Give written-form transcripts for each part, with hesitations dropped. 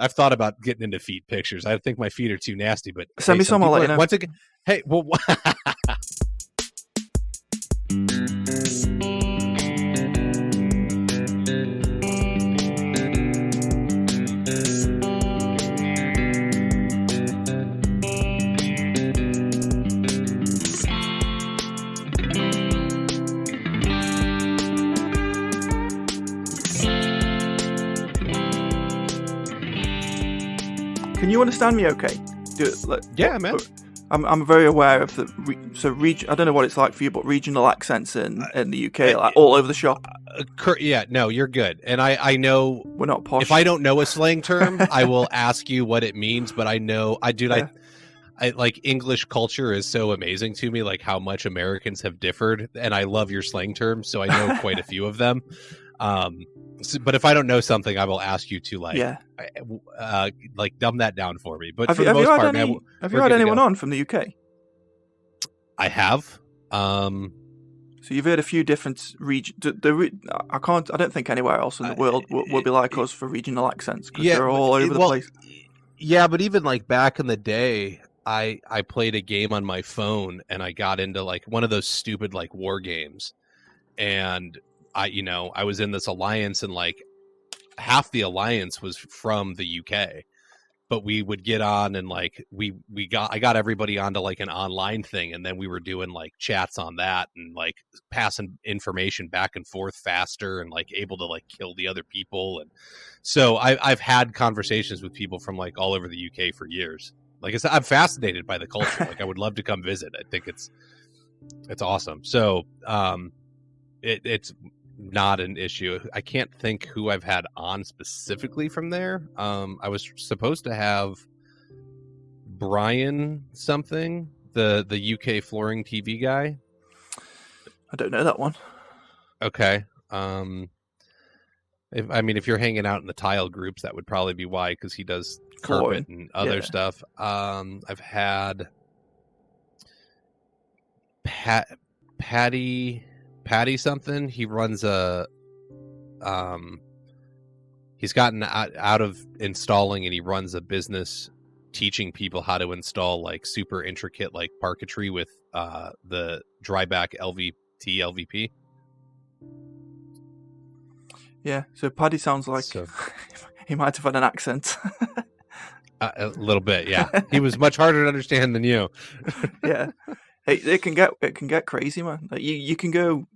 I've thought about getting into feet pictures. I think my feet are too nasty, but Send me some. I'll let you know. Once again, hey, well. Can you understand me okay? Yeah, man. I'm very aware of the I don't know what it's like for you, but regional accents in the UK, like all over the shop. Yeah, no, you're good. And I know we're not posh. If I don't know a slang term, I will ask you what it means. But I know, I like English culture is so amazing to me, like how much Americans have differed, and I love your slang terms, so I know quite a few of them. But if I don't know something, I will ask you to like dumb that down for me. But for the most part, man, have you had anyone on from the UK? I have. So you've heard a few different regions. I don't think anywhere else in the world will be like us for regional accents, because they're all over the place. Yeah, but even like back in the day, I played a game on my phone, and I got into like one of those stupid like war games, and I was in this alliance, and like half the alliance was from the UK, but we would get on and like I got everybody onto like an online thing, and then we were doing like chats on that and like passing information back and forth faster and like able to like kill the other people. And so I've had conversations with people from like all over the UK for years. Like I said, I'm fascinated by the culture. Like I would love to come visit. I think it's awesome. So it's not an issue. I can't think who I've had on specifically from there. I was supposed to have Brian something, the UK flooring TV guy. I don't know that one. Okay. If you're hanging out in the tile groups, that would probably be why, because he does carpet and other stuff. I've had Patty something. He runs he's gotten out of installing, and he runs a business teaching people how to install like super intricate like parquetry with the dryback LVP. Yeah, so Paddy sounds like he might have had an accent. A little bit, yeah. He was much harder to understand than you. Yeah, it can get crazy, man. Like you can go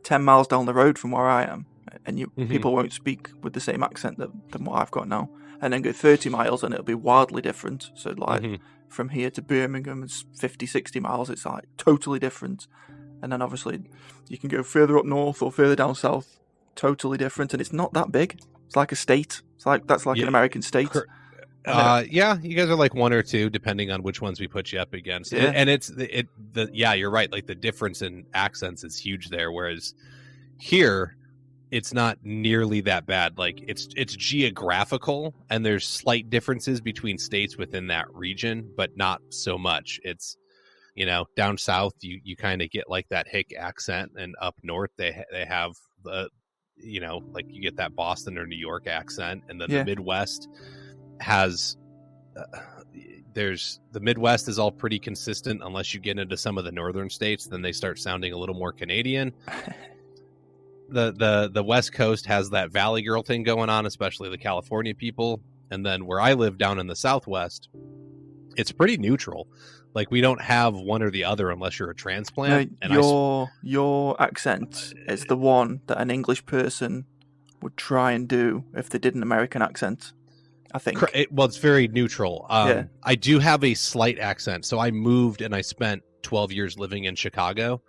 10 miles down the road from where I am, and people won't speak with the same accent than what I've got now. And then go 30 miles, and it'll be wildly different. So like from here to Birmingham, it's 50, 60 miles. It's like totally different. And then obviously you can go further up north or further down south, totally different. And it's not that big. It's like a state. That's like an American state. Yeah, you guys are like one or two, depending on which ones we put you up against. Yeah. And you're right. Like the difference in accents is huge there. Whereas here, it's not nearly that bad. Like it's geographical, and there's slight differences between states within that region, but not so much. It's, down south, you kind of get like that hick accent, and up north they have the, like you get that Boston or New York accent, and then the Midwest has the Midwest is all pretty consistent unless you get into some of the northern states. Then they start sounding a little more Canadian. The West Coast has that Valley Girl thing going on, especially the California people. And then where I live down in the Southwest, it's pretty neutral. Like we don't have one or the other unless you're a transplant. Your accent is the one that an English person would try and do if they did an American accent, I think. It's very neutral. I do have a slight accent. So I moved and I spent 12 years living in Chicago.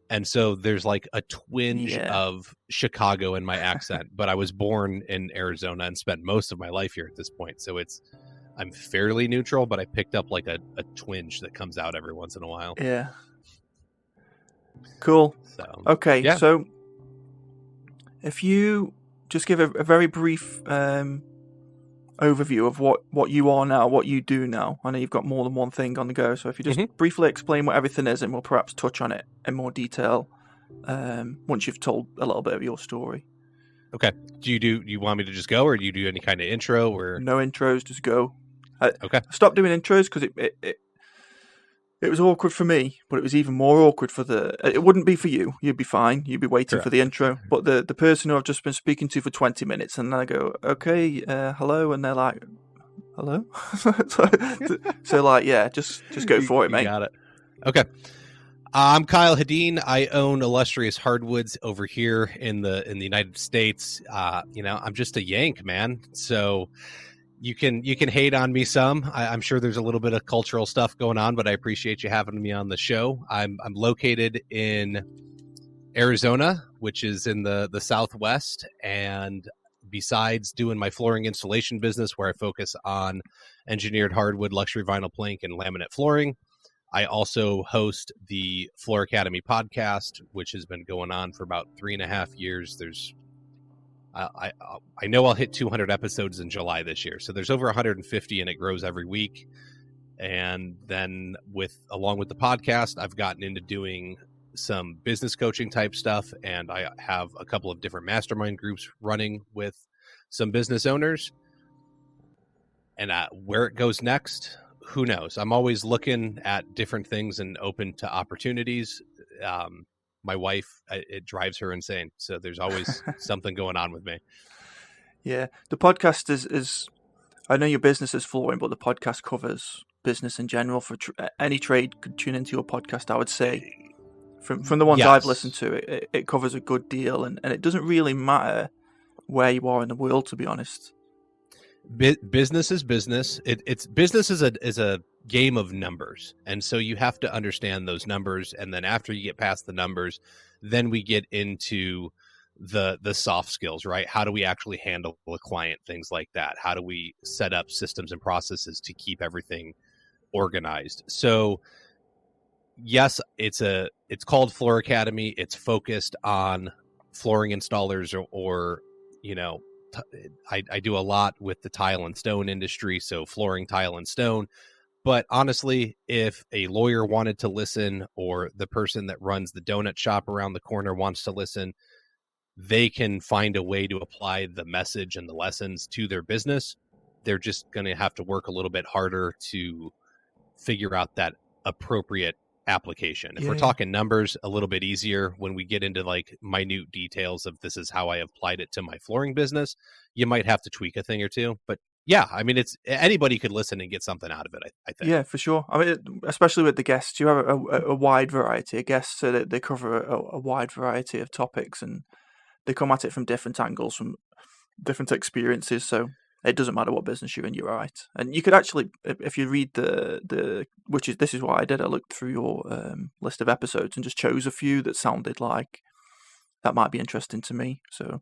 And so there's like a twinge of Chicago in my accent. But I was born in Arizona and spent most of my life here at this point. So I'm fairly neutral, but I picked up like a twinge that comes out every once in a while. Yeah. Cool. So, okay. So if you just give a very brief overview of what you are now, what you do now. I know you've got more than one thing on the go, so if you just briefly explain what everything is, and we'll perhaps touch on it in more detail once you've told a little bit of your story. Okay. Do you want me to just go, or do you do any kind of intro, or No intros, just go. I okay? stopped doing intros because it was awkward for me, but it was even more awkward for it wouldn't be for you. You'd be fine. You'd be waiting for the Correct. intro. But the person who I've just been speaking to for 20 minutes, and then I go, okay, hello, and they're like, hello? so like, yeah, just go for it, You mate. got it. Okay. I'm Kyle Hedin. I own Illustrious Hardwoods over here in the United States. I'm just a Yank, man. So you can hate on me some. I'm sure there's a little bit of cultural stuff going on, but I appreciate you having me on the show. I'm located in Arizona, which is in the Southwest, and besides doing my flooring installation business, where I focus on engineered hardwood, luxury vinyl plank, and laminate flooring, I also host the Floor Academy podcast, which has been going on for about 3.5 years. I know I'll hit 200 episodes in July this year, so there's over 150, and it grows every week. And then along with the podcast, I've gotten into doing some business coaching type stuff, and I have a couple of different mastermind groups running with some business owners. And where it goes next, who knows? I'm always looking at different things and open to opportunities. My wife, it drives her insane. So there's always something going on with me. Yeah, the podcast is I know your business is flooring, but the podcast covers business in general. For any trade could tune into your podcast, I would say. From the ones Yes. I've listened to, it covers a good deal, and it doesn't really matter where you are in the world, to be honest. Business is business. It's business is a game of numbers, and so you have to understand those numbers. And then after you get past the numbers, then we get into the soft skills, right? How do we actually handle a client? Things like that. How do we set up systems and processes to keep everything organized? So yes, it's called Floor Academy. It's focused on flooring installers or I do a lot with the tile and stone industry, so flooring, tile, and stone. But honestly, if a lawyer wanted to listen, or the person that runs the donut shop around the corner wants to listen, they can find a way to apply the message and the lessons to their business. They're just going to have to work a little bit harder to figure out that appropriate application. If we're talking numbers, a little bit easier. When we get into like minute details of this is how I applied it to my flooring business, you might have to tweak a thing or two. But yeah, I mean, it's anybody could listen and get something out of it, I think. Yeah, for sure. I mean, especially with the guests, you have a wide variety of guests, so that they cover a wide variety of topics, and they come at it from different angles, from different experiences. So it doesn't matter what business you're in, you're right. And you could actually, if you read this is what I did. I looked through your list of episodes and just chose a few that sounded like that might be interesting to me. So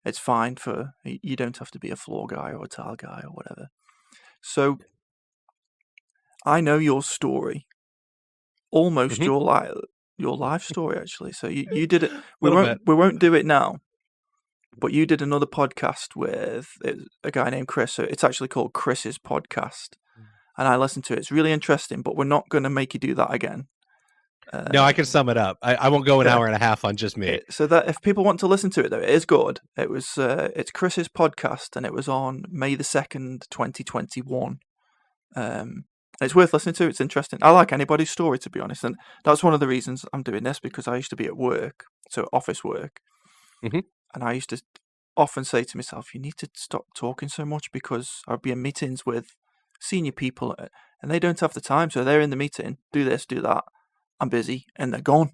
it's fine you don't have to be a floor guy or a tile guy or whatever. So I know your story, almost your life story actually. So you did it. We won't do it now. But you did another podcast with a guy named Chris. So it's actually called Chris's Podcast. And I listened to it. It's really interesting, but we're not going to make you do that again. No, I can sum it up. I won't go an hour and a half on just me. So that if people want to listen to it, though, it is good. It's Chris's Podcast, and it was on May the 2nd, 2021. It's worth listening to. It's interesting. I like anybody's story, to be honest. And that's one of the reasons I'm doing this, because I used to be at work, so office work. And I used to often say to myself, you need to stop talking so much, because I'd be in meetings with senior people and they don't have the time. So they're in the meeting, do this, do that. I'm busy, and they're gone.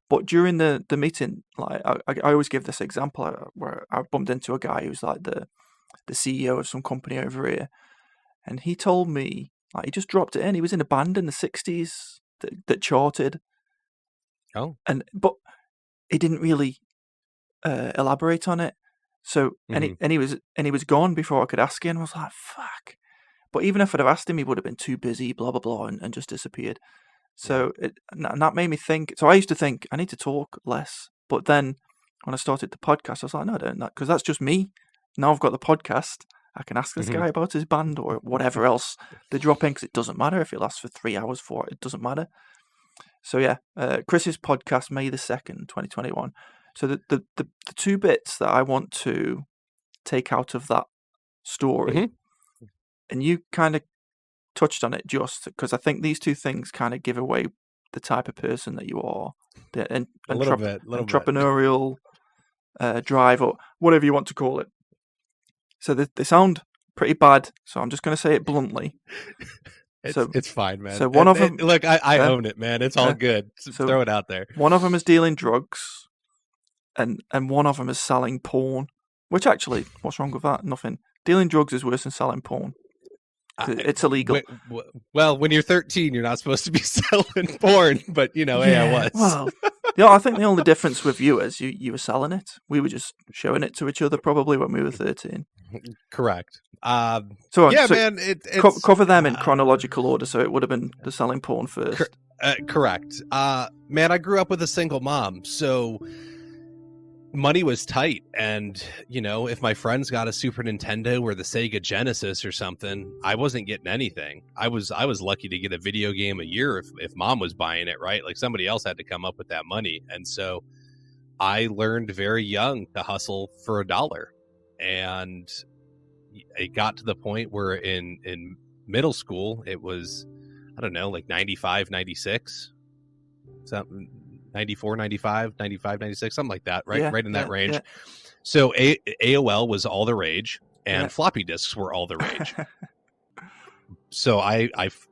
But during the meeting, like I always give this example where I bumped into a guy who's like the CEO of some company over here. And he told me, like, he just dropped it in. He was in a band in the 60s that charted. Oh. But he didn't really elaborate on it. So and he was gone before I could ask him. I was like, fuck. But even if I'd have asked him, he would have been too busy, blah blah blah, and just disappeared. So and that made me think. So I used to think I need to talk less. But then when I started the podcast, I was like, no, I don't, because that's just me. Now I've got the podcast. I can ask this guy about his band or whatever else they drop in, because it doesn't matter if it lasts for 3 hours, it doesn't matter. So yeah, Chris's Podcast, May the 2nd, 2021. So the two bits that I want to take out of that story, and you kind of touched on it just because I think these two things kind of give away the type of person that you are, the entrepreneurial drive, or whatever you want to call it. So they sound pretty bad, so I'm just going to say it bluntly. It's fine, man. So one of them, look, I own it, man. It's all good. So throw it out there. One of them is dealing drugs, and one of them is selling porn. Which actually, what's wrong with that? Nothing. Dealing drugs is worse than selling porn. It's illegal. Well, when you're 13, you're not supposed to be selling porn, but hey, I was. Well, I think the only difference with you is you were selling it. We were just showing it to each other probably when we were 13. Correct. Man, cover them in chronological order, so it would have been the selling porn first. Correct. Man, I grew up with a single mom, so money was tight, and if my friends got a Super Nintendo or the Sega Genesis or something, I wasn't getting anything. I was lucky to get a video game a year if mom was buying it, right? Like somebody else had to come up with that money. And so I learned very young to hustle for $1. And it got to the point where in middle school it was, I don't know, like 95, 96, something, 94, 95, 95, 96, something like that, right? Yeah, right in that range. Yeah. So AOL was all the rage, and floppy disks were all the rage. So I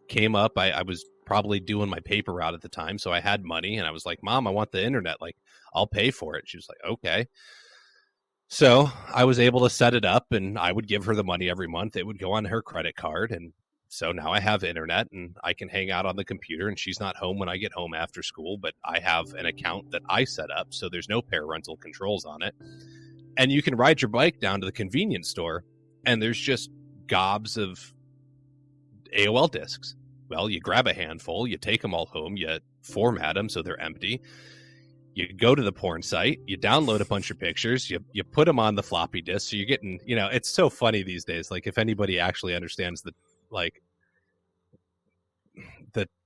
came up, I was probably doing my paper route at the time, so I had money, and I was like, Mom, I want the internet. Like, I'll pay for it. She was like, okay. So I was able to set it up, and I would give her the money every month. It would go on her credit card, and so now I have internet and I can hang out on the computer, and she's not home when I get home after school, but I have an account that I set up, so there's no parental controls on it. And you can ride your bike down to the convenience store, and there's just gobs of AOL discs. Well, you grab a handful, you take them all home, you format them so they're empty. You go to the porn site, you download a bunch of pictures, you put them on the floppy disk. So you're getting, it's so funny these days. Like if anybody actually understands the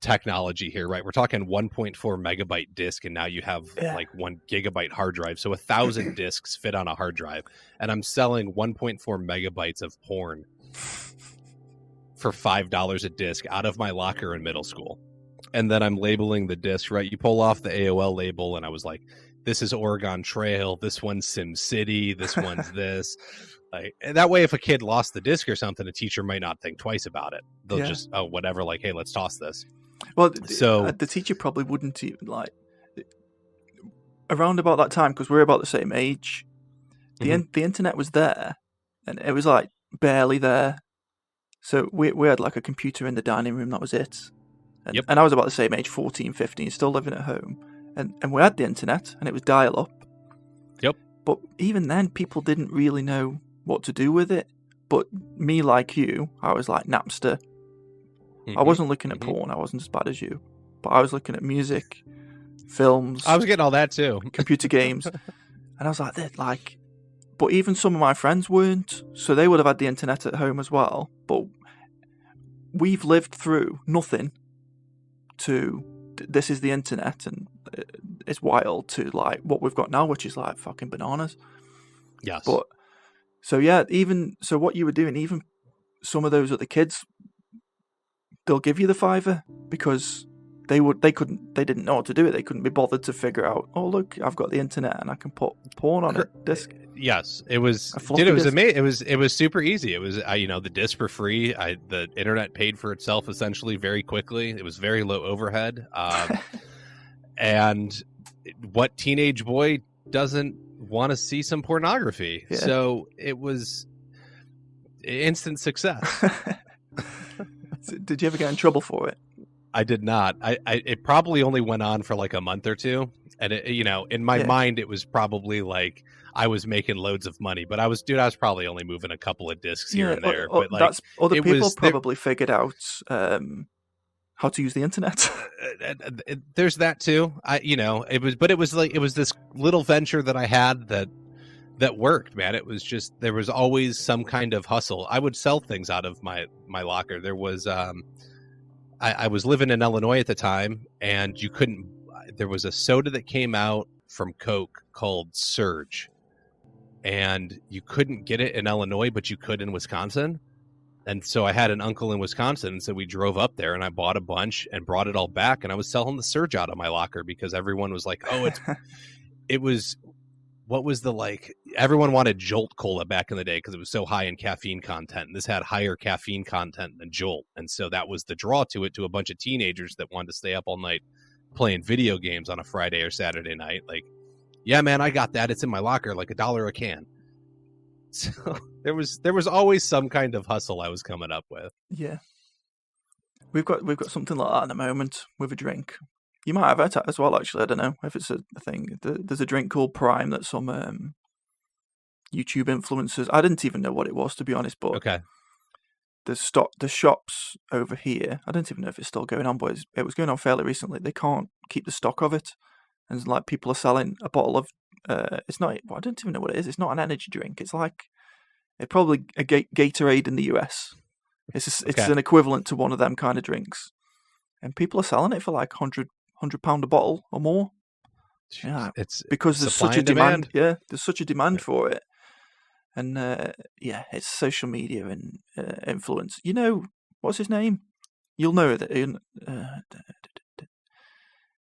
technology here, right? We're talking 1.4 megabyte disk, and now you have like 1 gigabyte hard drive. So 1,000 disks fit on a hard drive, and I'm selling 1.4 megabytes of porn for $5 a disc out of my locker in middle school. And then I'm labeling the disc, right? You pull off the AOL label, and I was like, this is Oregon Trail, this one's Sim City, this one's this. Like, that way, if a kid lost the disc or something, a teacher might not think twice about it. They'll just, whatever, like, hey, let's toss this. Well, so the teacher probably wouldn't even, like, around about that time, because we're about the same age, the internet was there, and it was, like, barely there. So we had, like, a computer in the dining room, that was it. And, and I was about the same age, 14, 15, still living at home. And we had the internet, and it was dial-up. Yep. But even then, people didn't really know what to do with it. But me, like you, I was like Napster. I wasn't looking at porn. I wasn't as bad as you. But I was looking at music, films. I was getting all that too. Computer games. And I was like, but even some of my friends weren't. So they would have had the internet at home as well. But we've lived through nothing to this is the internet, and it's wild, to like what we've got now, which is like fucking bananas. Yes. But so even so what you were doing, even some of those other kids, they'll give you the $5 because they didn't know what to do it. They couldn't be bothered to figure out, oh look, I've got the internet and I can put porn on a disc. Yes, it was. Dude, it was amazing. It was super easy. It was, the discs were free. The internet paid for itself essentially very quickly. It was very low overhead. And what teenage boy doesn't want to see some pornography? Yeah. So it was instant success. Did you ever get in trouble for it? I did not. It probably only went on for like a month or two, and in my mind, it was probably like I was making loads of money, but I was probably only moving a couple of discs here and there. But like, that's other people probably figured out how to use the internet. There's that too. It was this little venture that I had that worked, man. It was just, there was always some kind of hustle. I would sell things out of my locker. There was, I was living in Illinois at the time, and there was a soda that came out from Coke called Surge, and you couldn't get it in Illinois, but you could in Wisconsin. And so I had an uncle in Wisconsin, so we drove up there, and I bought a bunch and brought it all back, and I was selling the Surge out of my locker because everyone was like, "Oh, it was." What was the everyone wanted Jolt Cola back in the day because it was so high in caffeine content. And this had higher caffeine content than Jolt. And so that was the draw to it, to a bunch of teenagers that wanted to stay up all night playing video games on a Friday or Saturday night. Like, yeah, man, I got that. It's in my locker, like $1 a can. So there was always some kind of hustle I was coming up with. Yeah. We've got something like that at the moment with a drink. You might have it as well, actually. I don't know if it's a thing. There's a drink called Prime that some YouTube influencers. I didn't even know what it was, to be honest. But okay, the shops over here. I don't even know if it's still going on, but it was going on fairly recently. They can't keep the stock of it, and like people are selling a bottle of. It's not. I don't even know what it is. It's not an energy drink. It's probably a Gatorade in the US. It's an equivalent to one of them kind of drinks, and people are selling it for like £100 a bottle or more. Jeez, yeah, it's because there's such a demand. Yeah, there's such a demand for it, and it's social media and influence. You know, what's his name? You'll know that.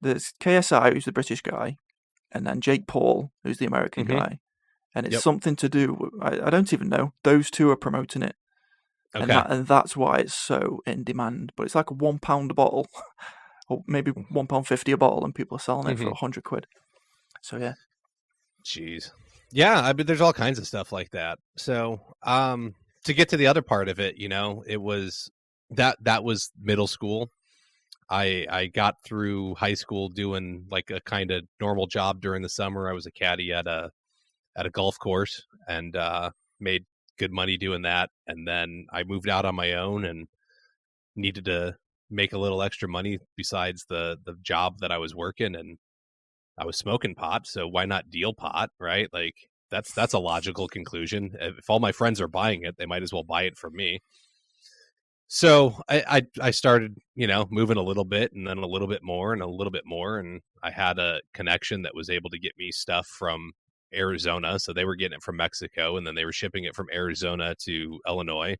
There's KSI, who's the British guy, and then Jake Paul, who's the American guy, and it's something to do. I don't even know. Those two are promoting it, and that's why it's so in demand. But it's like £1 a bottle. Or maybe £1.50 a bottle, and people are selling it for £100. So yeah, jeez, yeah. I mean, there's all kinds of stuff like that. So, to get to the other part of it, it was that was middle school. I got through high school doing like a kind of normal job during the summer. I was a caddy at a golf course and made good money doing that. And then I moved out on my own and needed to make a little extra money besides the job that I was working, and I was smoking pot, so why not deal pot, right? Like that's a logical conclusion. If all my friends are buying it, they might as well buy it from me. So I started, moving a little bit and then a little bit more and a little bit more, and I had a connection that was able to get me stuff from Arizona. So they were getting it from Mexico, and then they were shipping it from Arizona to Illinois.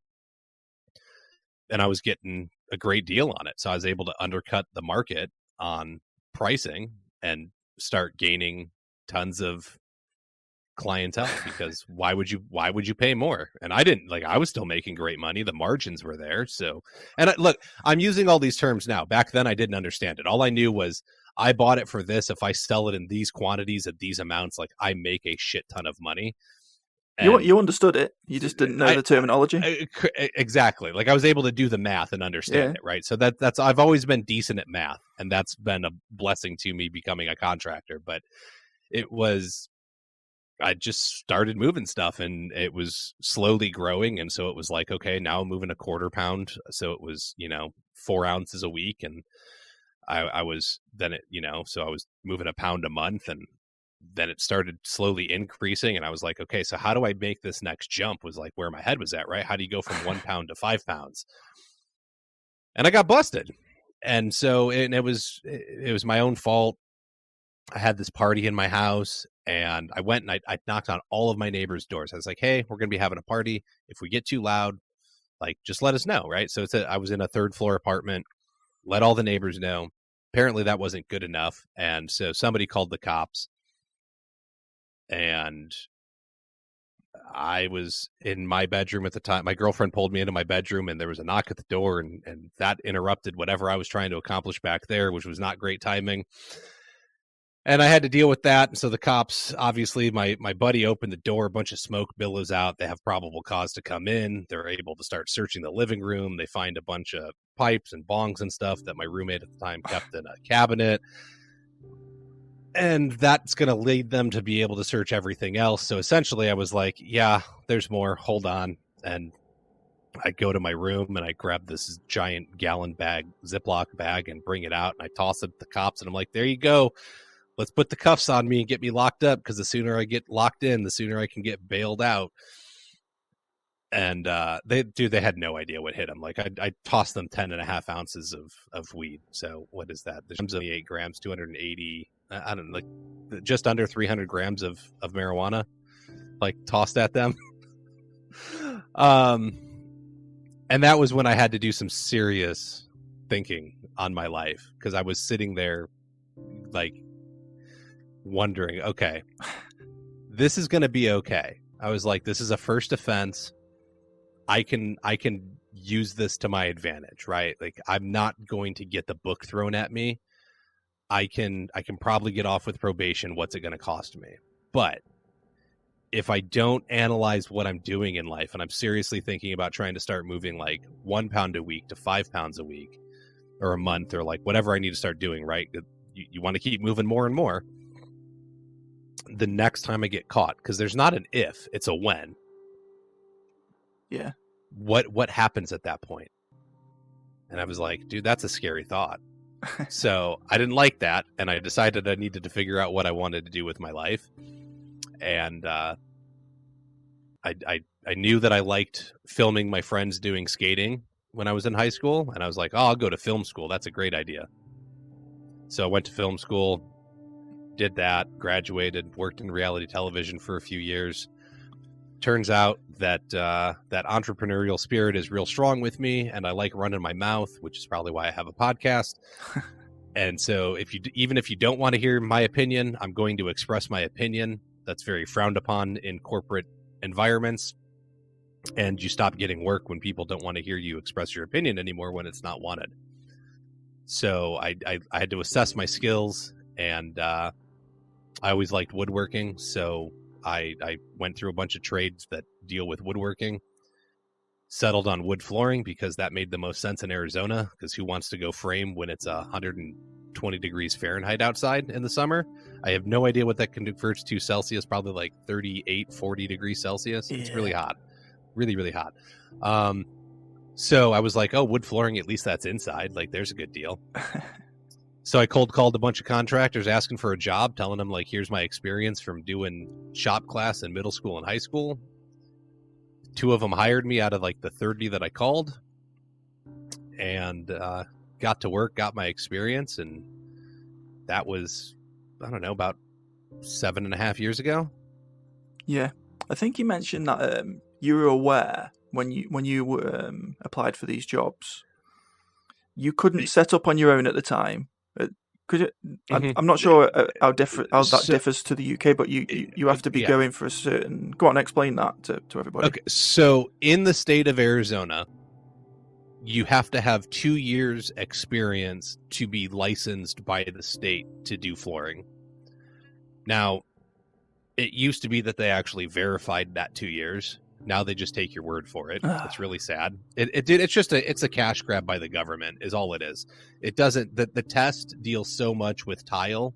And I was getting a great deal on it. So I was able to undercut the market on pricing and start gaining tons of clientele because why would you pay more? And I was still making great money. The margins were there. So, and look, I'm using all these terms now. Back then I didn't understand it. All I knew was I bought it for this. If I sell it in these quantities at these amounts, like I make a shit ton of money. You understood it. You just didn't know the terminology. Exactly. Like I was able to do the math and understand it, right? So that's I've always been decent at math, and that's been a blessing to me becoming a contractor. But I just started moving stuff, and it was slowly growing, and so it was like, okay, now I'm moving a quarter pound. So it was 4 ounces a week, and I was so I was moving a pound a month, and then it started slowly increasing, and I was like, okay, so how do I make this next jump was like where my head was at, right? How do you go from 1 pound to 5 pounds? And I got busted. And so it was my own fault. I had this party in my house, and I went and I knocked on all of my neighbors' doors. I was like, hey, we're going to be having a party. If we get too loud, like, just let us know, right? So I was in a 3rd floor apartment, let all the neighbors know. Apparently that wasn't good enough. And so somebody called the cops. And I was in my bedroom at the time. My girlfriend pulled me into my bedroom, and there was a knock at the door, and that interrupted whatever I was trying to accomplish back there, which was not great timing. And I had to deal with that. And so the cops, obviously, my buddy opened the door, a bunch of smoke billows out. They have probable cause to come in. They're able to start searching the living room. They find a bunch of pipes and bongs and stuff that my roommate at the time kept in a cabinet. And that's going to lead them to be able to search everything else. So essentially I was like, yeah, there's more. Hold on. And I go to my room and I grab this giant gallon bag, Ziploc bag, and bring it out. And I toss it at the cops. And I'm like, there you go. Let's put the cuffs on me and get me locked up, because the sooner I get locked in, the sooner I can get bailed out. And they had no idea what hit them. Like I tossed them 10.5 ounces of weed. So what is that? There's 8 grams, 280 I don't know, like just under 300 grams of marijuana, like tossed at them. And that was when I had to do some serious thinking on my life, because I was sitting there like wondering, okay, this is going to be okay. I was like, this is a first offense. I can use this to my advantage, right? Like, I'm not going to get the book thrown at me. I can probably get off with probation. What's it going to cost me? But if I don't analyze what I'm doing in life, and I'm seriously thinking about trying to start moving like 1 pound a week to 5 pounds a week or a month, or like whatever I need to start doing, right? You want to keep moving more and more. The next time I get caught, because there's not an if, it's a when. Yeah. What happens at that point? And I was like, dude, that's a scary thought. So I didn't like that, and I decided I needed to figure out what I wanted to do with my life. And I knew that I liked filming my friends doing skating when I was in high school, and I was like, oh, I'll go to film school. That's a great idea. So I went to film school, did that, graduated, worked in reality television for a few years. Turns out that that entrepreneurial spirit is real strong with me, and I like running my mouth, which is probably why I have a podcast. And so even if you don't want to hear my opinion, I'm going to express my opinion. That's very frowned upon in corporate environments. And you stop getting work when people don't want to hear you express your opinion anymore when it's not wanted. So I had to assess my skills, and I always liked woodworking. So I went through a bunch of trades that deal with woodworking, settled on wood flooring because that made the most sense in Arizona, because who wants to go frame when it's 120 degrees Fahrenheit outside in the summer? I have no idea what that converts to Celsius, probably like 38, 40 degrees Celsius. Yeah. It's really hot. Really, really hot. So I was like, oh, wood flooring, at least that's inside. Like, there's a good deal. So I cold called a bunch of contractors asking for a job, telling them, like, here's my experience from doing shop class in middle school and high school. 2 of them hired me out of like the 30 that I called, and got to work, got my experience. And that was, I don't know, about 7.5 years ago. Yeah. I think you mentioned that you were aware when you applied for these jobs, you couldn't set up on your own at the time. I'm not sure how that differs to the UK, but you have to be going for a certain... Go on, explain that to everybody. Okay, so in the state of Arizona, you have to have 2 years experience to be licensed by the state to do flooring. Now, it used to be that they actually verified that 2 years. Now they just take your word for it. It's really sad. It's a cash grab by the government is all it is. It doesn't, the test deals so much with tile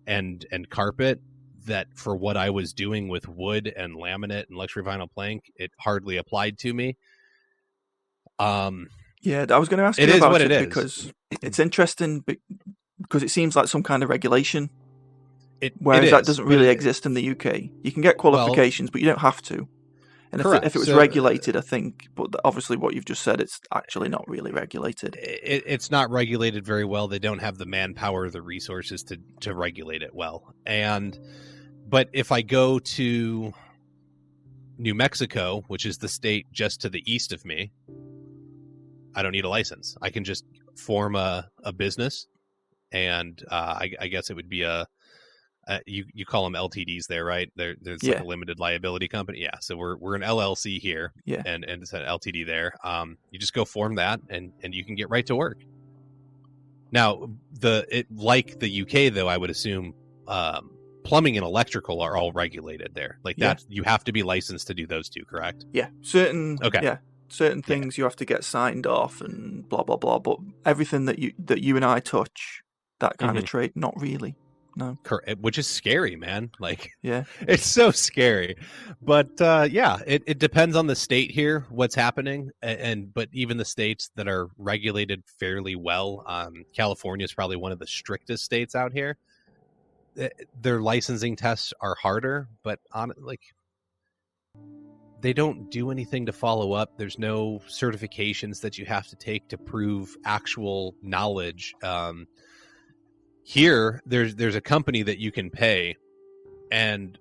and carpet that for what I was doing with wood and laminate and luxury vinyl plank, it hardly applied to me. Yeah, I was going to ask you about it because it's interesting because it seems like some kind of regulation. Whereas that doesn't really exist in the UK. You can get qualifications, but you don't have to. And if it was regulated, I think, but obviously what you've just said, it's actually not really regulated. It's not regulated very well. They don't have the manpower or the resources to regulate it well. But if I go to New Mexico, which is the state just to the east of me, I don't need a license. I can just form a business, and I guess it would be you call them LTDs there, right? There's like a limited liability company. Yeah. So we're an LLC here, and it's an LTD there. You just go form that, and you can get right to work. Now, like the UK though, I would assume plumbing and electrical are all regulated there. Like that, you have to be licensed to do those two, correct? Yeah. Certain things you have to get signed off and blah blah blah. But everything that you and I touch, that kind of trade, not really. No, which is scary, man. Like, yeah, it's so scary. But it depends on the state here, what's happening, but even the states that are regulated fairly well, California is probably one of the strictest states out here. Their licensing tests are harder, but they don't do anything to follow up. There's no certifications that you have to take to prove actual knowledge. Here, there's a company that you can pay, and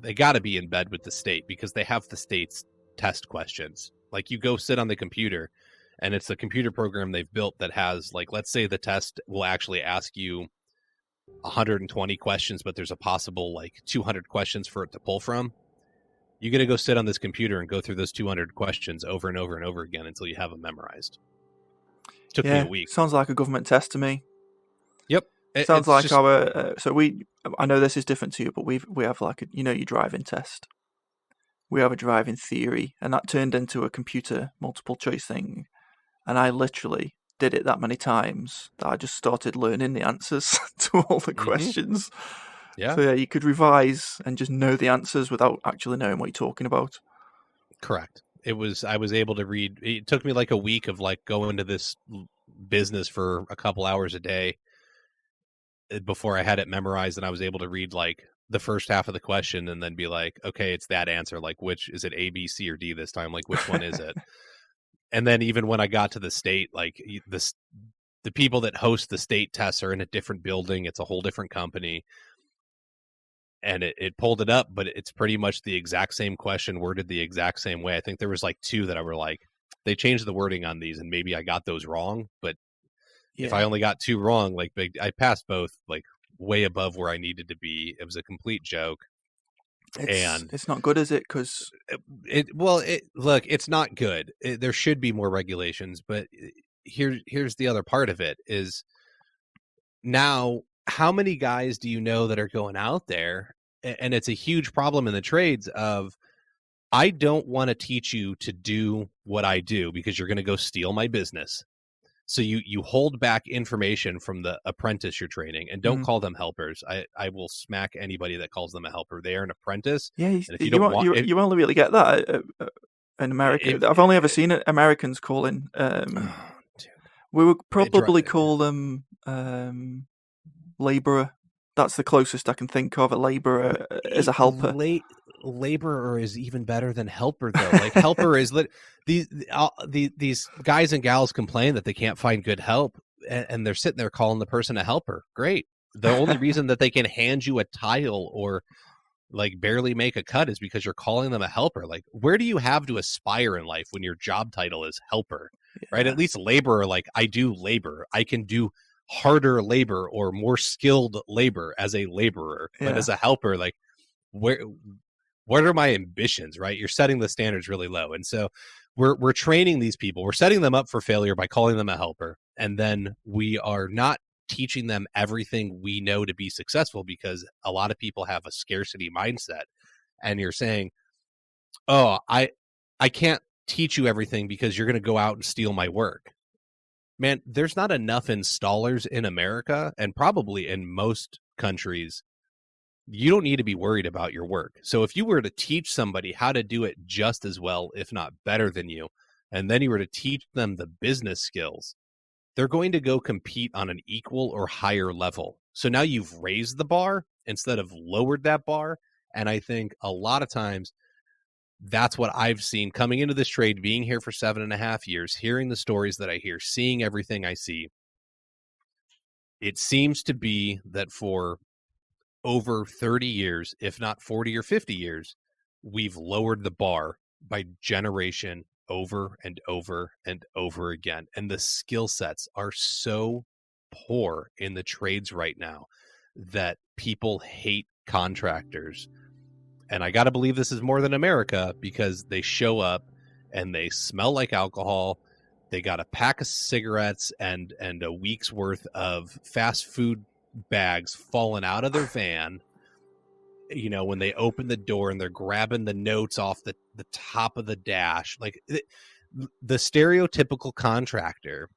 they got to be in bed with the state because they have the state's test questions. Like, you go sit on the computer, and it's a computer program they've built that has, like, let's say the test will actually ask you 120 questions, but there's a possible like 200 questions for it to pull from. You got to go sit on this computer and go through those 200 questions over and over and over again until you have them memorized. Took me a week. Sounds like a government test to me. Yep. Sounds like just... our. I know this is different to you, but we have like your driving test. We have a driving theory, and that turned into a computer multiple choice thing. And I literally did it that many times that I just started learning the answers to all the questions. Yeah. So you could revise and just know the answers without actually knowing what you're talking about. Correct. I was able to read. It took me like a week of like going to this business for a couple hours a day before I had it memorized, and I was able to read like the first half of the question and then be like, okay, it's that answer. Like, which is it, A, B, C, or D this time? Like, which one is it? And then even when I got to the state, like the people that host the state tests are in a different building. It's a whole different company. And it pulled it up, but it's pretty much the exact same question worded the exact same way. I think there was like two that I were like, they changed the wording on these and maybe I got those wrong. But if I only got two wrong, like I passed both like way above where I needed to be. It was a complete joke. It's not good, is it? Because look, it's not good. There should be more regulations, but here's the other part of it is now, how many guys do you know that are going out there? And it's a huge problem in the trades of, I don't want to teach you to do what I do because you're going to go steal my business. So you hold back information from the apprentice you're training, and don't call them helpers. I will smack anybody that calls them a helper. They are an apprentice. Yeah, you only really get that in America. I've only ever seen it, Americans calling. We would probably call them laborer. That's the closest I can think of. A laborer is a helper. Laborer is even better than helper, though. Like, helper is these guys and gals complain that they can't find good help, and they're sitting there calling the person a helper. Great. The only reason that they can hand you a tile or like barely make a cut is because you're calling them a helper. Like, where do you have to aspire in life when your job title is helper? Yeah. Right? At least laborer, like, I do labor. I can do harder labor or more skilled labor as a laborer. But as a helper, like, what are my ambitions, right? You're setting the standards really low. And so we're training these people. We're setting them up for failure by calling them a helper. And then we are not teaching them everything we know to be successful, because a lot of people have a scarcity mindset. And you're saying, oh, I can't teach you everything because you're going to go out and steal my work. Man, there's not enough installers in America, and probably in most countries. You don't need to be worried about your work. So if you were to teach somebody how to do it just as well, if not better than you, and then you were to teach them the business skills, they're going to go compete on an equal or higher level. So now you've raised the bar instead of lowered that bar. And I think a lot of times that's what I've seen coming into this trade, being here for 7.5 years, hearing the stories that I hear, seeing everything I see. It seems to be that for over 30 years, if not 40 or 50 years, we've lowered the bar by generation over and over and over again. And the skill sets are so poor in the trades right now that people hate contractors. And I got to believe this is more than America, because they show up and they smell like alcohol. They got a pack of cigarettes and a week's worth of fast food bags falling out of their van, when they open the door, and they're grabbing the notes off the top of the dash. Like, the stereotypical contractor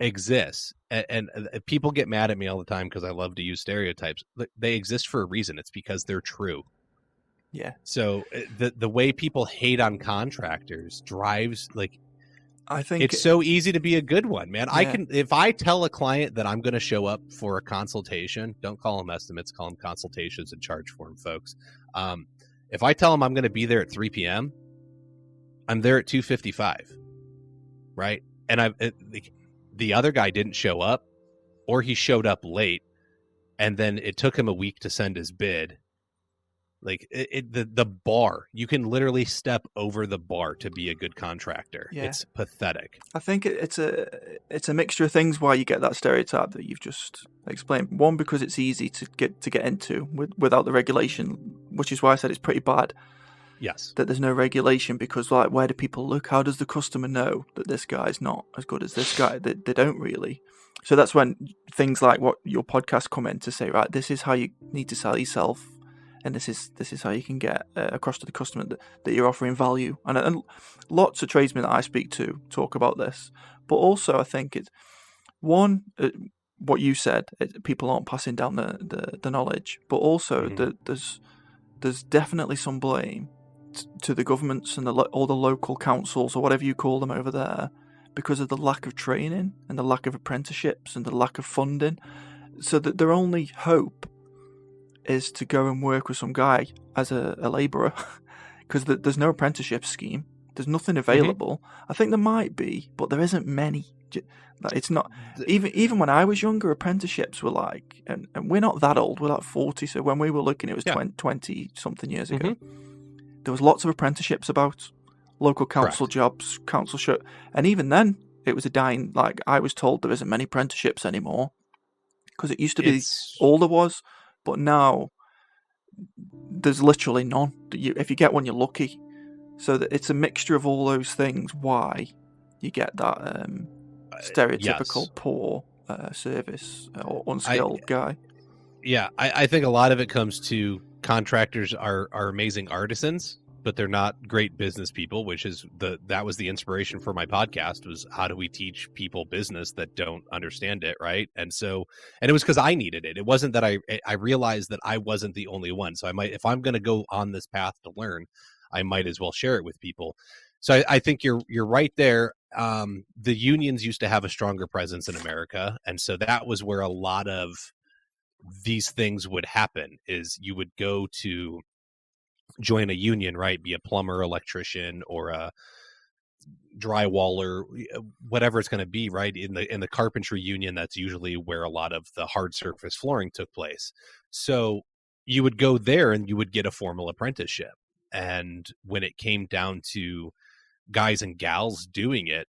exists, and people get mad at me all the time because I love to use stereotypes. They exist for a reason. It's because they're true. Yeah. So the way people hate on contractors drives, like, I think it's so easy to be a good one, man. Yeah. If I tell a client that I'm going to show up for a consultation, don't call them estimates, call them consultations, and charge for them, folks. If I tell them I'm going to be there at 3 p.m., I'm there at 2:55, right? And the other guy didn't show up. or he showed up late, and then it took him a week to send his bid. Like the bar, you can literally step over the bar to be a good contractor. Yeah. It's pathetic. I think it's a mixture of things why you get that stereotype that you've just explained. One, because it's easy to get into without the regulation, which is why I said it's pretty bad. Yes. That there's no regulation, because like, where do people look? How does the customer know that this guy's not as good as this guy? They don't really. So that's when things like what your podcast come in to say, right, this is how you need to sell yourself, and this is how you can get across to the customer that you're offering value. And lots of tradesmen that I speak to talk about this. But also, I think it's one, what you said, people aren't passing down the knowledge, but also there's definitely some blame to the governments and all the local councils or whatever you call them over there, because of the lack of training and the lack of apprenticeships and the lack of funding. So that their only hope is to go and work with some guy as a labourer, because there's no apprenticeship scheme. There's nothing available. I think there might be, but there isn't many. It's not even when I was younger, apprenticeships were like, and we're not that old. We're like 40, so when we were looking, it was 20 something years ago. There was lots of apprenticeships about, local council jobs, councilship, and even then, it was a dying. Like, I was told there isn't many apprenticeships anymore, because it used to be all there was, but now there's literally none. If you get one, you're lucky. So that it's a mixture of all those things. Why you get that stereotypical poor service or unskilled guy? Yeah, I think a lot of it comes to contractors are amazing artisans, but they're not great business people, which is that was the inspiration for my podcast, was how do we teach people business that don't understand it, right? And it was because I needed it. It wasn't that I realized that I wasn't the only one. So if I'm going to go on this path to learn, I might as well share it with people. So I think you're right there. The unions used to have a stronger presence in America, and so that was where a lot of these things would happen. Is you would go to join a union, right? Be a plumber, electrician, or a drywaller, whatever it's going to be, right? In the carpentry union, that's usually where a lot of the hard surface flooring took place. So you would go there and you would get a formal apprenticeship. And when it came down to guys and gals doing it,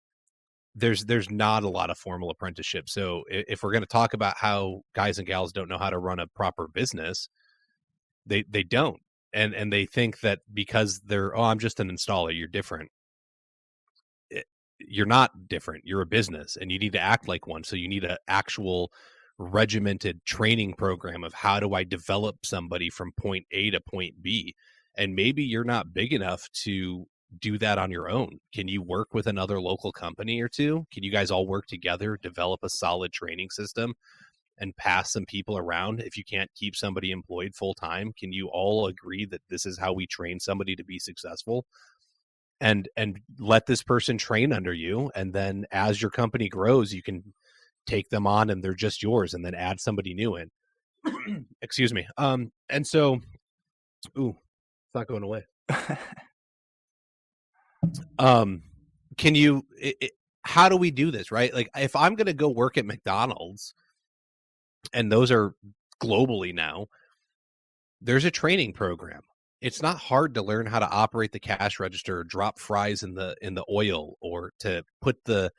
there's not a lot of formal apprenticeship. So if we're going to talk about how guys and gals don't know how to run a proper business, they don't. And they think that because I'm just an installer, you're different. You're not different. You're a business, and you need to act like one. So you need an actual regimented training program of how do I develop somebody from point A to point B. And maybe you're not big enough to do that on your own. Can you work with another local company or two? Can you guys all work together, develop a solid training system, and pass some people around? If you can't keep somebody employed full time, can you all agree that this is how we train somebody to be successful? And let this person train under you, and then as your company grows, you can take them on and they're just yours, and then add somebody new in. Excuse me. And so, it's not going away. Can you? How do we do this, right? Like, if I'm going to go work at McDonald's, and those are globally now, there's a training program. It's not hard to learn how to operate the cash register, or drop fries in the oil, or to put the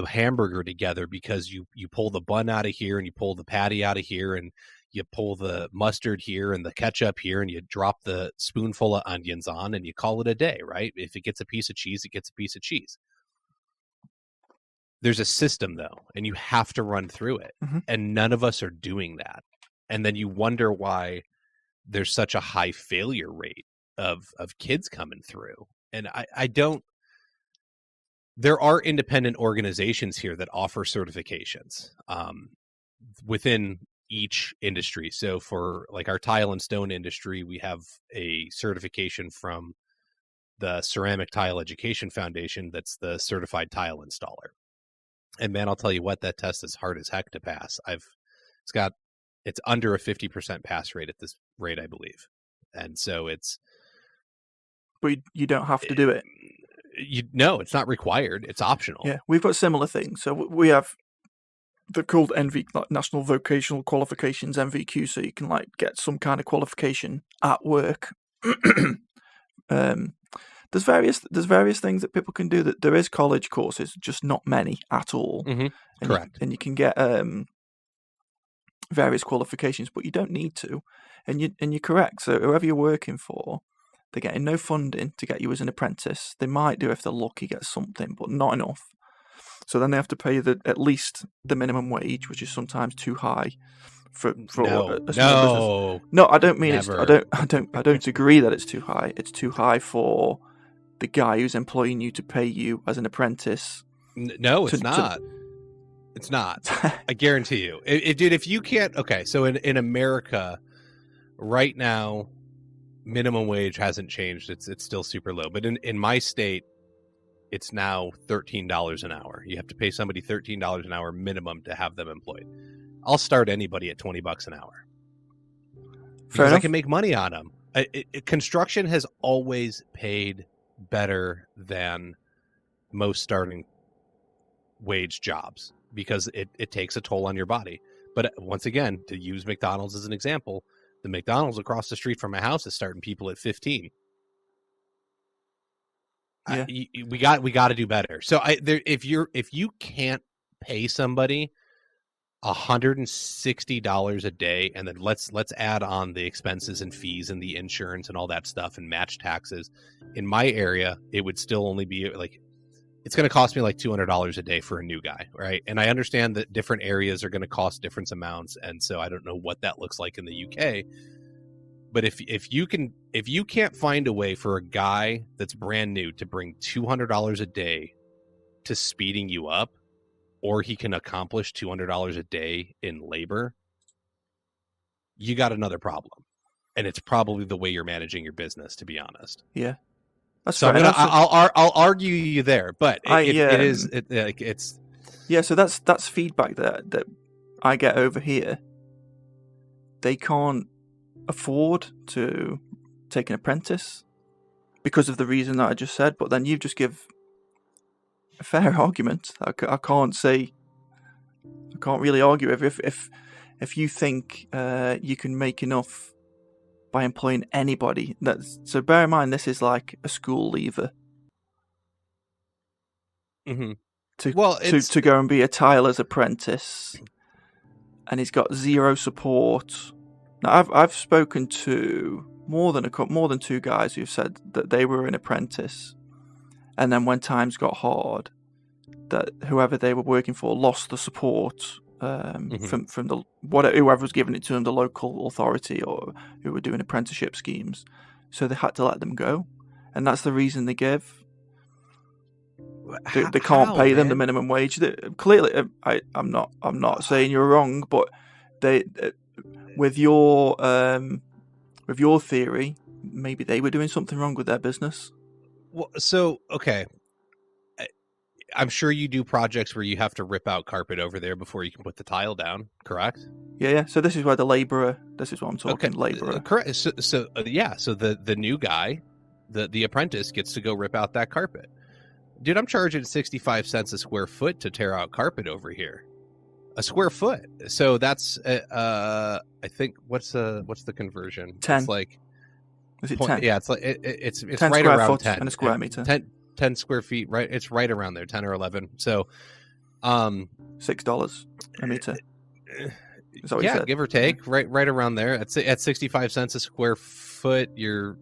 hamburger together, because you pull the bun out of here and you pull the patty out of here and you pull the mustard here and the ketchup here and you drop the spoonful of onions on and you call it a day, right? If it gets a piece of cheese, it gets a piece of cheese. There's a system though, and you have to run through it. And none of us are doing that. And then you wonder why there's such a high failure rate of kids coming through. And I don't, there are independent organizations here that offer certifications within each industry. So for like our tile and stone industry, we have a certification from the Ceramic Tile Education Foundation that's the certified tile installer. And man, I'll tell you what, that test is hard as heck to pass. It's under a 50% pass rate at this rate, I believe. And so but you don't have to do it. No, it's not required. It's optional. Yeah, we've got similar things. So we have they're called NV, like National Vocational Qualifications, NVQ, so you can like get some kind of qualification at work. There's various things that people can do. That there is college courses, just not many at all. Mm-hmm. Correct. And you can get various qualifications, but you don't need to. And you're correct. So whoever you're working for, they're getting no funding to get you as an apprentice. They might do if they're lucky get something, but not enough. So then they have to pay at least the minimum wage, which is sometimes too high for a small business. No, I don't mean never. I don't agree that it's too high. It's too high for the guy who's employing you to pay you as an apprentice. No, it's not. It's not. I guarantee you. Dude, if you can't... Okay, so in America, right now, minimum wage hasn't changed. It's still super low. But in my state, it's now $13 an hour. You have to pay somebody $13 an hour minimum to have them employed. I'll start anybody at $20 an hour. Because I can make money on them. Construction has always paid better than most starting wage jobs because it takes a toll on your body. But once again, to use McDonald's as an example, the McDonald's across the street from my house is starting people at 15. Yeah. We got to do better. So if you can't pay somebody $160 a day, and then let's add on the expenses and fees and the insurance and all that stuff and match taxes. In my area, it would still only be like, it's going to cost me like $200 a day for a new guy, right? And I understand that different areas are going to cost different amounts, and so I don't know what that looks like in the UK. But if you can't find a way for a guy that's brand new to bring $200 a day to speeding you up, or he can accomplish $200 a day in labor, you got another problem. And it's probably the way you're managing your business, to be honest. Yeah. That's so I'll argue you there, but it's yeah. So that's feedback that I get over here. They can't afford to take an apprentice because of the reason that I just said. But then you just give a fair argument. I can't really argue if you think you can make enough by employing anybody. So bear in mind, this is like a school leaver. Mm-hmm. To go and be a tiler's apprentice, and he's got zero support. Now I've spoken to more than two guys who've said that they were an apprentice, and then when times got hard, that whoever they were working for lost the support from the whoever was giving it to them, the local authority or who were doing apprenticeship schemes. So they had to let them go, and that's the reason they give. They can't pay them the minimum wage. Clearly, I'm not saying you're wrong, but they with your theory, maybe they were doing something wrong with their business. Well, so okay. I'm sure you do projects where you have to rip out carpet over there before you can put the tile down, correct? Yeah. So this is where this is what I'm talking, labourer. Correct. So the new guy, the apprentice gets to go rip out that carpet. Dude, I'm charging 65 cents a square foot to tear out carpet over here. A square foot. So that's, I think, what's the conversion? 10. It's like, is it 10? Yeah, it's like, it's 10 right square around foot 10. And a square meter. 10 square feet, right? It's right around there, 10 or 11. So, $6 a meter. Is that what you said? Give or take, right around there. At 65 cents a square foot, you're.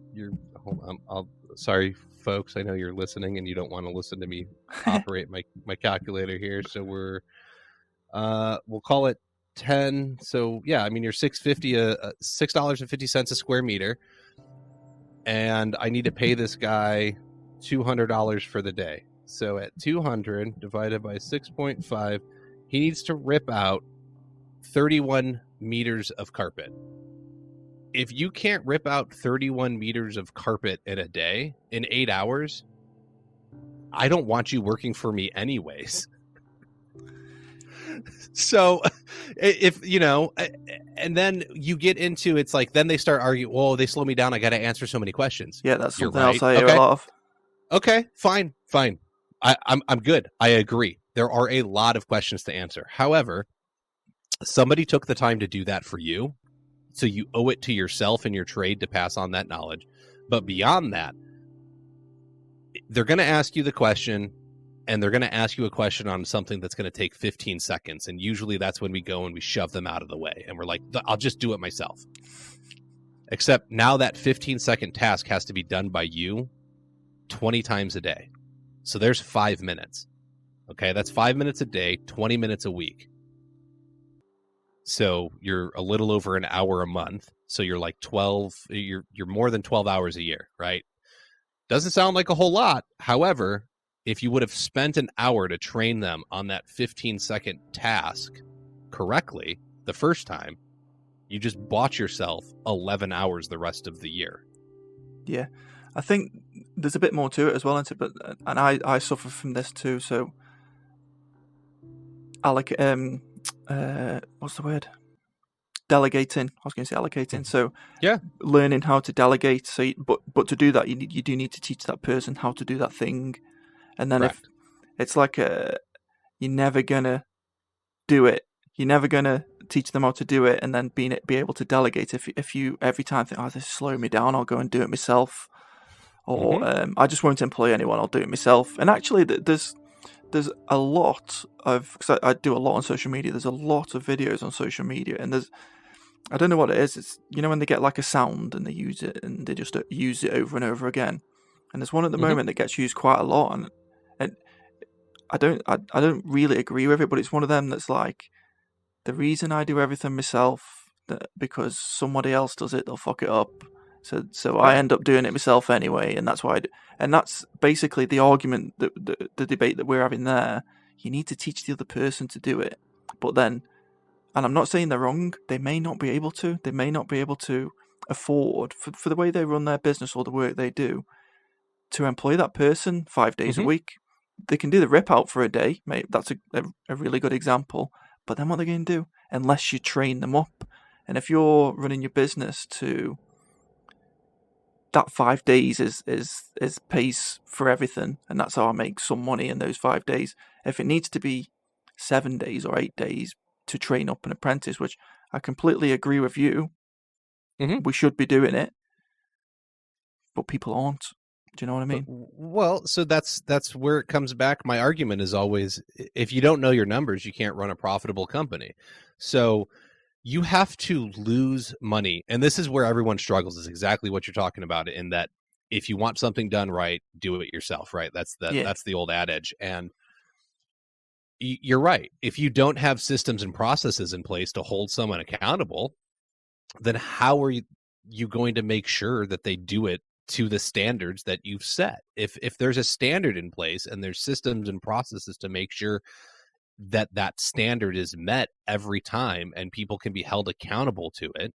Hold on, sorry, folks. I know you're listening, and you don't want to listen to me operate my calculator here. So we'll call it 10. So yeah, I mean you're $6.50 a square meter, and I need to pay this guy $200 for the day. So at 200 divided by 6.5, he needs to rip out 31 meters of carpet. If you can't rip out 31 meters of carpet in a day in 8 hours, I don't want you working for me anyways. So if and then you get into, it's like, then they start arguing, well, they slow me down, I got to answer so many questions. Yeah, that's something else I hear a lot of. Okay, fine. I'm good. I agree. There are a lot of questions to answer. However, Somebody took the time to do that for you, so you owe it to yourself and your trade to pass on that knowledge. But beyond that, they're going to ask you the question, and they're going to ask you a question on something that's going to take 15 seconds. And usually that's when we go and we shove them out of the way. And we're like, I'll just do it myself. Except now that 15-second task has to be done by you 20 times a day. So there's 5 minutes. Okay, that's 5 minutes a day, 20 minutes a week. So you're a little over an hour a month. So you're like 12, you're more than 12 hours a year, right? Doesn't sound like a whole lot. However, if you would have spent an hour to train them on that 15-second task correctly the first time, you just bought yourself 11 hours the rest of the year. Yeah, I think there's a bit more to it as well, isn't it? But and I suffer from this too. So, what's the word? Delegating. I was going to say allocating. So yeah, learning how to delegate. So, but to do that, you do need to teach that person how to do that thing. And then if it's like you're never gonna do it, you're never gonna teach them how to do it, and then be able to delegate. If you every time think, this is slowing me down, I'll go and do it myself, or I just won't employ anyone, I'll do it myself. And actually, there's a lot of, because I do a lot on social media. There's a lot of videos on social media, and I don't know what it is. It's when they get like a sound and they use it and they just use it over and over again. And there's one at the moment that gets used quite a lot, and I don't really agree with it, but it's one of them that's like, the reason I do everything myself, because somebody else does it, they'll fuck it up. So I end up doing it myself anyway, and that's why. And that's basically the argument, the debate that we're having there. You need to teach the other person to do it, but then, and I'm not saying they're wrong. They may not be able to. They may not be able to afford, for the way they run their business or the work they do, to employ that person 5 days a week. They can do the rip out for a day, mate. That's a really good example. But then what they're going to do, unless you train them up, and if you're running your business to that 5 days is pays for everything, and that's how I make some money in those 5 days. If it needs to be 7 days or 8 days to train up an apprentice, which I completely agree with you, we should be doing it, but people aren't. Do you know what I mean? Well, so that's where it comes back. My argument is always, if you don't know your numbers, you can't run a profitable company. So you have to lose money. And this is where everyone struggles, is exactly what you're talking about, in that if you want something done right, do it yourself, right? That's the old adage. And you're right. If you don't have systems and processes in place to hold someone accountable, then how are you going to make sure that they do it to the standards that you've set? If there's a standard in place and there's systems and processes to make sure that standard is met every time and people can be held accountable to it,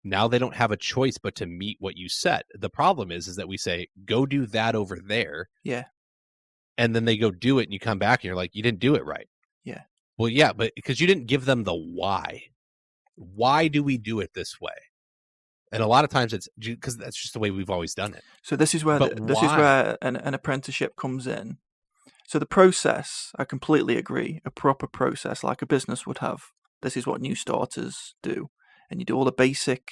now they don't have a choice but to meet what you set. The problem is that we say, go do that over there. Yeah. And then they go do it and you come back and you're like, you didn't do it right. Yeah. Well, yeah, but because you didn't give them the why. Why do we do it this way? And a lot of times it's because that's just the way we've always done it. So this is where an apprenticeship comes in. So the process, I completely agree. A proper process, like a business would have. This is what new starters do, and you do all the basic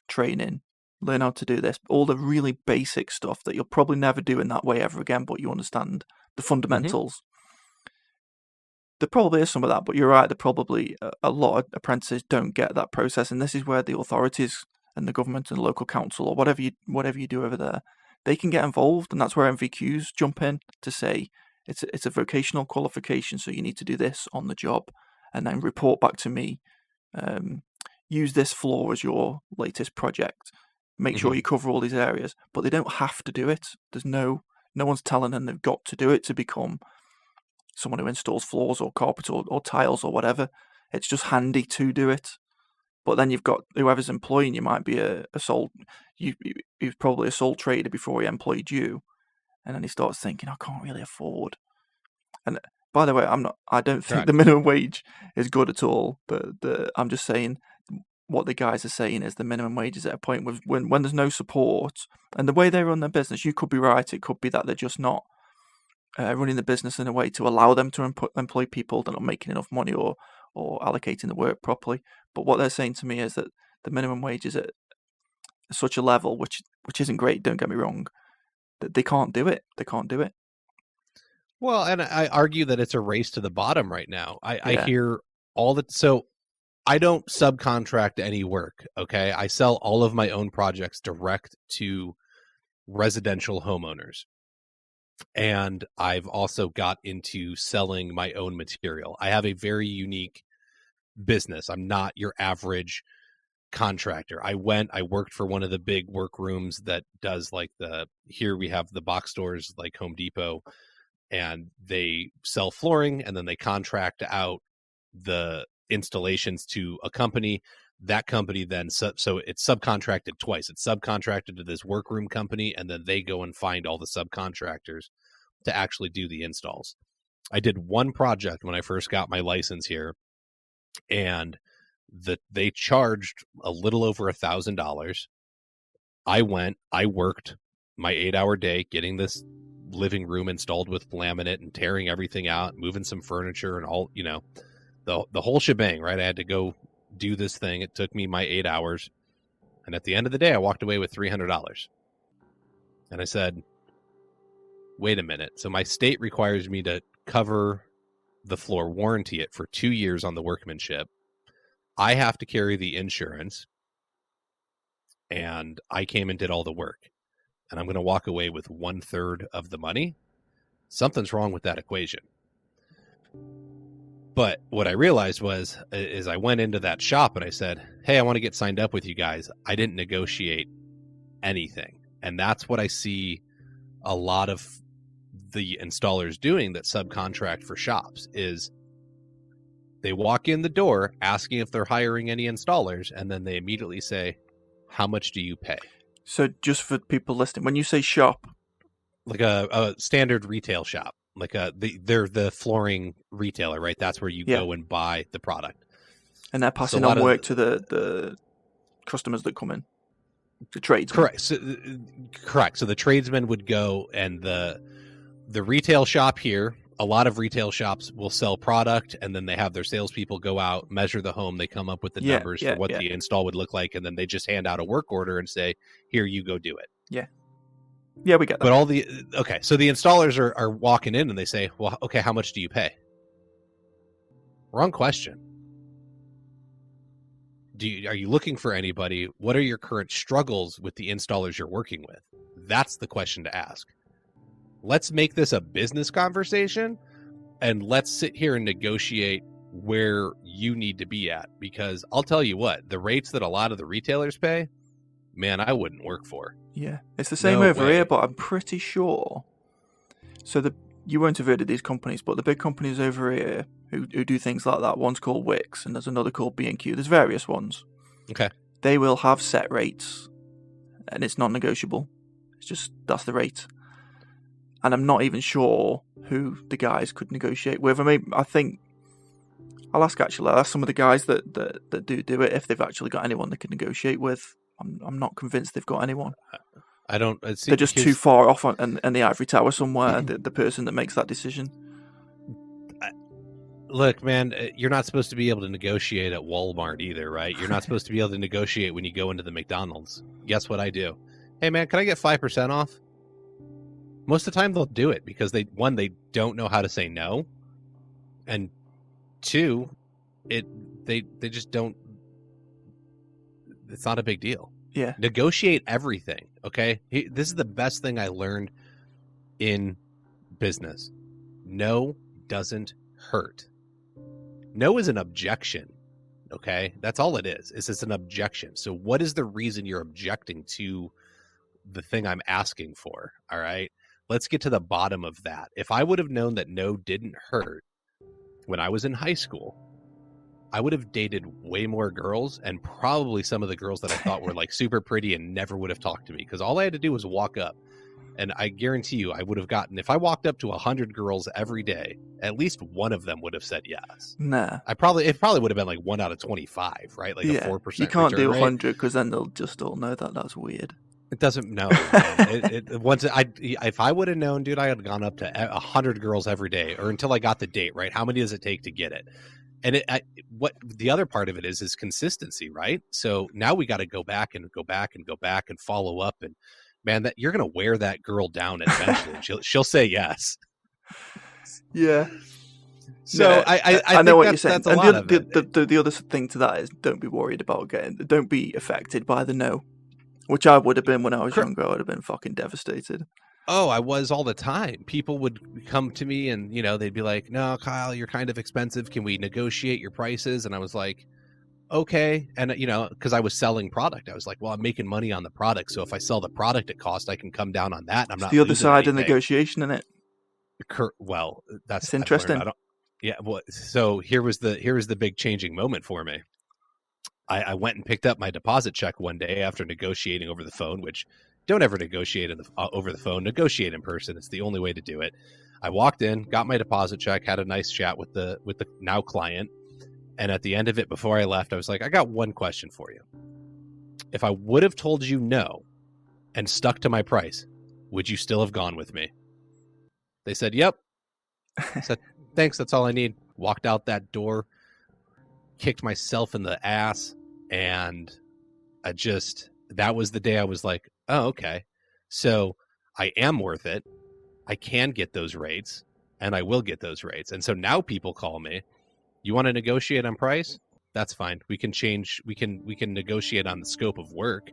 training, learn how to do this, all the really basic stuff that you'll probably never do in that way ever again. But you understand the fundamentals. There probably is some of that, but you're right. There probably a lot of apprentices don't get that process, and this is where the authorities and the government and the local council, or whatever you do over there, they can get involved, and that's where MVQs jump in to say it's a vocational qualification, so you need to do this on the job, and then report back to me. Use this floor as your latest project. Make sure you cover all these areas, but they don't have to do it. There's no one's telling them they've got to do it to become someone who installs floors or carpet or tiles or whatever. It's just handy to do it. But then you've got whoever's employing you might be he was probably a sole trader before he employed you, and then he starts thinking, I can't really afford. And by the way, I don't think the minimum wage is good at all. But I'm just saying what the guys are saying is the minimum wage is at a point when there's no support, and the way they run their business, you could be right. It could be that they're just not running the business in a way to allow them to employ people. They're not making enough money, or or allocating the work properly. But what they're saying to me is that the minimum wage is at such a level, which isn't great, don't get me wrong, that they can't do it. They can't do it. Well, and I argue that it's a race to the bottom right now. I Yeah. hear all the so I don't subcontract any work. Okay, I sell all of my own projects direct to residential homeowners, and I've also got into selling my own material. I have a very unique business. I'm not your average contractor. I worked for one of the big workrooms that does like here we have the box stores like Home Depot, and they sell flooring and then they contract out the installations to a company. That company then so it's subcontracted twice. It's subcontracted to this workroom company, and then they go and find all the subcontractors to actually do the installs. I did one project when I first got my license here, and they charged a little over $1,000. I worked my 8-hour day getting this living room installed with laminate and tearing everything out, moving some furniture and all, the whole shebang, right? I had to go do this thing. It took me my 8 hours. And at the end of the day, I walked away with $300. And I said, wait a minute. So my state requires me to cover the floor, warranty it for 2 years on the workmanship. I have to carry the insurance. And I came and did all the work. And I'm going to walk away with 1/3 of the money. Something's wrong with that equation. But what I realized is I went into that shop and I said, hey, I want to get signed up with you guys. I didn't negotiate anything. And that's what I see a lot of the installers doing that subcontract for shops is they walk in the door asking if they're hiring any installers. And then they immediately say, how much do you pay? So just for people listening, when you say shop, like a standard retail shop, like they're the flooring retailer, right? That's where you go and buy the product. And they're passing on work to the customers that come in, the tradesmen. Correct. So the tradesmen would go, and the retail shop here, a lot of retail shops will sell product, and then they have their salespeople go out, measure the home, they come up with the numbers for what the install would look like, and then they just hand out a work order and say, here, you go do it. Yeah. Yeah, we get that. But so the installers are walking in and they say, well, okay, how much do you pay? Wrong question. Are you looking for anybody? What are your current struggles with the installers you're working with? That's the question to ask. Let's make this a business conversation, and let's sit here and negotiate where you need to be at. Because I'll tell you what, the rates that a lot of the retailers pay, man, I wouldn't work for. Yeah, it's the same over here, but I'm pretty sure. So you won't have heard of these companies, but the big companies over here who do things like that, one's called Wix, and there's another called B&Q. There's various ones. Okay. They will have set rates, and it's non-negotiable. It's just, that's the rate. And I'm not even sure who the guys could negotiate with. I mean, I think I'll ask some of the guys that do it if they've actually got anyone they can negotiate with. I'm not convinced they've got anyone. I don't. They're just too far off in the ivory tower somewhere. the person that makes that decision. Look, man, you're not supposed to be able to negotiate at Walmart either, right? You're not supposed to be able to negotiate when you go into the McDonald's. Guess what I do? Hey, man, can I get 5% off? Most of the time they'll do it because they don't know how to say no, and two, they just don't. It's not a big deal. Yeah. Negotiate everything. Okay. This is the best thing I learned in business. No doesn't hurt. No is an objection. Okay. That's all it is. It's an objection. So what is the reason you're objecting to the thing I'm asking for? All right. Let's get to the bottom of that. If I would have known that no didn't hurt when I was in high school, I would have dated way more girls, and probably some of the girls that I thought were like super pretty and never would have talked to me, because all I had to do was walk up, and I guarantee you I would have gotten, if I walked up to 100 girls every day, at least one of them would have said yes. Nah. It probably would have been like 1 out of 25, right? Like a 4%. You can't do 100 because then they'll just all know that that's weird. It doesn't know. If I would have known, dude, I had gone up to 100 girls every day, or until I got the date, right? How many does it take to get it? And what the other part of it is consistency, right? So now we got to go back and follow up, and man, that you're going to wear that girl down eventually. she'll say yes. Yeah. So no, I know think what you're saying. That's a lot of it. The other thing to that is don't be worried about don't be affected by the no, which I would have been when I was younger. I would have been fucking devastated. Oh, I was all the time. People would come to me and, they'd be like, no, Kyle, you're kind of expensive. Can we negotiate your prices? And I was like, okay. And, because I was selling product, I was like, well, I'm making money on the product. So if I sell the product at cost, I can come down on that. And I'm not the other side anything. of negotiation, isn't it? Well, that's interesting. Yeah. Well, so here was the big changing moment for me. I went and picked up my deposit check one day after negotiating over the phone, which don't ever negotiate over the phone. Negotiate in person. It's the only way to do it. I walked in, got my deposit check, had a nice chat with the now client. And at the end of it, before I left, I was like, I got one question for you. If I would have told you no and stuck to my price, would you still have gone with me? They said, yep. I said, thanks. That's all I need. Walked out that door, kicked myself in the ass. And that was the day I was like, oh, okay. So I am worth it. I can get those rates, and I will get those rates. And so now people call me. You want to negotiate on price? That's fine. We can change. We can negotiate on the scope of work.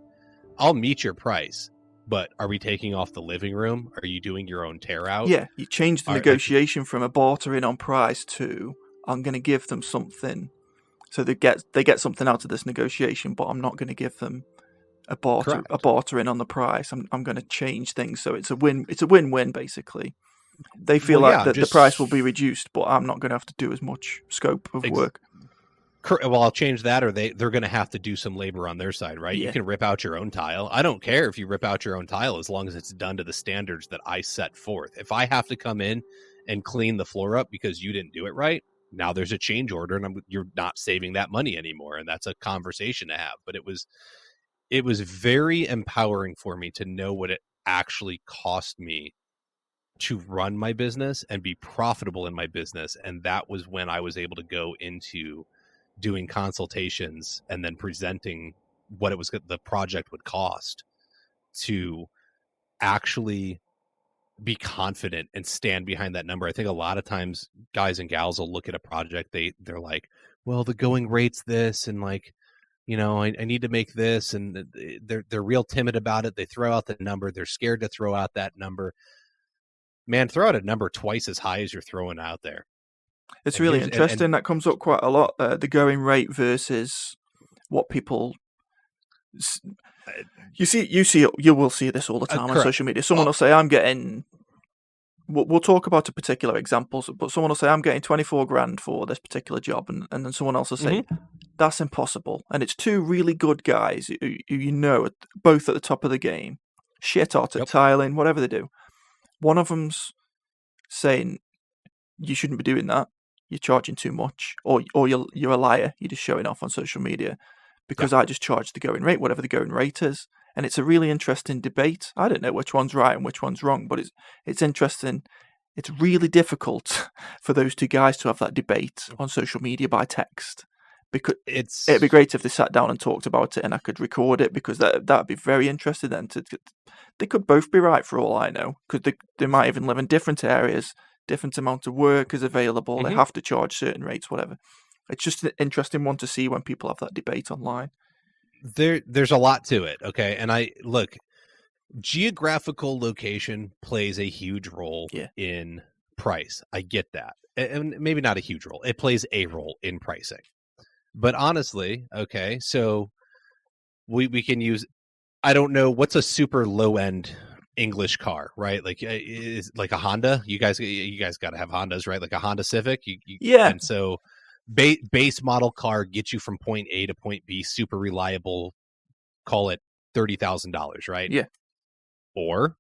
I'll meet your price, but are we taking off the living room? Are you doing your own tear out? Yeah, you change the negotiation from a bartering on price to I'm going to give them something, so they get something out of this negotiation, but I'm not going to give them a bartering on the price. I'm going to change things so it's a win-win basically. They feel the price will be reduced, but I'm not going to have to do as much scope of work. Well, I'll change that, or they're going to have to do some labor on their side, right? Yeah. You can rip out your own tile. I don't care if you rip out your own tile as long as it's done to the standards that I set forth. If I have to come in and clean the floor up because you didn't do it right, now there's a change order, and you're not saving that money anymore, and that's a conversation to have. But it was very empowering for me to know what it actually cost me to run my business and be profitable in my business. And that was when I was able to go into doing consultations and then presenting what the project would cost to actually be confident and stand behind that number. I think a lot of times guys and gals will look at a project. They're like, well, the going rate's this, and like, I need to make this, and they're real timid about it. They throw out the number. They're scared to throw out that number. Man, throw out a number twice as high as you're throwing out there. It's really interesting. That comes up quite a lot. The going rate versus what people. You will see this all the time on social media. Someone will say, "I'm getting." We'll talk about a particular example, but someone will say, "I'm getting 24 grand for this particular job," and then someone else will say, "That's impossible." And it's two really good guys who both at the top of the game, shit hot at tiling, whatever they do. One of them's saying, "You shouldn't be doing that. You're charging too much," or you're a liar. You're just showing off on social media because I just charged the going rate, whatever the going rate is. And it's a really interesting debate. I don't know which one's right and which one's wrong, but it's interesting. It's really difficult for those two guys to have that debate on social media by text, because it'd be great if they sat down and talked about it and I could record it, because that'd be very interesting. Then they could both be right for all I know, because they might even live in different areas, different amount of work is available. They have to charge certain rates, whatever. It's just an interesting one to see when people have that debate online. There's a lot to it, okay? And geographical location plays a huge role in price. I get that. And maybe not a huge role. It plays a role in pricing. But honestly, okay, so we can use, I don't know, what's a super low-end English car, right? Like, is like a Honda? You guys got to have Hondas, right? Like a Honda Civic? Yeah. And so base model car gets you from point A to point B, super reliable, call it $30,000, right? Yeah. Or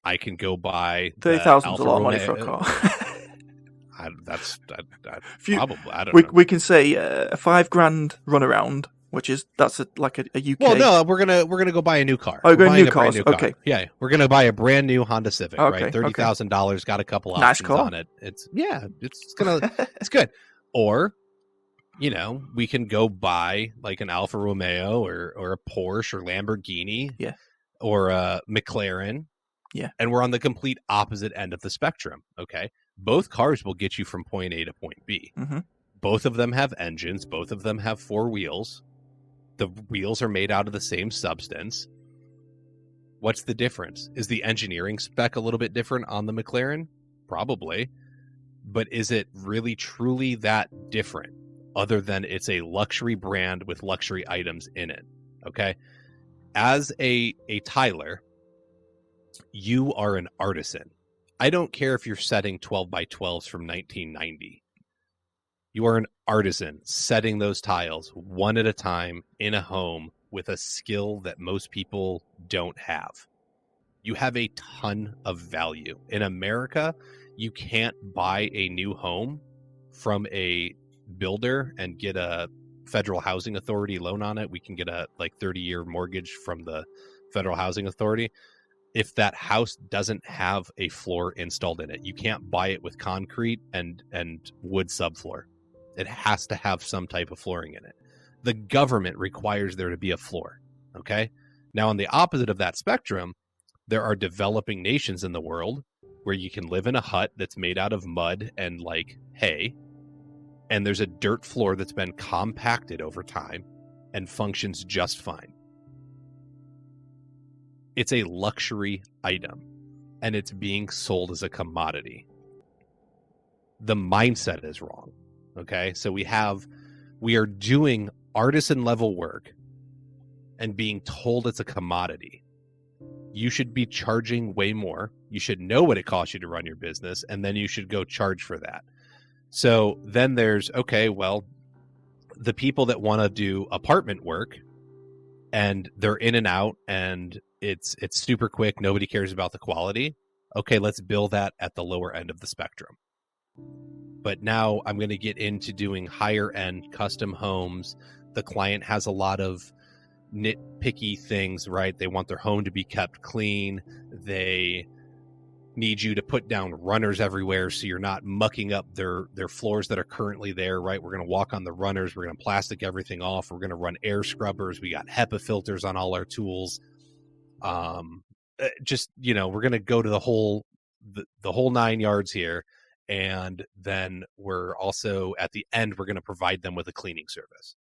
I can go buy $30,000 is a lot of money for a car. Probably. I don't know. We can say a $5,000 runaround, that's like a UK. Well, no, we're gonna go buy a new car. Oh, we're going new cars. Okay. Yeah, we're gonna buy a brand new Honda Civic. Okay. Right, $30,000, got a couple options on it. It's good. Or we can go buy like an Alfa Romeo or a Porsche or Lamborghini Yeah. or a McLaren. Yeah. And we're on the complete opposite end of the spectrum. Okay. Both cars will get you from point A to point B. Mm-hmm. Both of them have engines. Both of them have 4 wheels. The wheels are made out of the same substance. What's the difference? Is the engineering spec a little bit different on the McLaren? Probably. But is it really truly that different, other than it's a luxury brand with luxury items in it? Okay. As a tiler, you are an artisan. I don't care if you're setting 12 by 12s from 1990. You are an artisan setting those tiles one at a time in a home with a skill that most people don't have. You have a ton of value. In America, you can't buy a new home from a builder and get a federal housing authority loan on it. We can get a 30-year mortgage from the federal housing authority. If that house doesn't have a floor installed in it, you can't buy it with concrete and wood subfloor. It has to have some type of flooring in it. The government requires there to be a floor. Okay. Now, on the opposite of that spectrum, there are developing nations in the world where you can live in a hut that's made out of mud and hay, and there's a dirt floor that's been compacted over time and functions just fine. It's a luxury item, and it's being sold as a commodity. The mindset is wrong. Okay, so we are doing artisan level work and being told it's a commodity. You should be charging way more. You should know what it costs you to run your business, and then you should go charge for that. So then there's, okay, well, the people that want to do apartment work and they're in and out and it's super quick. Nobody cares about the quality. Okay, let's bill that at the lower end of the spectrum. But now I'm going to get into doing higher end custom homes. The client has a lot of nitpicky things, right? They want their home to be kept clean. They need you to put down runners everywhere so you're not mucking up their floors that are currently there, right? We're going to walk on the runners. We're going to plastic everything off. We're going to run air scrubbers. We got HEPA filters on all our tools. We're going to go to the whole 9 yards here. And then we're also at the end, we're going to provide them with a cleaning service.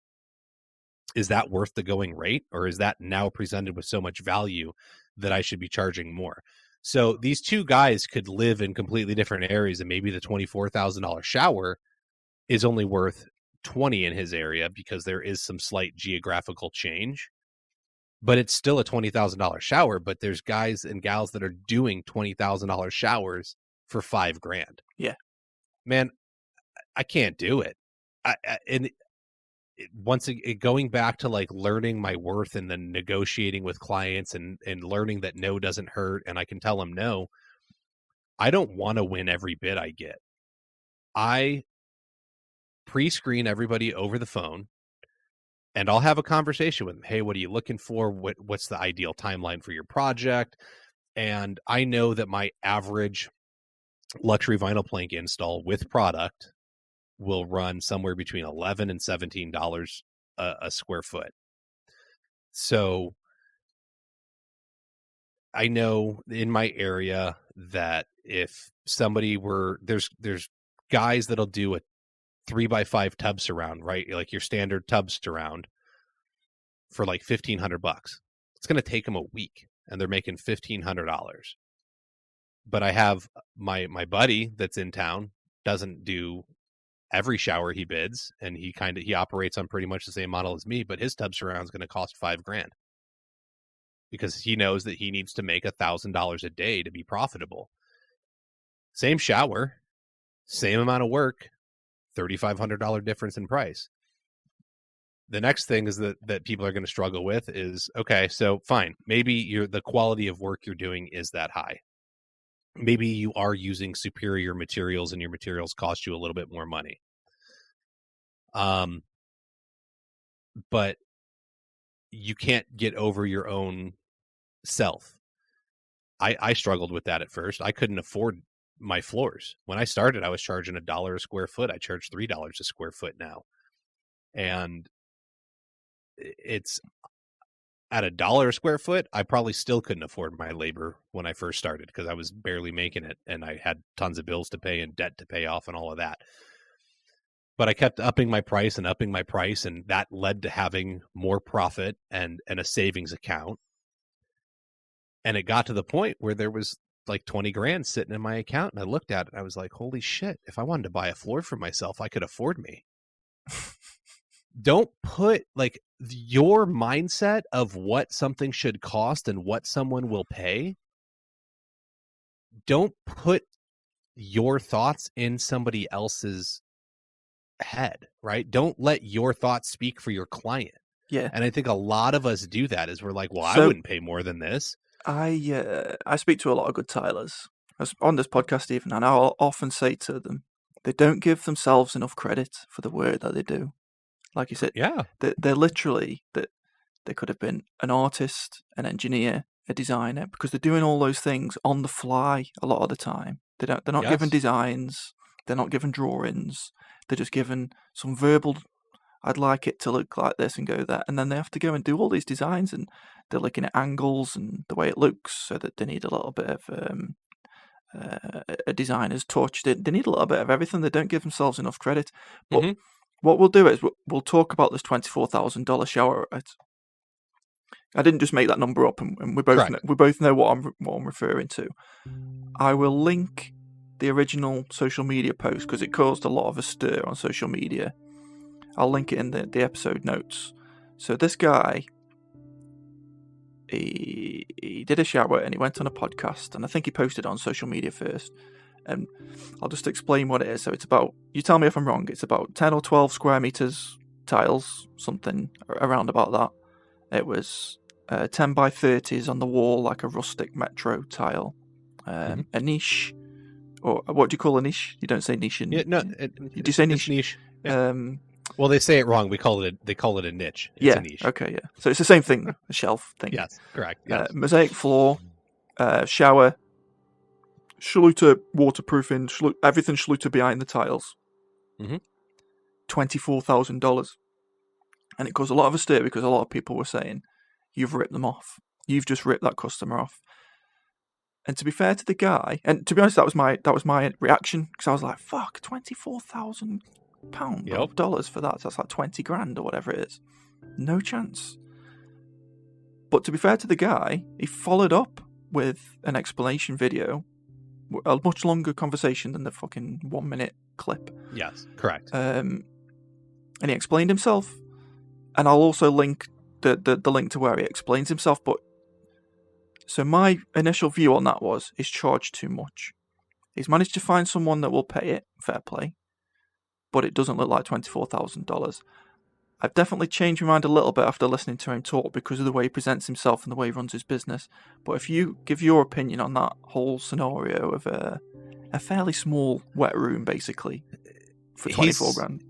Is that worth the going rate, or is that now presented with so much value that I should be charging more? So these two guys could live in completely different areas, and maybe the $24,000 shower is only worth $20,000 in his area because there is some slight geographical change. But it's still a $20,000 shower. But there's guys and gals that are doing $20,000 showers for $5,000. Yeah, man, I can't do it. Going back to learning my worth and then negotiating with clients and learning that no doesn't hurt, and I can tell them no. I don't want to win every bid I get. I pre-screen everybody over the phone, and I'll have a conversation with them. Hey, what are you looking for? What's the ideal timeline for your project? And I know that my average luxury vinyl plank install with product will run somewhere between $11 and $17 a square foot. So I know in my area that if somebody there's guys that'll do a 3x5 tub surround, right? Like your standard tub surround for $1,500. It's going to take them a week, and they're making $1,500. But I have my buddy that's in town, doesn't do every shower he bids, and he operates on pretty much the same model as me, but his tub surround is going to cost $5,000 because he knows that he needs to make $1,000 a day to be profitable. Same shower, same amount of work, $3,500 difference in price. The next thing is that people are going to struggle with is, okay, so fine, maybe the quality of work you're doing is that high. Maybe you are using superior materials and your materials cost you a little bit more money. But you can't get over your own self. I struggled with that at first. I couldn't afford my floors. When I started, I was charging $1 a square foot. I charge $3 a square foot now. And it's at $1 a square foot. I probably still couldn't afford my labor when I first started because I was barely making it and I had tons of bills to pay and debt to pay off and all of that. But I kept upping my price, and that led to having more profit and a savings account. And it got to the point where there was like 20 grand sitting in my account, and I looked at it and I was like, holy shit, if I wanted to buy a floor for myself, I could afford me. Don't put like your mindset of what something should cost and what someone will pay. Don't put your thoughts in somebody else's head, right? Don't let your thoughts speak for your client. Yeah. And I think a lot of us do that, is we're like, well, So- I wouldn't pay more than this. I speak to a lot of good tilers on this podcast even, and I'll often say to them, they don't give themselves enough credit for the work that they do. Like you said, Yeah. they're literally that they could have been an artist, an engineer, a designer, because they're doing all those things on the fly a lot of the time. They're not given designs, they're not given drawings, they're just given some verbal, I'd like it to look like this and go there, and then they have to go and do all these designs, and they're looking at angles and the way it looks, so that they need a little bit of a designer's touch. They need a little bit of everything. They don't give themselves enough credit. But what we'll do is we'll talk about this $24,000 shower. Right? I didn't just make that number up, and we both know what I'm referring to. I will link the original social media post because it caused a lot of a stir on social media. I'll link it in the episode notes. So this guy, he did a shower and he went on a podcast, and I think he posted it on social media first. And I'll just explain what it is. So it's about, you tell me if I'm wrong, it's about 10 or 12 square meters tiles, something around about that. It was 10 by 30s on the wall, like a rustic metro tile. A niche, or what do you call a niche? You don't say niche. Do you say niche? Niche. Yeah. Well, they say it wrong. They call it a niche. It's a niche. Okay, yeah. So it's the same thing, a shelf thing. Yes, correct. Yes. Mosaic floor, shower, Schluter waterproofing, everything Schluter behind the tiles. $24,000. And it caused a lot of a stir because a lot of people were saying, you've ripped them off. You've just ripped that customer off. And to be fair to the guy, and to be honest, that was my reaction, because I was like, fuck, £24,000 dollars for that. So that's like 20 grand or whatever it is. No chance. But to be fair to the guy, he followed up with an explanation video, a much longer conversation than the fucking 1 minute clip. Yes, correct. And he explained himself, and I'll also link the link to where he explains himself. But so my initial view on that was, he's charged too much. He's managed to find someone that will pay it, fair play, but it doesn't look like $24,000. I've definitely changed my mind a little bit after listening to him talk because of the way he presents himself and the way he runs his business. But if you give your opinion on that whole scenario of a fairly small wet room, basically, for 24 grand.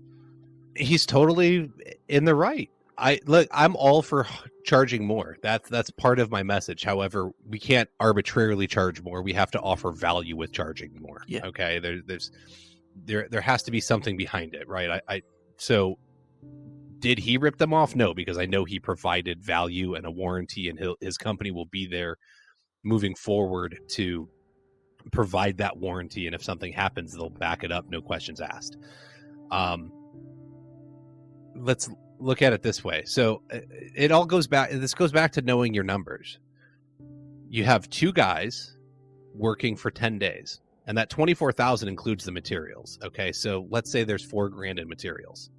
He's totally in the right. I'm all for charging more. That's part of my message. However, we can't arbitrarily charge more. We have to offer value with charging more. Yeah. Okay. There has to be something behind it, right? So did he rip them off? No, because I know he provided value and a warranty, and his company will be there moving forward to provide that warranty. And if something happens, they'll back it up. No questions asked. Let's look at it this way. So it all goes back. This goes back to knowing your numbers. You have two guys working for 10 days, and that 24,000 includes the materials. Okay. So let's say there's $4 grand in materials.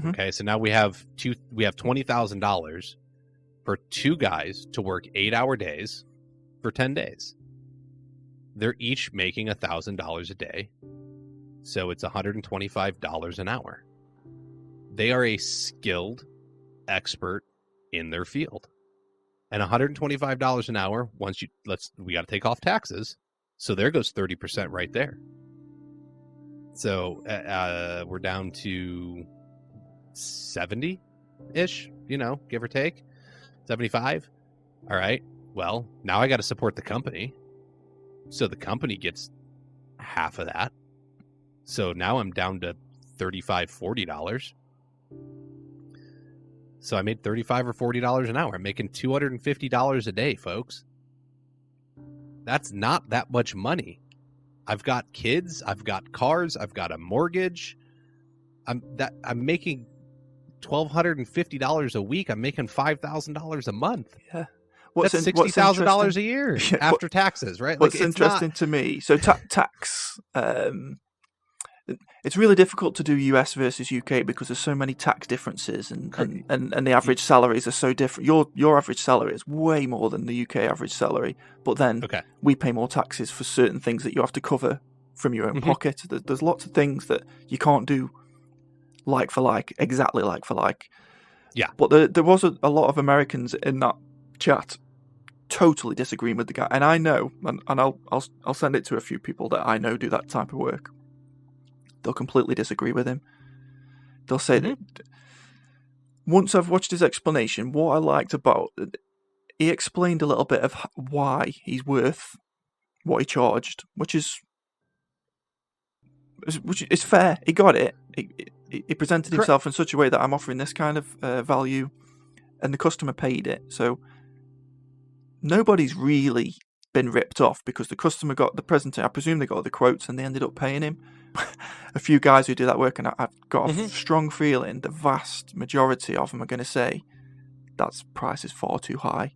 Okay. So now we have $20,000 for two guys to work 8-hour days for 10 days. They're each making $1,000 a day. So it's $125 an hour. They are a skilled expert in their field. And $125 an hour, we got to take off taxes. So there goes 30% right there. So we're down to 70-ish, give or take. 75. All right. Well, now I got to support the company. So the company gets half of that. So now I'm down to $35, $40. So I made $35 or $40 an hour. I'm making $250 a day, folks. That's not that much money. I've got kids, I've got cars, I've got a mortgage. I'm making $1,250 a week. I'm making $5,000 a month. Yeah. That's $60,000 a year after taxes, right? What's interesting to me, so tax, it's really difficult to do US versus UK because there's so many tax differences, and the average salaries are so different. Your average salary is way more than the UK average salary, but then we pay more taxes for certain things that you have to cover from your own pocket. There's lots of things that you can't do like for like, exactly like for like. Yeah. But there was a lot of Americans in that chat totally disagreeing with the guy, and I know, and I'll send it to a few people that I know do that type of work. They'll completely disagree with him. They'll say that once I've watched his explanation, what I liked about it, he explained a little bit of why he's worth what he charged, which is fair. He got it. He presented himself in such a way that I'm offering this kind of value, and the customer paid it. So nobody's really been ripped off because the customer got the presentation. I presume they got the quotes and they ended up paying him. A few guys who do that work, and I've got a strong feeling the vast majority of them are going to say that price is far too high.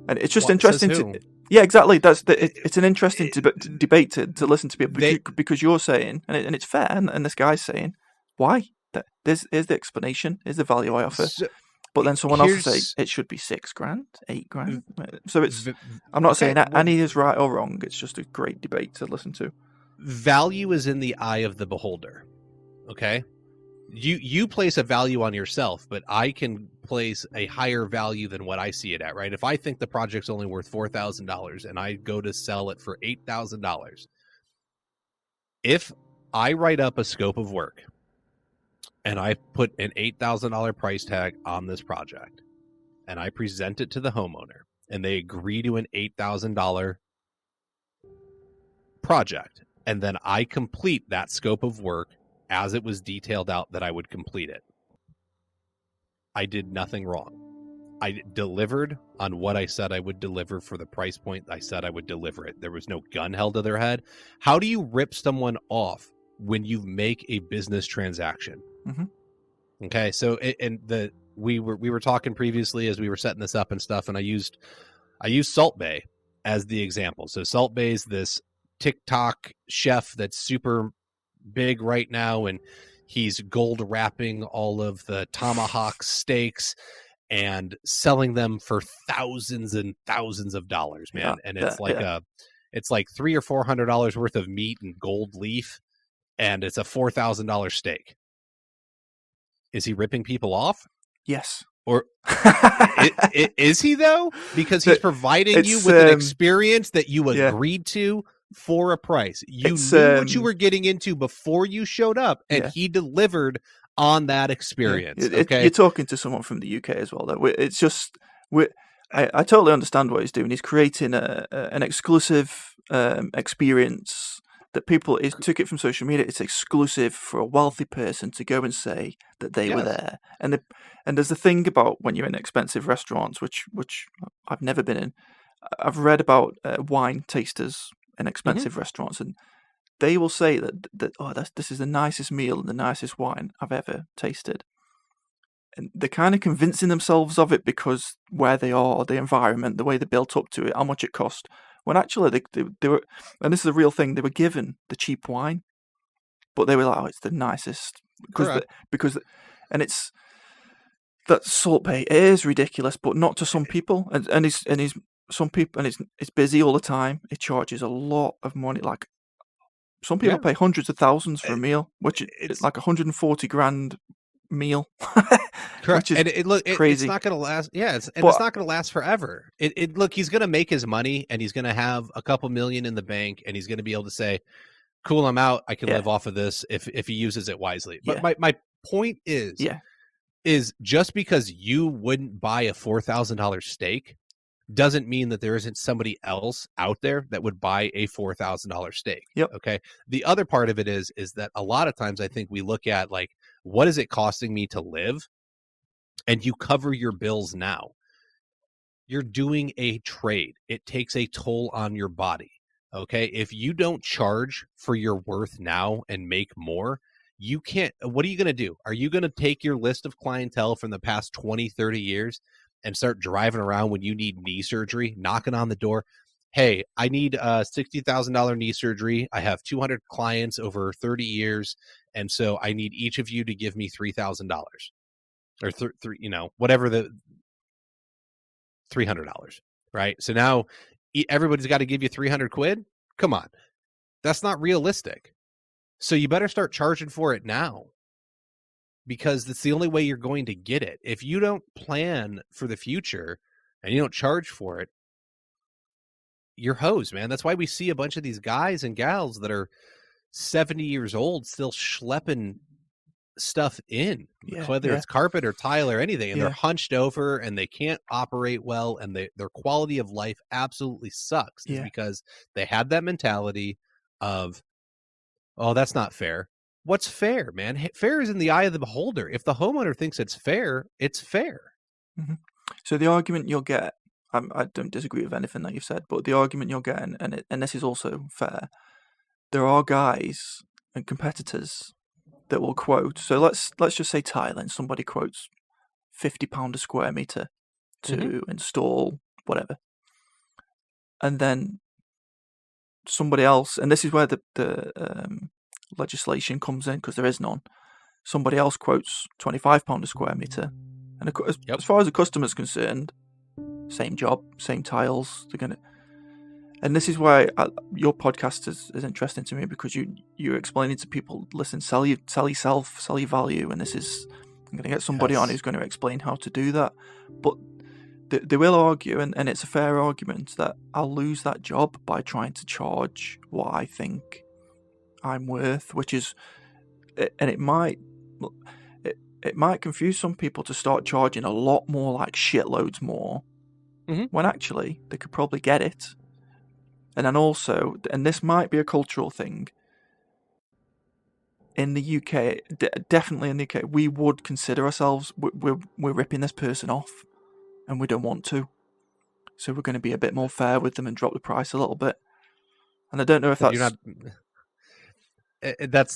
And it's just interesting to... Yeah, exactly. It's an interesting debate to listen to people because you're saying, and it's fair, and this guy's saying, why? Here's the explanation, here's the value I offer. But then someone else will say it should be $6,000, $8,000. So I'm not saying that any is right or wrong. It's just a great debate to listen to. Value is in the eye of the beholder. Okay, you place a value on yourself, but I can place a higher value than what I see it at. Right? If I think the project's only worth $4,000 and I go to sell it for $8,000, if I write up a scope of work and I put an $8,000 price tag on this project, and I present it to the homeowner, and they agree to an $8,000 project, and then I complete that scope of work as it was detailed out that I would complete it, I did nothing wrong. I delivered on what I said I would deliver for the price point I said I would deliver it. There was no gun held to their head. How do you rip someone off when you make a business transaction? Okay, so we were talking previously as we were setting this up and stuff, and I used Salt Bae as the example. So Salt Bae is this TikTok chef that's super big right now, and he's gold wrapping all of the tomahawk steaks and selling them for thousands and thousands of dollars, man. And it's it's like $300 or $400 worth of meat and gold leaf, and it's a $4,000 steak. Is he ripping people off? Yes. Or is he though? Because he's providing you with an experience that you agreed to for a price. You knew what you were getting into before you showed up, and he delivered on that experience. Okay, you're talking to someone from the UK as well, though. It's just I totally understand what he's doing. He's creating an exclusive experience that people took it from social media. It's exclusive for a wealthy person to go and say that they were there. And there's the thing about when you're in expensive restaurants, which I've never been in. I've read about wine tasters in expensive restaurants, and they will say that this is the nicest meal and the nicest wine I've ever tasted. And they're kind of convincing themselves of it because where they are, the environment, the way they built up to it, how much it cost. When actually they were, and this is a real thing, they were given the cheap wine, but they were like, oh, it's the nicest and it's that Salt Bae is ridiculous, but not to some people, and it's busy all the time. It charges a lot of money, like some people pay hundreds of thousands for a meal, which it's like $140,000 meal. Correct. And crazy. It's not going to last. Yeah, it's not going to last forever. Look, he's going to make his money, and he's going to have a couple million in the bank, and he's going to be able to say, "Cool, I'm out. I can live off of this if he uses it wisely." But my point is just because you wouldn't buy a $4,000 steak doesn't mean that there isn't somebody else out there that would buy a $4,000 steak. Yep. Okay. The other part of it is that a lot of times I think we look at like, what is it costing me to live? And you cover your bills now. You're doing a trade. It takes a toll on your body. Okay. If you don't charge for your worth now and make more, you can't. What are you going to do? Are you going to take your list of clientele from the past 20, 30 years and start driving around when you need knee surgery, knocking on the door? Hey, I need $60,000 knee surgery. I have 200 clients over 30 years. And so I need each of you to give me $3,000 or whatever the $300, right? So now everybody's got to give you 300 quid. Come on. That's not realistic. So you better start charging for it now, because that's the only way you're going to get it. If you don't plan for the future and you don't charge for it, you're hosed, man. That's why we see a bunch of these guys and gals that are 70 years old still schlepping stuff in, whether it's carpet or tile or anything, and they're hunched over and they can't operate well, and their quality of life absolutely sucks. It's because they had that mentality of, oh, that's not fair. What's fair, man? Fair is in the eye of the beholder. If the homeowner thinks it's fair, it's fair. Mm-hmm. So the argument you'll get, I don't disagree with anything that you've said, but the argument you'll get, and this is also fair, there are guys and competitors that will quote. So let's just say tiling. Somebody quotes £50 a square meter to install whatever, and then somebody else, and this is where the legislation comes in, because there is none. Somebody else quotes £25 a square meter, and as far as the customer's concerned, same job, same tiles. They're gonna, and this is why your podcast is interesting to me, because you're explaining to people, listen, sell yourself, sell your value, and this is, I'm going to get somebody on who's going to explain how to do that. But they will argue, and it's a fair argument, that I'll lose that job by trying to charge what I think I'm worth, which is, and it might confuse some people to start charging a lot more, like shitloads more, when actually they could probably get it. And then also, and this might be a cultural thing, in the UK, definitely in the UK, we would consider ourselves, we're ripping this person off, and we don't want to. So we're going to be a bit more fair with them and drop the price a little bit. And I don't know if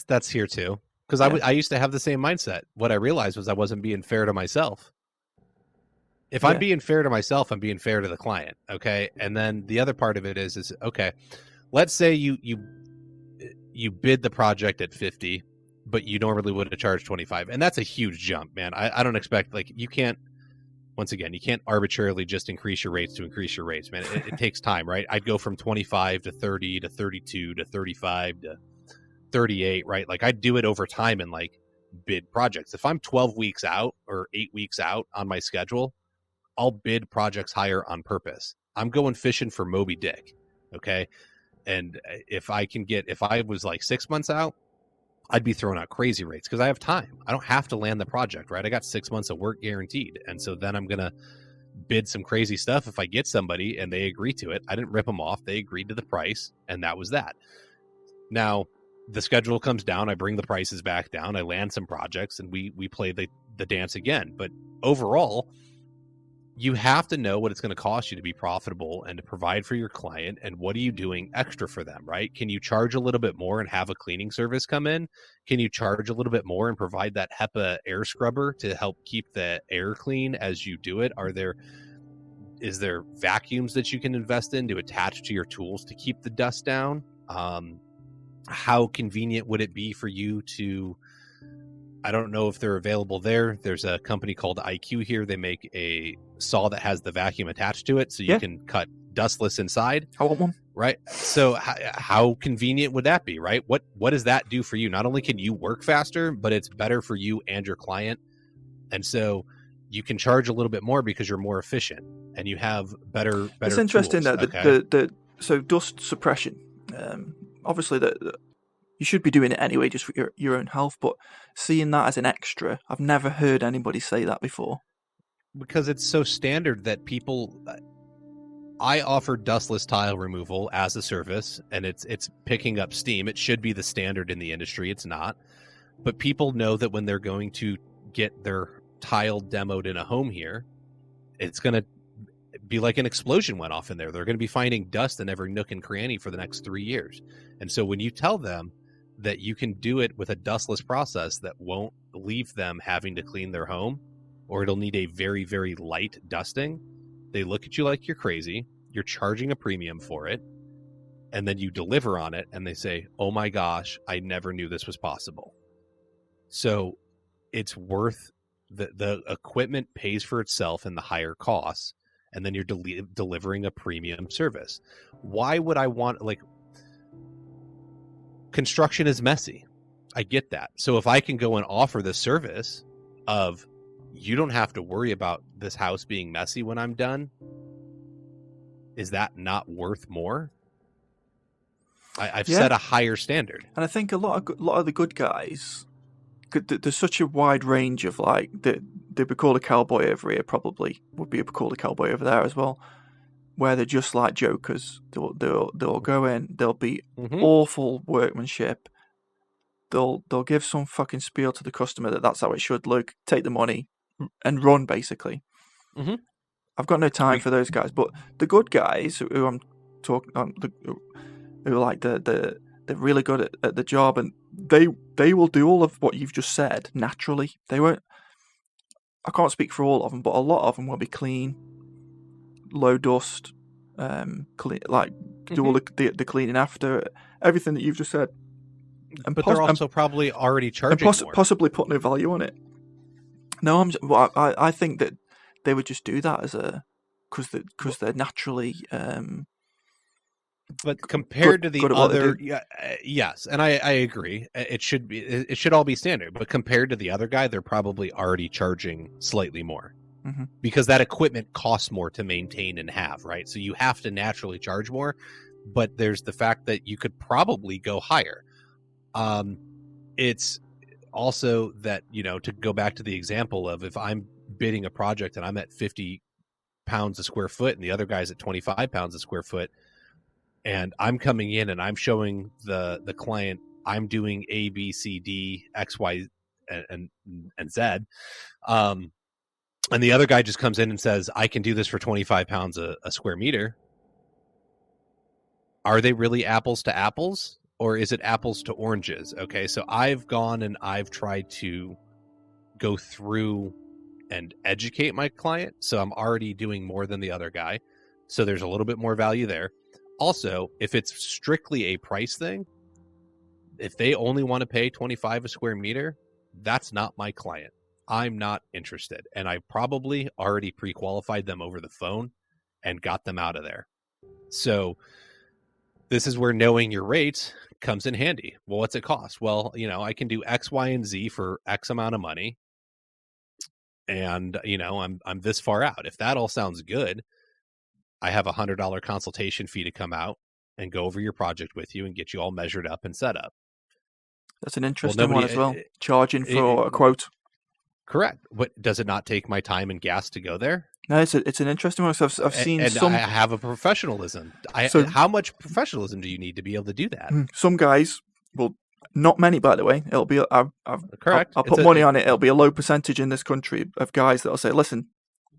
that's here too, because I used to have the same mindset. What I realized was I wasn't being fair to myself. If I'm being fair to myself, I'm being fair to the client. Okay. And then the other part of it is okay, let's say you bid the project at 50, but you normally would have charged 25. And that's a huge jump, man. I don't expect, like, you can't arbitrarily just increase your rates to increase your rates, man. It takes time, right? I'd go from 25 to 30 to 32 to 35 to 38, right? Like, I'd do it over time and like bid projects. If I'm 12 weeks out or 8 weeks out on my schedule, I'll bid projects higher on purpose. I'm going fishing for Moby Dick. Okay. And if I was like 6 months out, I'd be throwing out crazy rates because I have time. I don't have to land the project, right? I got 6 months of work guaranteed. And so then I'm going to bid some crazy stuff if I get somebody and they agree to it. I didn't rip them off. They agreed to the price, and that was that. Now, the schedule comes down. I bring the prices back down. I land some projects, and we play the dance again. But overall, you have to know what it's going to cost you to be profitable and to provide for your client, and what are you doing extra for them, right? Can you charge a little bit more and have a cleaning service come in? Can you charge a little bit more and provide that HEPA air scrubber to help keep the air clean as you do it? Is there vacuums that you can invest in to attach to your tools to keep the dust down? How convenient would it be for you to, I don't know if they're available there. There's a company called IQ here. They make a saw that has the vacuum attached to it, so you can cut dustless inside. I want one. Right. So how convenient would that be, right? What does that do for you? Not only can you work faster, but it's better for you and your client. And so you can charge a little bit more because you're more efficient and you have better It's interesting tools, that so dust suppression, obviously that you should be doing it anyway, just for your own health, but seeing that as an extra, I've never heard anybody say that before. Because it's so standard that people, I offer dustless tile removal as a service, and it's picking up steam. It should be the standard in the industry. It's not. But people know that when they're going to get their tile demoed in a home here, it's going to be like an explosion went off in there. They're going to be finding dust in every nook and cranny for the next 3 years. And so when you tell them that you can do it with a dustless process that won't leave them having to clean their home, or it'll need a very, very light dusting, they look at you like you're crazy. You're charging a premium for it. And then you deliver on it and they say, oh my gosh, I never knew this was possible. So it's worth the equipment pays for itself in the higher costs. And then you're delivering a premium service. Why would I want, like, construction is messy. I get that. So if I can go and offer the service of, you don't have to worry about this house being messy when I'm done, is that not worth more? I've set a higher standard. And I think a lot of the good guys, there's such a wide range of, like, they'd be called a cowboy over here, probably would be called a cowboy over there as well, where they're just like jokers. They'll go in, they'll be awful workmanship. They'll give some fucking spiel to the customer that's how it should look, take the money and run, basically. I've got no time for those guys. But the good guys who I'm talking, who are like they're really good at the job, and they will do all of what you've just said naturally. They won't. I can't speak for all of them, but a lot of them will be clean, low dust, clean, like do all the cleaning after everything that you've just said. But they're also probably already charging more. Possibly put no value on it. No, I think that they would just do that as because they're naturally. But compared to the other, yes, and I agree. It should all be standard. But compared to the other guy, they're probably already charging slightly more because that equipment costs more to maintain and have, right? So you have to naturally charge more. But there's the fact that you could probably go higher. It's also that, to go back to the example of, if I'm bidding a project and I'm at 50 pounds a square foot and the other guy's at 25 pounds a square foot, and I'm coming in and I'm showing the client I'm doing A, B, C, D, X, Y, and Z. And the other guy just comes in and says, I can do this for 25 pounds a square meter. Are they really apples to apples, or is it apples to oranges? Okay, so I've gone and I've tried to go through and educate my client. So I'm already doing more than the other guy. So there's a little bit more value there. Also, if it's strictly a price thing, if they only want to pay 25 a square meter, that's not my client. I'm not interested. And I probably already pre-qualified them over the phone and got them out of there. So this is where knowing your rates comes in handy. Well, what's it cost? Well, I can do X, Y, and Z for X amount of money. And, I'm this far out. If that all sounds good, I have $100 consultation fee to come out and go over your project with you and get you all measured up and set up. That's an interesting one as well. Charging for a quote. Correct. But does it not take my time and gas to go there? No, it's an interesting one. So I've seen some. I have a professionalism. How much professionalism do you need to be able to do that? Some guys, well, not many, by the way. It'll be correct. I'll put money on it. It'll be a low percentage in this country of guys that'll say, "Listen,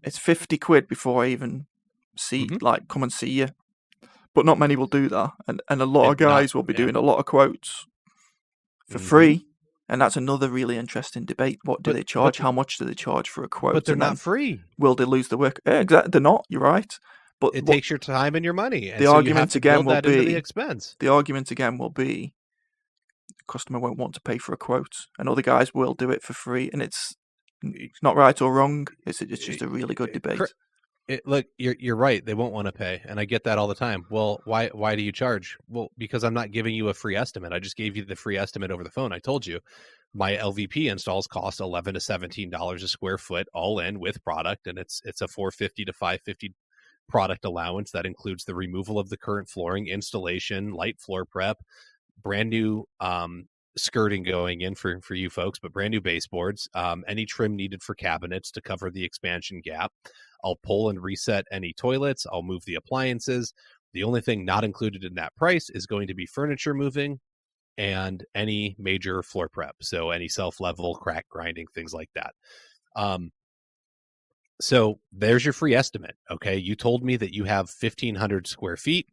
it's 50 quid before I even come and see you." But not many will do that, and a lot of guys will be doing a lot of quotes for free. And that's another really interesting debate. What do they charge? How much do they charge for a quote? But they're not free. Will they lose the work? Yeah, exactly. They're not. You're right. But it takes your time and your money. And the argument again will be the expense. The argument again will be the customer won't want to pay for a quote, and other guys will do it for free. And it's not right or wrong. It's just a really good debate. Look, you're right. They won't want to pay, and I get that all the time. Well, why do you charge? Well, because I'm not giving you a free estimate. I just gave you the free estimate over the phone. I told you my LVP installs cost $11 to $17 a square foot, all in with product, and it's a $450 to $550 product allowance that includes the removal of the current flooring, installation, light floor prep, brand new skirting going in for you folks, but brand new baseboards, any trim needed for cabinets to cover the expansion gap. I'll pull and reset any toilets. I'll move the appliances. The only thing not included in that price is going to be furniture moving and any major floor prep. So any self-level, crack grinding, things like that. So there's your free estimate. Okay. You told me that you have 1,500 square feet.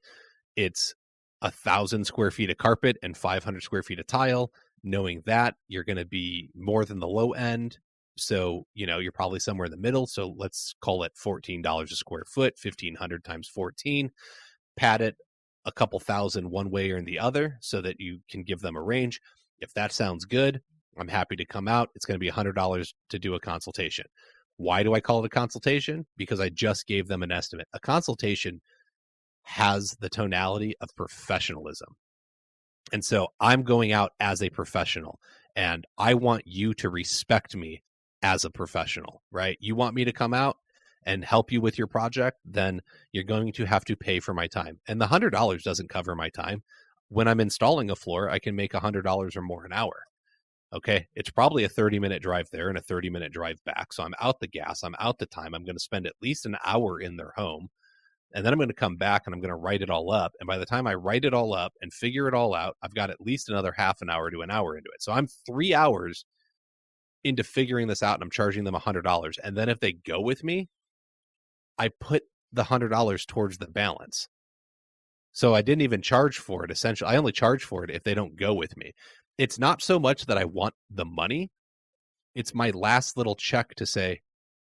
It's 1,000 square feet of carpet and 500 square feet of tile. Knowing that, you're going to be more than the low end. So, you're probably somewhere in the middle. So let's call it $14 a square foot, 1,500 times 14. Pad it a couple thousand one way or in the other so that you can give them a range. If that sounds good, I'm happy to come out. It's going to be $100 to do a consultation. Why do I call it a consultation? Because I just gave them an estimate. A consultation has the tonality of professionalism. And so I'm going out as a professional, and I want you to respect me as a professional, right? You want me to come out and help you with your project, then you're going to have to pay for my time. And the $100 doesn't cover my time. When I'm installing a floor, I can make $100 or more an hour. Okay. It's probably a 30-minute drive there and a 30-minute drive back. So I'm out the gas, I'm out the time. I'm going to spend at least an hour in their home. And then I'm going to come back and I'm going to write it all up. And by the time I write it all up and figure it all out, I've got at least another half an hour to an hour into it. So I'm 3 hours into figuring this out, and I'm charging them $100. And then if they go with me, I put the $100 towards the balance. So I didn't even charge for it. Essentially, I only charge for it if they don't go with me. It's not so much that I want the money. It's my last little check to say,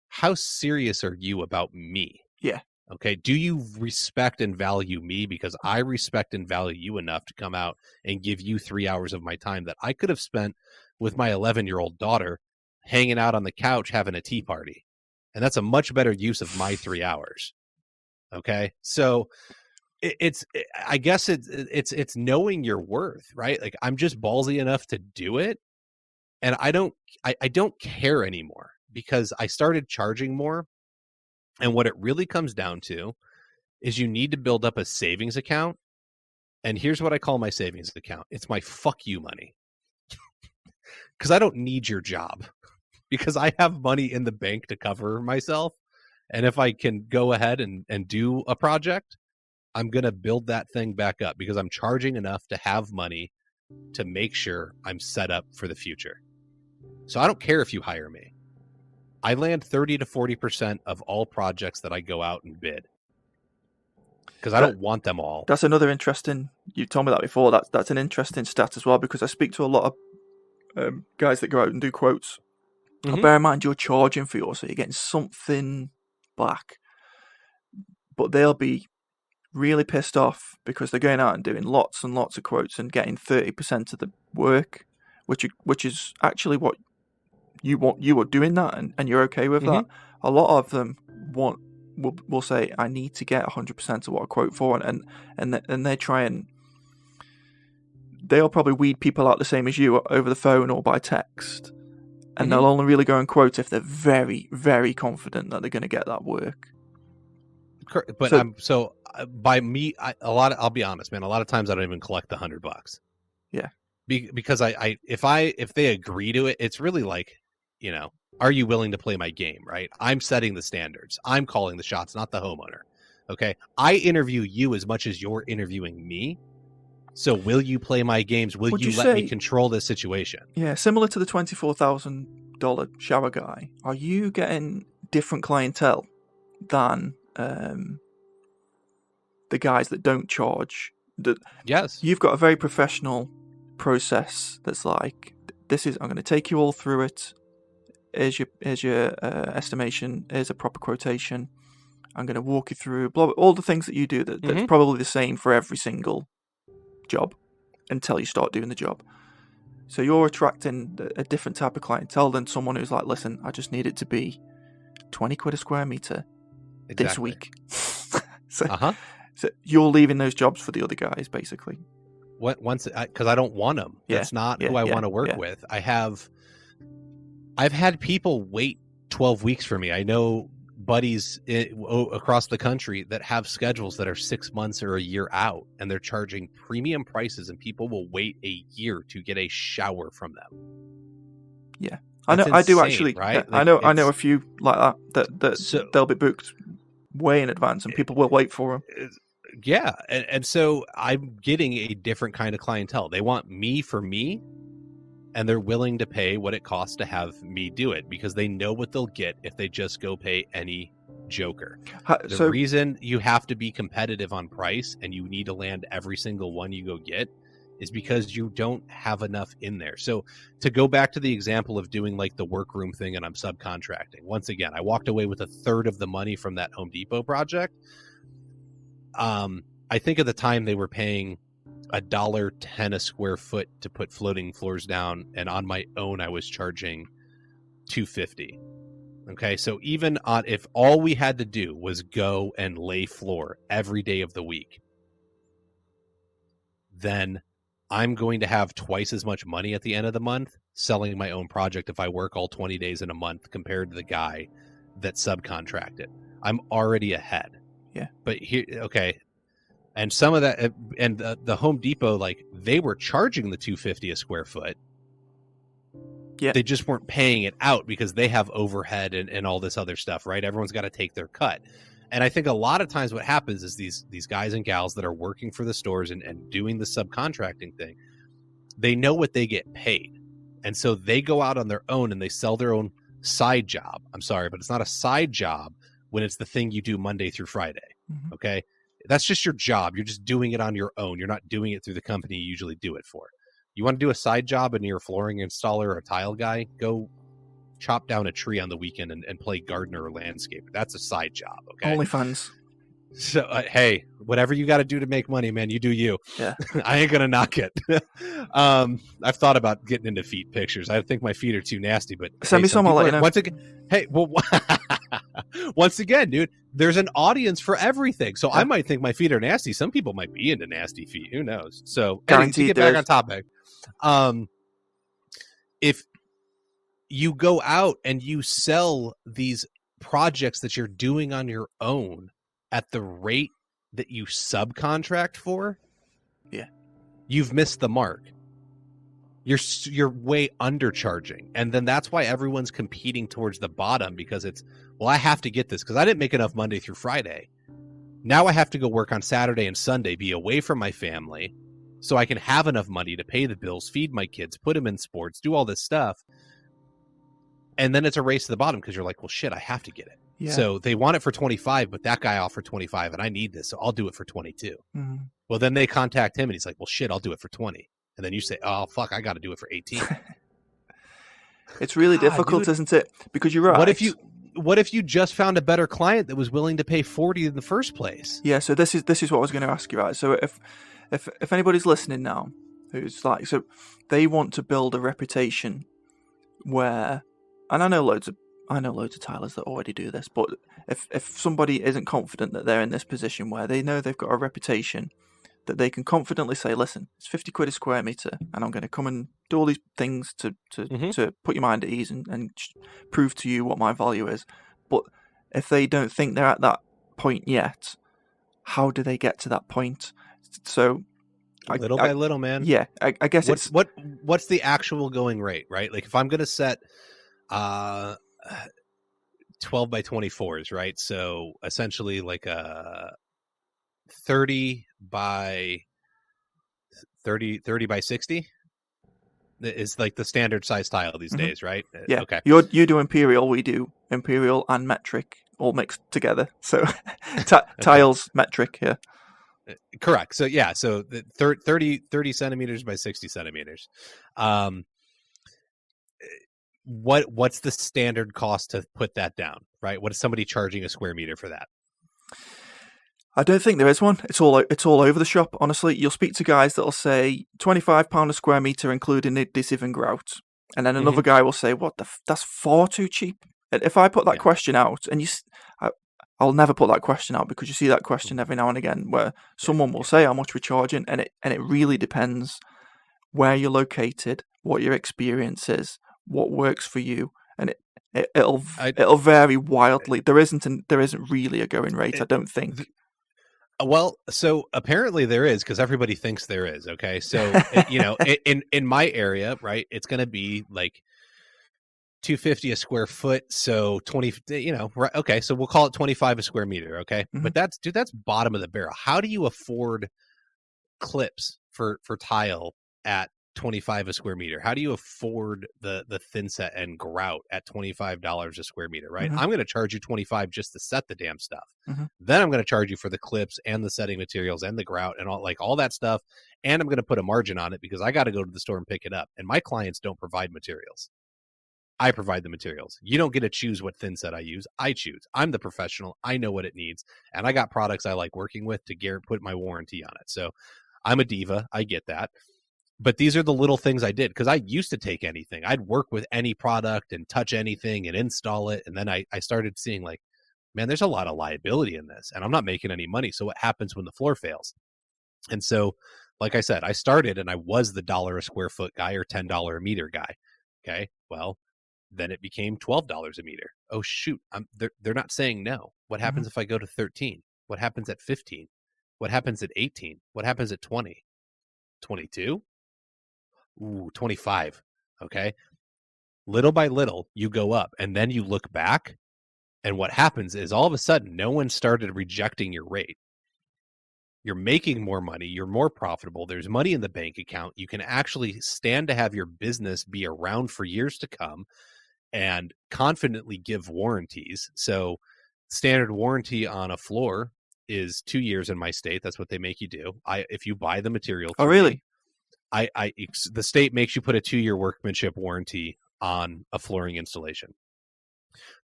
how serious are you about me? Yeah. Okay. Do you respect and value me? Because I respect and value you enough to come out and give you 3 hours of my time that I could have spent with my 11-year-old daughter hanging out on the couch having a tea party. And that's a much better use of my 3 hours. Okay. So I guess it's knowing your worth, right? Like, I'm just ballsy enough to do it. And I don't care anymore because I started charging more. And what it really comes down to is you need to build up a savings account. And here's what I call my savings account. It's my fuck you money. Because I don't need your job. Because I have money in the bank to cover myself. And if I can go ahead and do a project, I'm going to build that thing back up because I'm charging enough to have money to make sure I'm set up for the future. So I don't care if you hire me. I land 30 to 40% of all projects that I go out and bid because I don't want them all. That's another interesting, you told me that before, that's an interesting stat as well, because I speak to a lot of guys that go out and do quotes. Mm-hmm. Bear in mind, you're charging for yours, so you're getting something back. But they'll be really pissed off because they're going out and doing lots and lots of quotes and getting 30% of the work, which is actually what you are doing that, and you're okay with that. A lot of them will say, I need to get 100% of what I quote for, and they try and they'll probably weed people out the same as you over the phone or by text, and they'll only really go and quote if they're very, very confident that they're going to get that work. But by me, I'll be honest, man. A lot of times I don't even collect the $100. Yeah, because if they agree to it, it's really like, are you willing to play my game, right? I'm setting the standards. I'm calling the shots, not the homeowner. Okay. I interview you as much as you're interviewing me. So will you play my games? Will you let me control this situation? Yeah. Similar to the $24,000 shower guy, are you getting different clientele than the guys that don't charge? Yes. You've got a very professional process that's like, I'm going to take you all through it. Here's your estimation. Here's a proper quotation. I'm going to walk you through all the things that you do that's probably the same for every single job until you start doing the job. So you're attracting a different type of clientele than someone who's like, listen, I just need it to be 20 quid a square meter this week. So you're leaving those jobs for the other guys, basically. Because I don't want them. That's not who I want to work with. I've had people wait 12 weeks for me. I know buddies across the country that have schedules that are 6 months or a year out, and they're charging premium prices, and people will wait a year to get a shower from them. Yeah, I do actually. right? Yeah, Like, I know a few like that so they'll be booked way in advance, and people will wait for them. yeah, and so I'm getting a different kind of clientele. They want me for me, and they're willing to pay what it costs to have me do it because they know what they'll get if they just go pay any joker. The reason you have to be competitive on price and you need to land every single one you go get is because you don't have enough in there. So to go back to the example of doing like the workroom thing and I'm subcontracting, once again, I walked away with a third of the money from that Home Depot project. I think at the time they were paying $1.10 a square foot to put floating floors down, and on my own I was charging $2.50. Okay, so even on if all we had to do was go and lay floor every day of the week, then I'm going to have twice as much money at the end of the month selling my own project if I work all 20 days in a month compared to the guy that subcontracted. I'm already ahead. Yeah. But here, okay. And some of that, and the Home Depot, like they were charging the $2.50 a square foot. Yeah. They just weren't paying it out because they have overhead and all this other stuff, right? Everyone's got to take their cut. And I think a lot of times what happens is these guys and gals that are working for the stores and doing the subcontracting thing, they know what they get paid. And so they go out on their own and they sell their own side job. I'm sorry, but it's not a side job when it's the thing you do Monday through Friday. Mm-hmm. Okay. That's just your job. You're just doing it on your own. You're not doing it through the company you usually do it for. You want to do a side job and you're a flooring installer or a tile guy, go chop down a tree on the weekend and play gardener or landscaper. That's a side job. Okay. OnlyFans. So, hey, whatever you got to do to make money, man, you do you. Yeah. I ain't going to knock it. I've thought about getting into feet pictures. I think my feet are too nasty, but send me some. I'll let you know. Once again, hey, well, once again, dude, there's an audience for everything. So I might think my feet are nasty. Some people might be into nasty feet. Who knows? So anyway, to get back on topic, if you go out and you sell these projects that you're doing on your own at the rate that you subcontract for, yeah, you've missed the mark. You're way undercharging, and then that's why everyone's competing towards the bottom because it's, well, I have to get this because I didn't make enough Monday through Friday. Now I have to go work on Saturday and Sunday, be away from my family, so I can have enough money to pay the bills, feed my kids, put them in sports, do all this stuff. And then it's a race to the bottom because you're like, well, shit, I have to get it. Yeah. So they want it for 25, but that guy offered 25 and I need this. So I'll do it for 22. Mm-hmm. Well, then they contact him and he's like, well, shit, I'll do it for 20. And then you say, oh, fuck, I got to do it for 18. It's really difficult, dude, isn't it? Because you're right. What if you just found a better client that was willing to pay 40 in the first place? Yeah. So this is what I was going to ask you, right? So if anybody's listening now, who's like, so they want to build a reputation where, and I know loads of tilers that already do this, but if somebody isn't confident that they're in this position where they know they've got a reputation that they can confidently say, listen, it's 50 quid a square meter and I'm going to come and do all these things to put your mind at ease and prove to you what my value is. But if they don't think they're at that point yet, how do they get to that point? So little by little, man. Yeah. I guess what's the actual going rate, right? Like if I'm going to set 12 by 24s, right? So essentially like a 30 by 60 is like the standard size tile these days, right? Yeah. Okay. You do imperial, we do imperial and metric all mixed together. So tiles, metric, yeah. Correct. So yeah, so the 30 centimeters by 60 centimeters. What's the standard cost to put that down, right? What is somebody charging a square meter for that? I don't think there is one. It's all over the shop, honestly. You'll speak to guys that'll say £25 a square meter, including adhesive and grout. And then another guy will say, that's far too cheap. And if I put that question out, and I'll never put that question out because you see that question every now and again where someone will say how much we're charging, and it really depends where you're located, what your experience is, what works for you, and it'll vary wildly. There isn't really a going rate, I don't think. Well, so apparently there is, because everybody thinks there is. Okay, so in my area, right, it's going to be like $250 a square foot, so 20, right, okay, so we'll call it 25 a square meter, okay? But that's bottom of the barrel. How do you afford clips for tile at 25 a square meter? How do you afford the thin set and grout at $25 a square meter, right? I'm going to charge you 25 just to set the damn stuff. Then I'm going to charge you for the clips and the setting materials and the grout and all that stuff, and I'm going to put a margin on it because I got to go to the store and pick it up, and my clients don't provide materials. I provide the materials. You don't get to choose what thin set I use. I choose. I'm the professional. I know what it needs. And I got products I like working with to put my warranty on it. So I'm a diva. I get that. But these are the little things I did because I used to take anything. I'd work with any product and touch anything and install it. And then I started seeing like, man, there's a lot of liability in this and I'm not making any money. So what happens when the floor fails? And so, like I said, I started and I was the $1 a square foot guy or $10 a meter guy. Okay. Well, then it became $12 a meter. Oh, shoot. They're not saying no. What happens if I go to 13? What happens at 15? What happens at 18? What happens at 20? 22? Ooh, 25. Okay. Little by little, you go up and then you look back. And what happens is all of a sudden, no one started rejecting your rate. You're making more money. You're more profitable. There's money in the bank account. You can actually stand to have your business be around for years to come and confidently give warranties. So standard warranty on a floor is 2 years in my state. That's what they make you do. If you buy the material. Oh, really? The state makes you put a 2-year workmanship warranty on a flooring installation.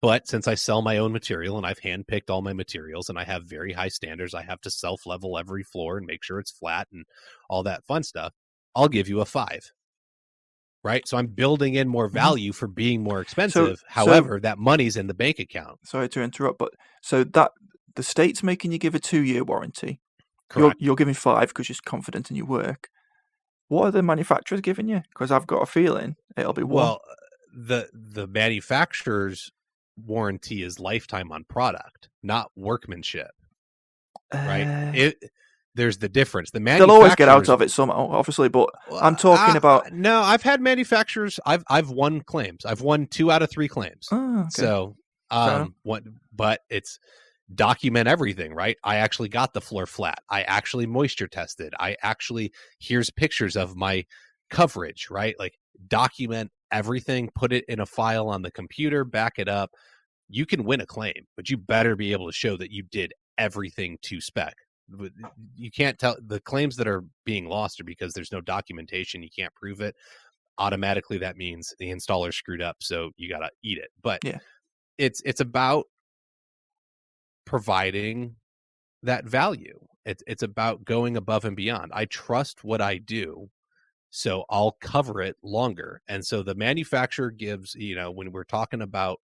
But since I sell my own material and I've handpicked all my materials and I have very high standards, I have to self-level every floor and make sure it's flat and all that fun stuff. I'll give you a 5. Right. So I'm building in more value for being more expensive. However, that money's in the bank account. Sorry to interrupt, but so that the state's making you give a 2-year warranty. Correct. You're giving 5 because you're confident in your work. What are the manufacturers giving you? Because I've got a feeling it'll be 1. Well, the manufacturer's warranty is lifetime on product, not workmanship. Right. There's the difference. They'll always get out of it somehow, obviously, but I'm talking about. No, I've had manufacturers. I've won claims. I've won 2 out of 3 claims. Oh, okay. So, but it's document everything, right? I actually got the floor flat. I actually moisture tested. Here's pictures of my coverage, right? Like document everything, put it in a file on the computer, back it up. You can win a claim, but you better be able to show that you did everything to spec. You can't tell. The claims that are being lost are because there's no documentation. You can't prove it. Automatically, that means the installer screwed up, so you got to eat it. But yeah, it's about providing that value. It's about going above and beyond. I trust what I do, so I'll cover it longer. And so the manufacturer gives, when we're talking about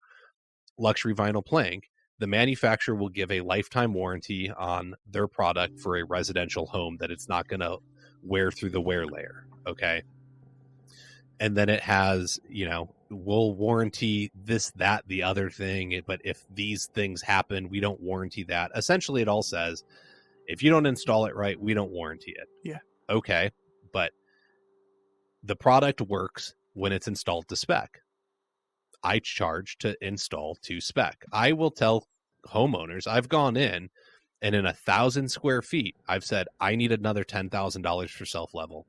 luxury vinyl plank, the manufacturer will give a lifetime warranty on their product for a residential home that it's not going to wear through the wear layer. Okay. And then it has, we'll warranty this, that, the other thing. But if these things happen, we don't warranty that. Essentially, it all says, if you don't install it right, we don't warranty it. Yeah. Okay. But the product works when it's installed to spec. I charge to install to spec. I will tell homeowners, I've gone in and in 1,000 square feet, I've said, I need another $10,000 for self-level.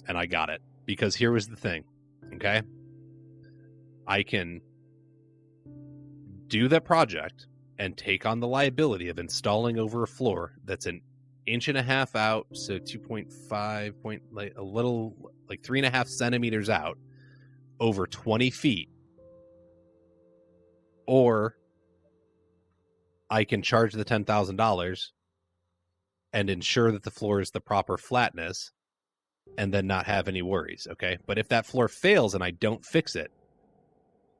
And I got it, because here was the thing. Okay. I can do the project and take on the liability of installing over a floor that's an 1.5 inches out. So 2.5 like a little, like 3.5 centimeters out, over 20 feet, or I can charge the $10,000 and ensure that the floor is the proper flatness and then not have any worries. Okay. But if that floor fails and I don't fix it,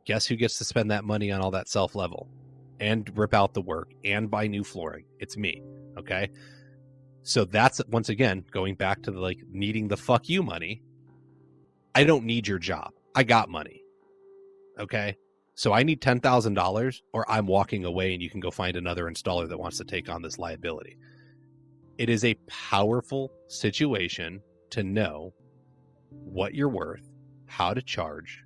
guess who gets to spend that money on all that self-level and rip out the work and buy new flooring? It's me. Okay. So that's, once again, going back to the needing the fuck you money. I don't need your job. I got money. Okay. So I need $10,000 or I'm walking away and you can go find another installer that wants to take on this liability. It is a powerful situation to know what you're worth, how to charge,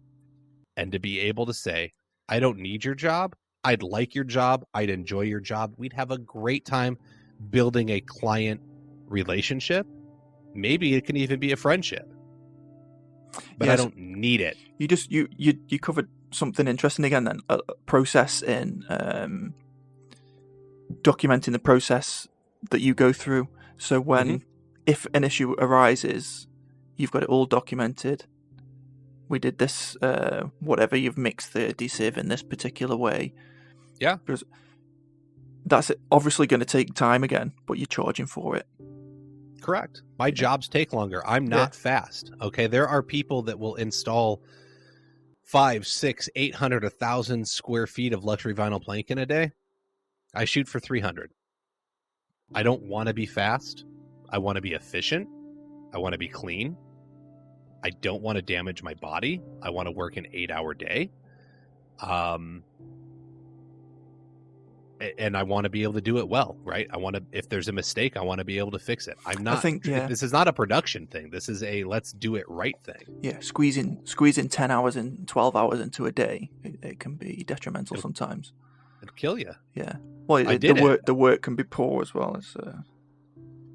and to be able to say, I don't need your job. I'd like your job. I'd enjoy your job. We'd have a great time building a client relationship. Maybe it can even be a friendship, but I don't need it. You covered something interesting again then, process in documenting the process that you go through. So when, if an issue arises, you've got it all documented. We did this, whatever, you've mixed the adhesive in this particular way. Yeah. Because that's obviously going to take time again, but you're charging for it. Correct. My jobs take longer. I'm not fast. Okay. There are people that will install 500, 600, 800, 1,000 square feet of luxury vinyl plank in a day. I shoot for 300. I don't want to be fast. I want to be efficient. I want to be clean. I don't want to damage my body. I want to work an 8-hour day. And I want to be able to do it well, right? I want to, if there's a mistake, I want to be able to fix it. This is not a production thing. This is a let's do it right thing. Yeah, squeezing 10 hours and 12 hours into a day, it can be detrimental sometimes. It'll kill you. Yeah. Well, the work can be poor as well. It's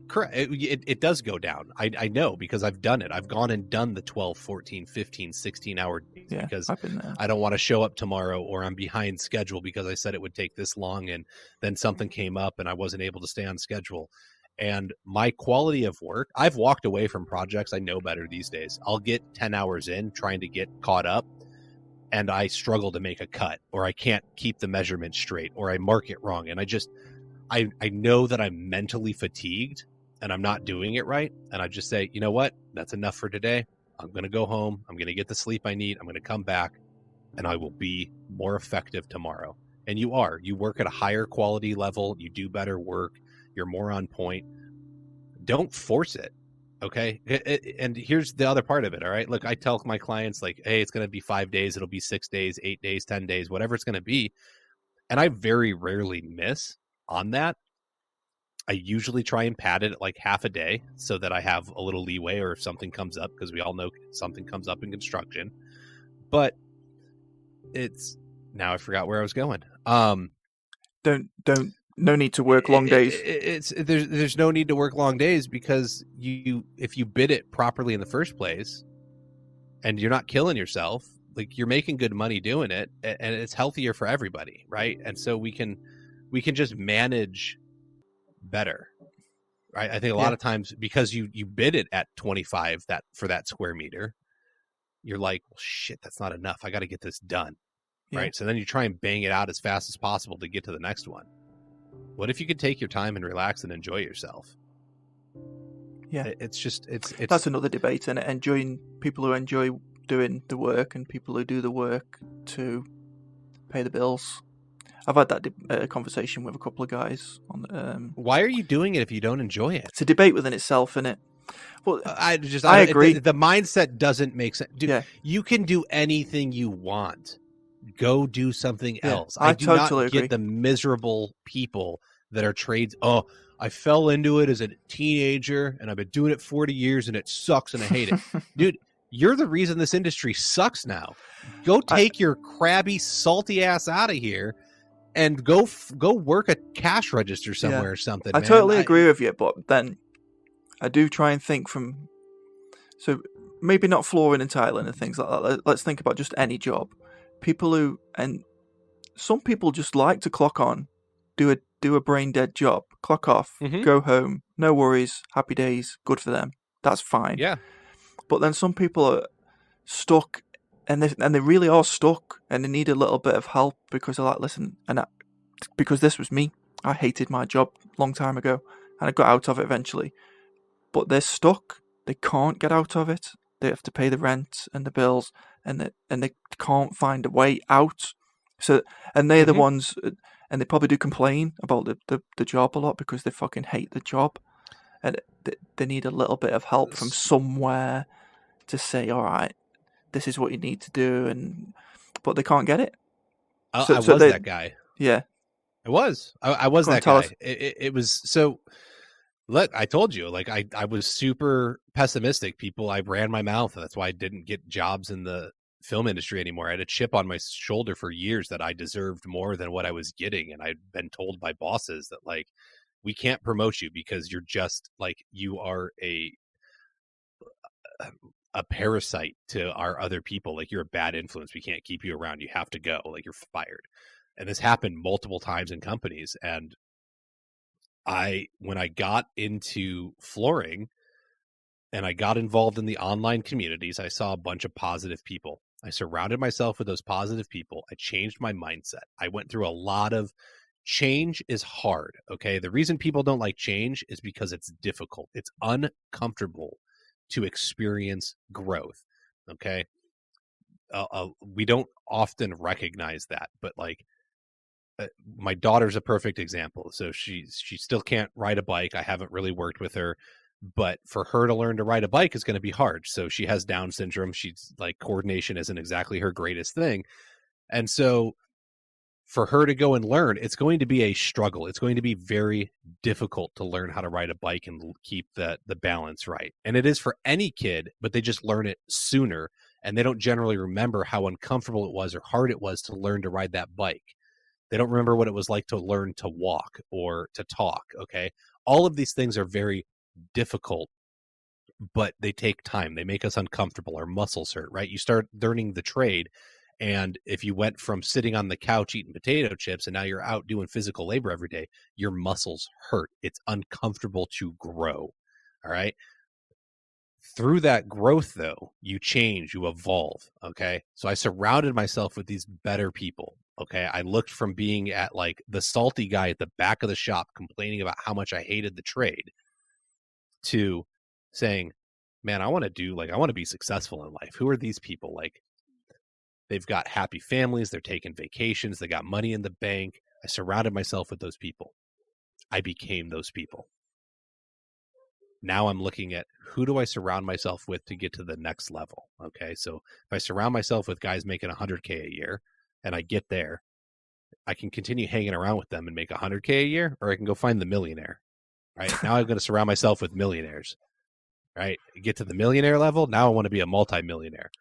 correct. It does go down. I know because I've done it. I've gone and done the 12, 14, 15, 16-hour days because I don't want to show up tomorrow or I'm behind schedule because I said it would take this long and then something came up and I wasn't able to stay on schedule. And my quality of work, I've walked away from projects I know better these days. I'll get 10 hours in trying to get caught up and I struggle to make a cut or I can't keep the measurement straight or I mark it wrong. And I know that I'm mentally fatigued and I'm not doing it right. And I just say, you know what? That's enough for today. I'm going to go home. I'm going to get the sleep I need. I'm going to come back and I will be more effective tomorrow. And you work at a higher quality level. You do better work. You're more on point. Don't force it. Okay. And here's the other part of it. All right. Look, I tell my clients like, hey, it's going to be 5 days. It'll be 6 days, 8 days, 10 days, whatever it's going to be. And I very rarely miss on that. I usually try and pad it at like half a day so that I have a little leeway or if something comes up, because we all know something comes up in construction. But now I forgot where I was going. No need to work long days. There's no need to work long days because if you bid it properly in the first place and you're not killing yourself, like you're making good money doing it and it's healthier for everybody. Right. And so we can just manage better, right? I think a lot of times because you bid it at 25 for that square meter, you're like, well, shit, that's not enough. I got to get this done, right? So then you try and bang it out as fast as possible to get to the next one. What if you could take your time and relax and enjoy yourself? Yeah, it's that's another debate, and enjoying people who enjoy doing the work and people who do the work to pay the bills. I've had that conversation with a couple of guys. Why are you doing it if you don't enjoy it? It's a debate within itself, isn't it? Well, I agree. The mindset doesn't make sense. Dude, you can do anything you want. Go do something else. I do totally not get the miserable people that are trades. Oh, I fell into it as a teenager and I've been doing it 40 years and it sucks and I hate it. Dude, you're the reason this industry sucks now. Go take your crabby, salty ass out of here. And go work a cash register somewhere or something. I totally agree with you, but then I do try and think so maybe not flooring and tiling and things like that. Let's think about just any job. Some people just like to clock on, do a brain dead job, clock off, go home, no worries, happy days, good for them. That's fine. Yeah. But then some people are stuck. And they really are stuck, and they need a little bit of help because they're like, listen, because this was me. I hated my job a long time ago, and I got out of it eventually. But they're stuck. They can't get out of it. They have to pay the rent and the bills, and they can't find a way out. So, and they're the ones, and they probably do complain about the job a lot because they fucking hate the job, and they need a little bit of help from somewhere to say, all right, this is what you need to do, but they can't get it. I was that guy. Yeah, I was. I was that guy. It was so. Look, I told you, like I was super pessimistic. I ran my mouth. That's why I didn't get jobs in the film industry anymore. I had a chip on my shoulder for years that I deserved more than what I was getting. And I'd been told by bosses that like, we can't promote you because you're just like, you are a parasite to our other people. Like, you're a bad influence. We can't keep you around. You have to go. Like, you're fired. And this happened multiple times in companies. And when I got into flooring and I got involved in the online communities, I saw a bunch of positive people. I surrounded myself with those positive people. I changed my mindset. I went through a lot of change is hard. Okay. The reason people don't like change is because it's difficult. It's uncomfortable to experience growth. Okay. We don't often recognize that, but like, my daughter's a perfect example. So she still can't ride a bike. I haven't really worked with her, but for her to learn to ride a bike is going to be hard. So she has Down syndrome. She's like, coordination isn't exactly her greatest thing. And so for her to go and learn, it's going to be a struggle. It's going to be very difficult to learn how to ride a bike and keep the balance right. And it is for any kid, but they just learn it sooner. And they don't generally remember how uncomfortable it was or hard it was to learn to ride that bike. They don't remember what it was like to learn to walk or to talk. Okay. All of these things are very difficult, but they take time. They make us uncomfortable. Our muscles hurt, right? You start learning the trade. And if you went from sitting on the couch eating potato chips and now you're out doing physical labor every day, your muscles hurt. It's uncomfortable to grow. All right. Through that growth, though, you change, you evolve. Okay. So I surrounded myself with these better people. Okay. I looked from being at like the salty guy at the back of the shop complaining about how much I hated the trade to saying, man, I want to be successful in life. Who are these people? Like, they've got happy families. They're taking vacations. They got money in the bank. I surrounded myself with those people. I became those people. Now I'm looking at who do I surround myself with to get to the next level? Okay. So if I surround myself with guys making $100K a year and I get there, I can continue hanging around with them and make $100K a year, or I can go find the millionaire. Right. Now I'm going to surround myself with millionaires. Right. Get to the millionaire level. Now I want to be a multimillionaire.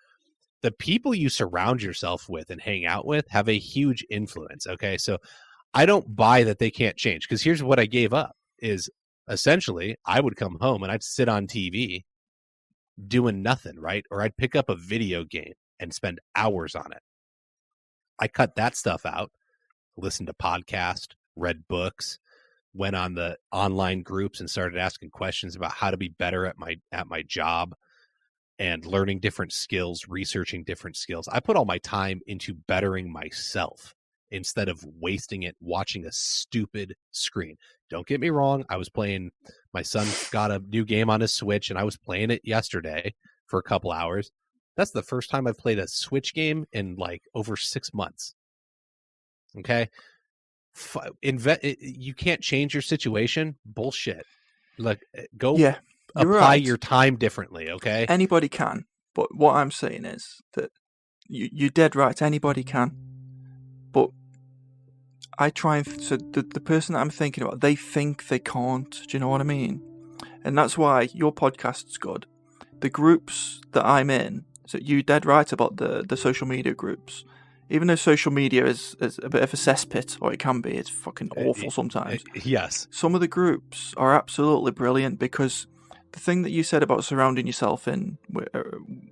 The people you surround yourself with and hang out with have a huge influence. Okay. So I don't buy that they can't change, because here's what I gave up is essentially I would come home and I'd sit on TV doing nothing. Right. Or I'd pick up a video game and spend hours on it. I cut that stuff out, listened to podcasts, read books, went on the online groups and started asking questions about how to be better at my job and learning different skills, researching different skills. I put all my time into bettering myself instead of wasting it watching a stupid screen. Don't get me wrong. My son got a new game on his Switch and I was playing it yesterday for a couple hours. That's the first time I've played a Switch game in like over 6 months. Okay. You can't change your situation. Bullshit. Like, go apply your time differently. Okay. Anybody can. But what I'm saying is that you're dead right. Anybody can. But I try and so the person that I'm thinking about, they think they can't. Do you know what I mean? And that's why your podcast's good. The groups that I'm in, so you're dead right about the social media groups. Even though social media is a bit of a cesspit, or it can be, it's fucking awful sometimes. Yes. Some of the groups are absolutely brilliant, because the thing that you said about surrounding yourself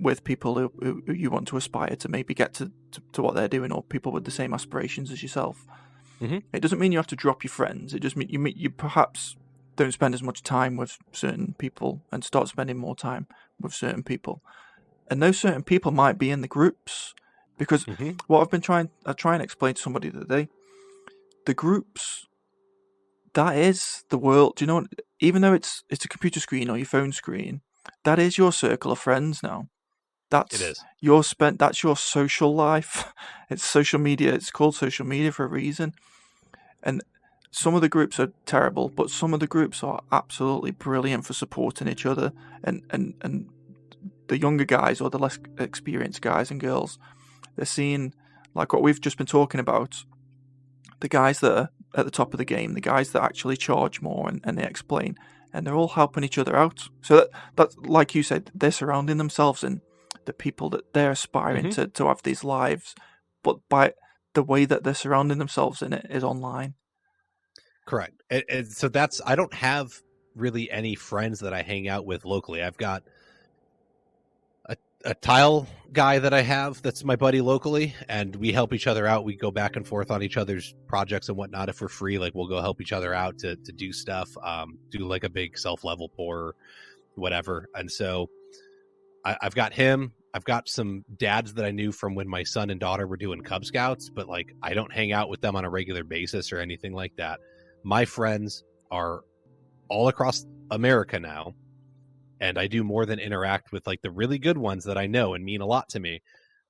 with people who you want to aspire to maybe get to what they're doing, or people with the same aspirations as yourself. Mm-hmm. It doesn't mean you have to drop your friends. It just means you perhaps don't spend as much time with certain people and start spending more time with certain people. And those certain people might be in the groups. Because what I try and explain to somebody today, the groups, that is the world. Do you know? Even though it's a computer screen or your phone screen, that is your circle of friends now. It is. That's your social life. It's social media. It's called social media for a reason. And some of the groups are terrible, but some of the groups are absolutely brilliant for supporting each other. And the younger guys or the less experienced guys and girls, they're seeing, like what we've just been talking about, the guys that are at the top of the game, the guys that actually charge more and they explain, and they're all helping each other out. So that's like you said, they're surrounding themselves in the people that they're aspiring to have these lives, but by the way that they're surrounding themselves in it is online. Correct. And so I don't have really any friends that I hang out with locally. I've got a tile guy that I have that's my buddy locally, and we help each other out. We go back and forth on each other's projects and whatnot. If we're free, like we'll go help each other out to do stuff, do like a big self-level pour or whatever. And so I've got him. I've got some dads that I knew from when my son and daughter were doing Cub Scouts, but like I don't hang out with them on a regular basis or anything like that. My friends are all across America now, and I do more than interact with like the really good ones that I know and mean a lot to me.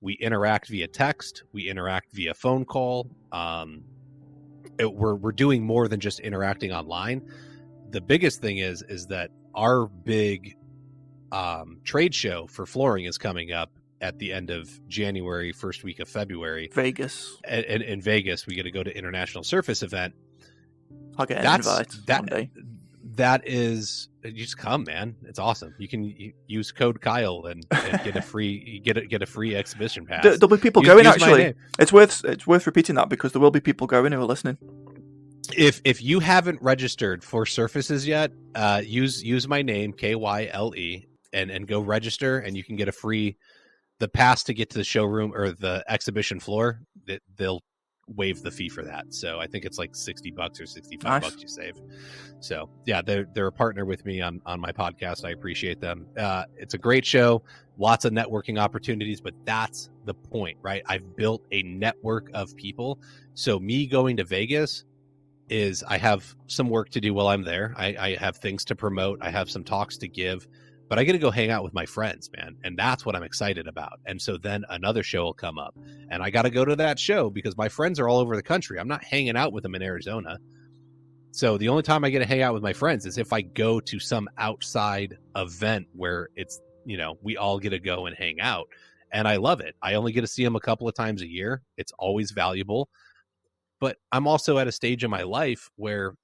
We interact via text. We interact via phone call. We're doing more than just interacting online. The biggest thing is that our big trade show for flooring is coming up at the end of January, first week of February. Vegas. And in Vegas, we get to go to International Surface event. I'll get an invite one day. That is, you just come, man. It's awesome. You can use code Kyle and get a free get a free exhibition pass. There'll be people going. Actually, it's worth repeating that because there will be people going who are listening. If you haven't registered for Surfaces yet, use my name Kyle and go register, and you can get the pass to get to the showroom or the exhibition floor. They'll waive the fee for that. So I think it's like $60 or $65 you save. So yeah, they're a partner with me on my podcast. I appreciate them. It's a great show, lots of networking opportunities, but that's the point, right? I've built a network of people. So me going to Vegas is I have some work to do while I'm there. I have things to promote. I have some talks to give, but I get to go hang out with my friends, man. And that's what I'm excited about. And so then another show will come up and I got to go to that show because my friends are all over the country. I'm not hanging out with them in Arizona. So the only time I get to hang out with my friends is if I go to some outside event where it's, we all get to go and hang out. And I love it. I only get to see them a couple of times a year. It's always valuable. But I'm also at a stage in my life where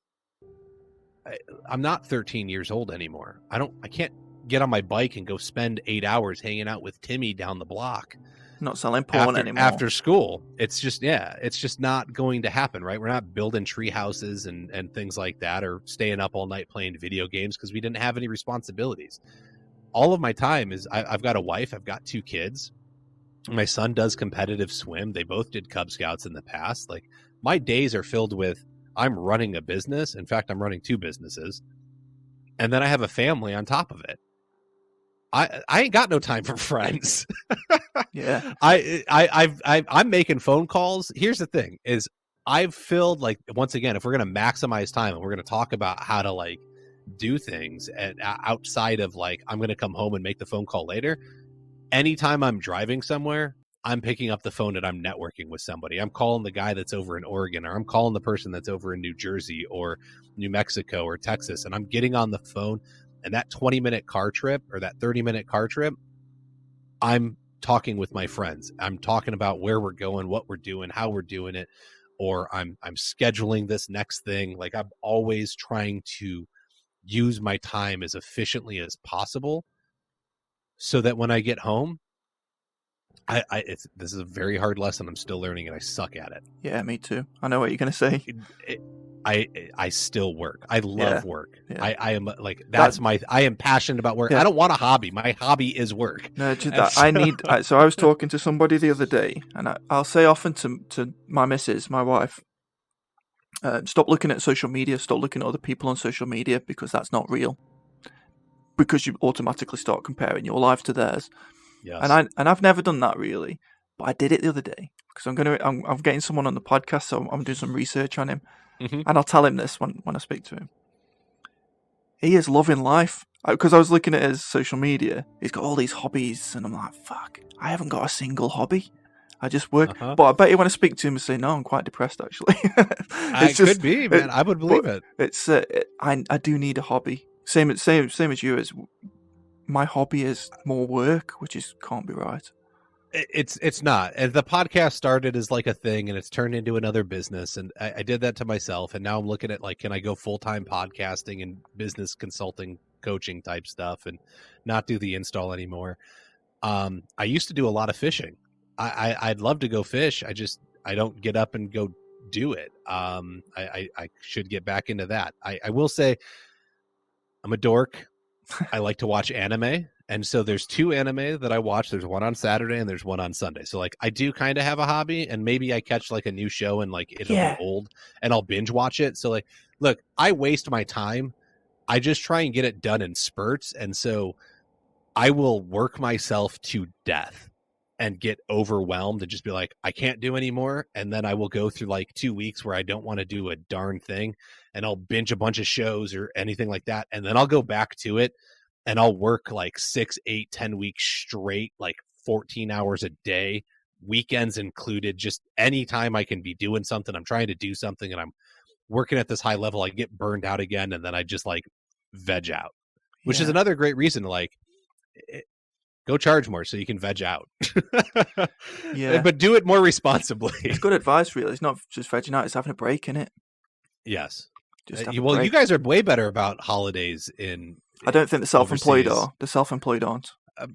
I'm not 13 years old anymore. I can't get on my bike and go spend 8 hours hanging out with Timmy down the block. Not selling porn anymore. After school. It's just not going to happen, right? We're not building tree houses and things like that or staying up all night playing video games because we didn't have any responsibilities. All of my time is I've got a wife. I've got 2 kids. My son does competitive swim. They both did Cub Scouts in the past. Like my days are filled with I'm running a business. In fact, I'm running 2 businesses. And then I have a family on top of it. I ain't got no time for friends. Yeah. I'm making phone calls. Here's the thing is I've filled like, once again, if we're going to maximize time and we're going to talk about how to like do things and outside of like, I'm going to come home and make the phone call later. Anytime I'm driving somewhere, I'm picking up the phone and I'm networking with somebody. I'm calling the guy that's over in Oregon, or I'm calling the person that's over in New Jersey or New Mexico or Texas. And I'm getting on the phone. And that 20-minute car trip or that 30-minute car trip, I'm talking with my friends. I'm talking about where we're going, what we're doing, how we're doing it, or I'm scheduling this next thing. Like I'm always trying to use my time as efficiently as possible so that when I get home, this is a very hard lesson. I'm still learning and I suck at it. Yeah, me too. I know what you're going to say. I still work. I love work. Yeah. I am like, I am passionate about work. Yeah. I don't want a hobby. My hobby is work. No, so I was talking to somebody the other day and I'll say often to my missus, my wife, stop looking at social media, stop looking at other people on social media because that's not real. Because you automatically start comparing your life to theirs. Yes. And I've never done that really, but I did it the other day because I'm getting someone on the podcast, so I'm doing some research on him. Mm-hmm. And I'll tell him this when I speak to him. He is loving life. Because I was looking at his social media. He's got all these hobbies. And I'm like, fuck, I haven't got a single hobby. I just work. Uh-huh. But I bet you when I speak to him and say, no, I'm quite depressed, actually. Could be, man. I would believe it. It's I do need a hobby. Same as you. My hobby is more work, which can't be right. It's not. And the podcast started as like a thing and it's turned into another business. And I did that to myself. And now I'm looking at like, can I go full-time podcasting and business consulting, coaching type stuff and not do the install anymore? I used to do a lot of fishing. I'd love to go fish. I don't get up and go do it. I should get back into that. I will say I'm a dork. I like to watch anime. And so there's 2 anime that I watch. There's one on Saturday and there's one on Sunday. So like I do kind of have a hobby, and maybe I catch like a new show and like it'll be old and I'll binge watch it. So like, look, I waste my time. I just try and get it done in spurts. And so I will work myself to death and get overwhelmed and just be like, I can't do anymore. And then I will go through like 2 weeks where I don't want to do a darn thing, and I'll binge a bunch of shows or anything like that. And then I'll go back to it and I'll work like 6, 8, 10 weeks straight, like 14 hours a day, weekends included, just anytime I can be doing something. I'm trying to do something and I'm working at this high level. I get burned out again. And then I just like veg out, which is another great reason to like, go charge more so you can veg out. But do it more responsibly. It's good advice, really. It's not just vegging out, it's having a break in it. Yes. Well, you guys are way better about holidays in I don't think the self-employed overseas. are. The self-employed aren't.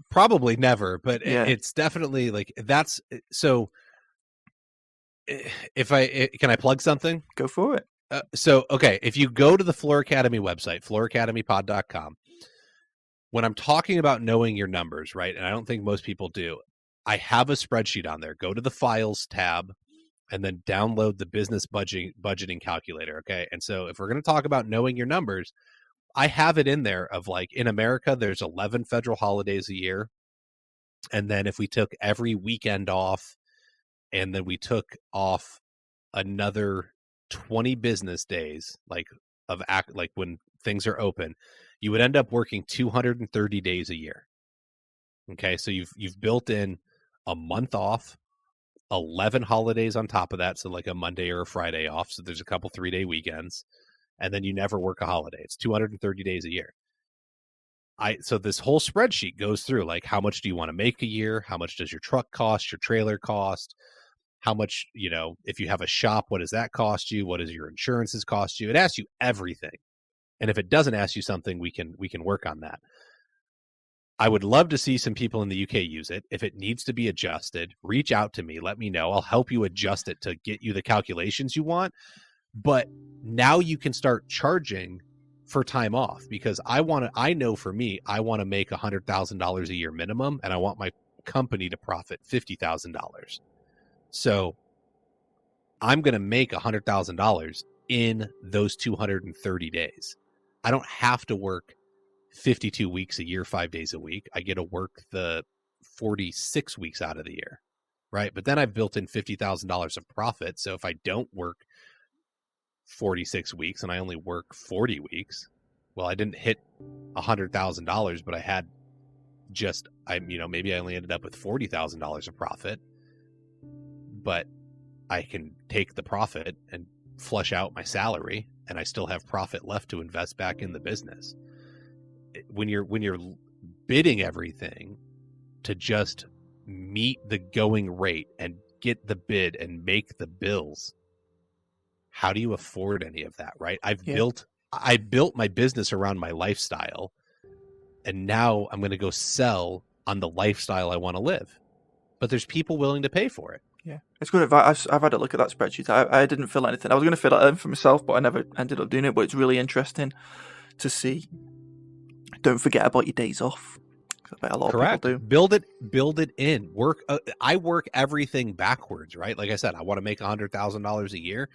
Probably never, but it's definitely like that's so. Can I plug something? Go for it. Okay, if you go to the Floor Academy website, flooracademypod.com, when I'm talking about knowing your numbers, right, and I don't think most people do, I have a spreadsheet on there. Go to the Files tab and then download the business budgeting calculator, okay? And so if we're going to talk about knowing your numbers, I have it in there of like, in America, there's 11 federal holidays a year. And then if we took every weekend off and then we took off another 20 business days, like when things are open, you would end up working 230 days a year. Okay, so you've built in a month off, 11 holidays on top of that, so like a Monday or a Friday off, so there's a couple 3-day weekends, and then you never work a holiday. It's 230 days a year. So this whole spreadsheet goes through like, how much do you want to make a year? How much does your truck cost? Your trailer cost? How much, if you have a shop, what does that cost you? What does your insurances cost you? It asks you everything. And if it doesn't ask you something, we can work on that. I would love to see some people in the UK use it. If it needs to be adjusted, reach out to me. Let me know. I'll help you adjust it to get you the calculations you want. But now you can start charging for time off, because I know for me, I want to make $100,000 a year minimum, and I want my company to profit $50,000. So I'm going to make $100,000 in those 230 days. I don't have to work 52 weeks a year, 5 days a week. I get to work the 46 weeks out of the year, right? But then I've built in $50,000 of profit. So if I don't work 46 weeks and I only work 40 weeks, well, I didn't hit $100,000, but I had maybe I only ended up with $40,000 of profit, but I can take the profit and flush out my salary, and I still have profit left to invest back in the business. When you're bidding everything to just meet the going rate and get the bid and make the bills, how do you afford any of that, right? I built my business around my lifestyle, and now I'm going to go sell on the lifestyle I want to live. But there's people willing to pay for it. Yeah, it's good advice. I've had a look at that spreadsheet. I didn't fill anything. I was going to fill it in for myself, but I never ended up doing it. But it's really interesting to see. Don't forget about your days off. I bet a lot of people do. Build it in. Work. I work everything backwards, right? Like I said, I want to make $100,000 a year.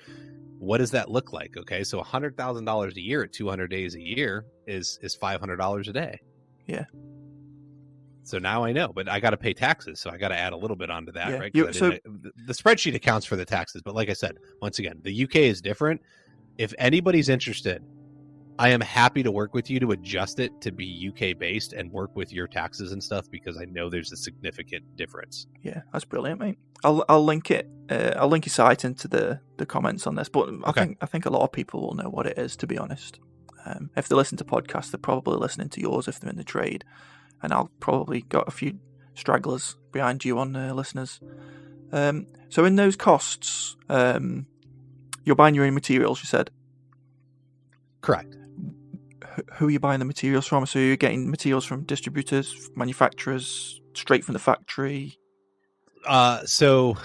What does that look like? Okay, so $100,000 a year at 200 days a year is $500 a day. Yeah. So now I know, but I got to pay taxes, so I got to add a little bit onto that, right? The spreadsheet accounts for the taxes, but like I said, once again, the UK is different. If anybody's interested, I am happy to work with you to adjust it to be UK based and work with your taxes and stuff, because I know there's a significant difference. Yeah, that's brilliant, mate. I'll link it. I'll link your site into the comments on this, but okay. I think a lot of people will know what it is, to be honest. If they listen to podcasts, they're probably listening to yours if they're in the trade. And I'll probably got a few stragglers behind you on listeners. So in those costs, you're buying your own materials, you said? Correct. Who are you buying the materials from? So you're getting materials from distributors, manufacturers, straight from the factory? So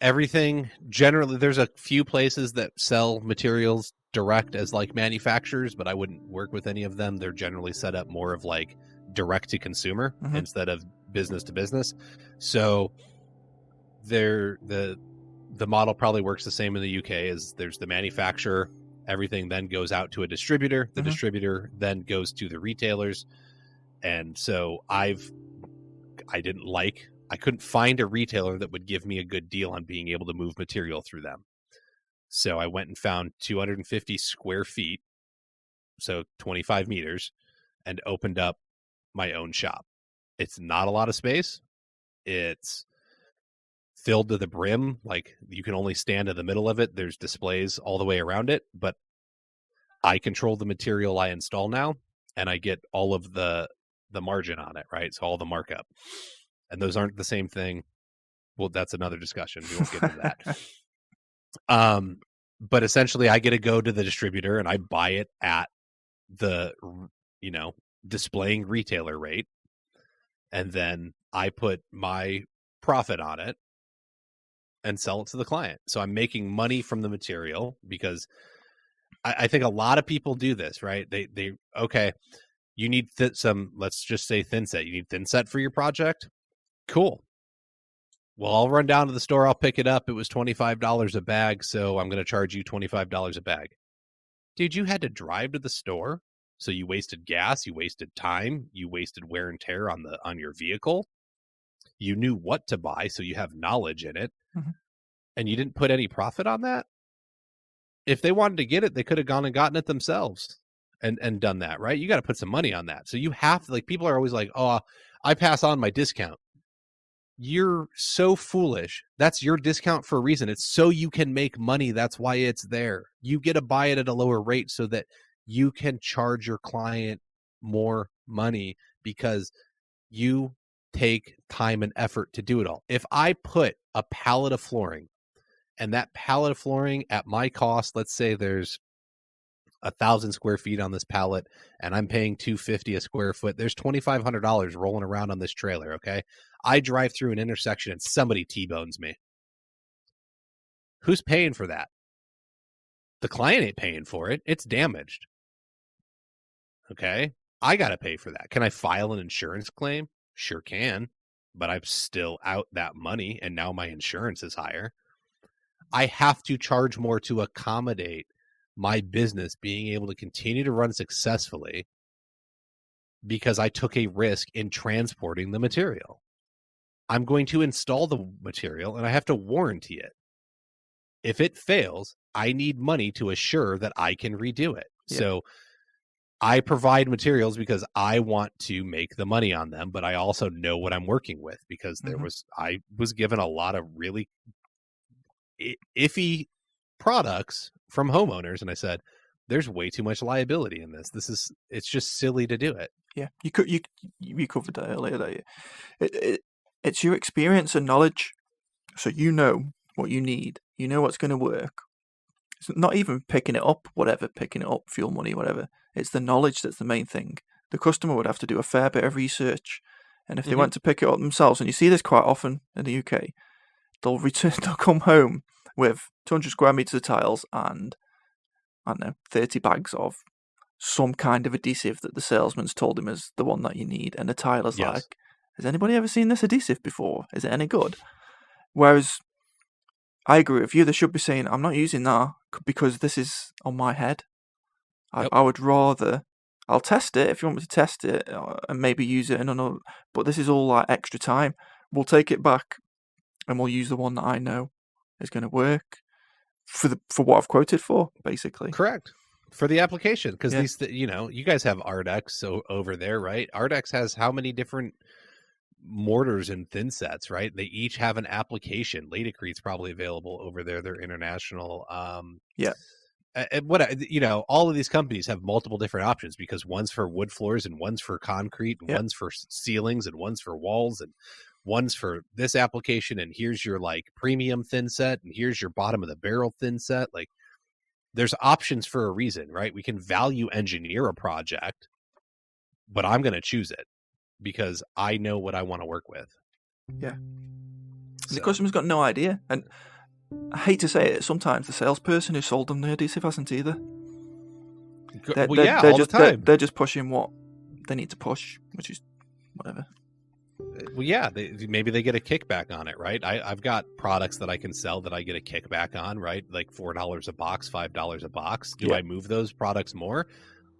everything generally, there's a few places that sell materials direct as like manufacturers, but I wouldn't work with any of them. They're generally set up more of like direct to consumer instead of business to business. So the model probably works the same in the UK. As there's the manufacturer, everything then goes out to a distributor. The distributor then goes to the retailers. And so I couldn't find a retailer that would give me a good deal on being able to move material through them. So I went and found 250 square feet, so 25 meters, and opened up my own shop. It's not a lot of space. It's filled to the brim. Like, you can only stand in the middle of it. There's displays all the way around it, but I control the material I install now, and I get all of the margin on it, right? So all the markup. And those aren't the same thing. Well, that's another discussion. We won't get into that. But essentially I get to go to the distributor and I buy it at the, displaying retailer rate. And then I put my profit on it and sell it to the client. So I'm making money from the material, because I think a lot of people do this, right? They okay, you need let's just say thin set. You need thin set for your project. Cool. Well, I'll run down to the store. I'll pick it up. It was $25 a bag, so I'm going to charge you $25 a bag. Dude, you had to drive to the store, so you wasted gas, you wasted time, you wasted wear and tear on your vehicle. You knew what to buy, so you have knowledge in it, and you didn't put any profit on that. If they wanted to get it, they could have gone and gotten it themselves and done that, right? You got to put some money on that. So you have to, like, people are always like, oh, I pass on my discount. You're so foolish. That's your discount for a reason. It's so you can make money. That's why it's there. You get to buy it at a lower rate so that you can charge your client more money, because you take time and effort to do it all. If I put a pallet of flooring, and that pallet of flooring at my cost, let's say there's 1,000 square feet on this pallet, and I'm paying $250 a square foot. There's $2,500 rolling around on this trailer. Okay. I drive through an intersection and somebody T-bones me. Who's paying for that? The client ain't paying for it. It's damaged. Okay. I got to pay for that. Can I file an insurance claim? Sure can, but I'm still out that money, and now my insurance is higher. I have to charge more to accommodate my business being able to continue to run successfully, because I took a risk in transporting the material. I'm going to install the material and I have to warranty it. If it fails, I need money to assure that I can redo it. Yeah. So I provide materials because I want to make the money on them, but I also know what I'm working with, because I was given a lot of really iffy products from homeowners, and I said, there's way too much liability in this. It's just silly to do it. Yeah, you covered that earlier. That it's your experience and knowledge, so you know what you need. You know what's going to work. It's not even picking it up, fuel money, whatever. It's the knowledge that's the main thing. The customer would have to do a fair bit of research, and if they went to pick it up themselves, and you see this quite often in the UK, they'll come home with 200 square meters of tiles and, I don't know, 30 bags of some kind of adhesive that the salesman's told him is the one that you need. And the tiler's like, has anybody ever seen this adhesive before? Is it any good? Whereas, I agree with you, they should be saying, I'm not using that because this is on my head. I would rather, I'll test it if you want me to test it and maybe use it in another, but this is all like extra time. We'll take it back and we'll use the one that I know is going to work for what I've quoted for, basically. Correct. For the application, because these, you guys have Ardex over there, right? Ardex has how many different mortars and thin sets, right? They each have an application. Laticrete's probably available over there. They're international. All of these companies have multiple different options, because one's for wood floors and one's for concrete and one's for ceilings and one's for walls and one's for this application. And here's your like premium thin set, and here's your bottom of the barrel thin set. Like, there's options for a reason, right? We can value engineer a project, but I'm going to choose it. because I know what I want to work with. Yeah. And the customer's got no idea. And I hate to say it, sometimes the salesperson who sold them the adhesive hasn't either. All the time. They're just pushing what they need to push, which is whatever. Well, yeah, maybe they get a kickback on it, right? I've got products that I can sell that I get a kickback on, right? Like $4 a box, $5 a box. Do I move those products more?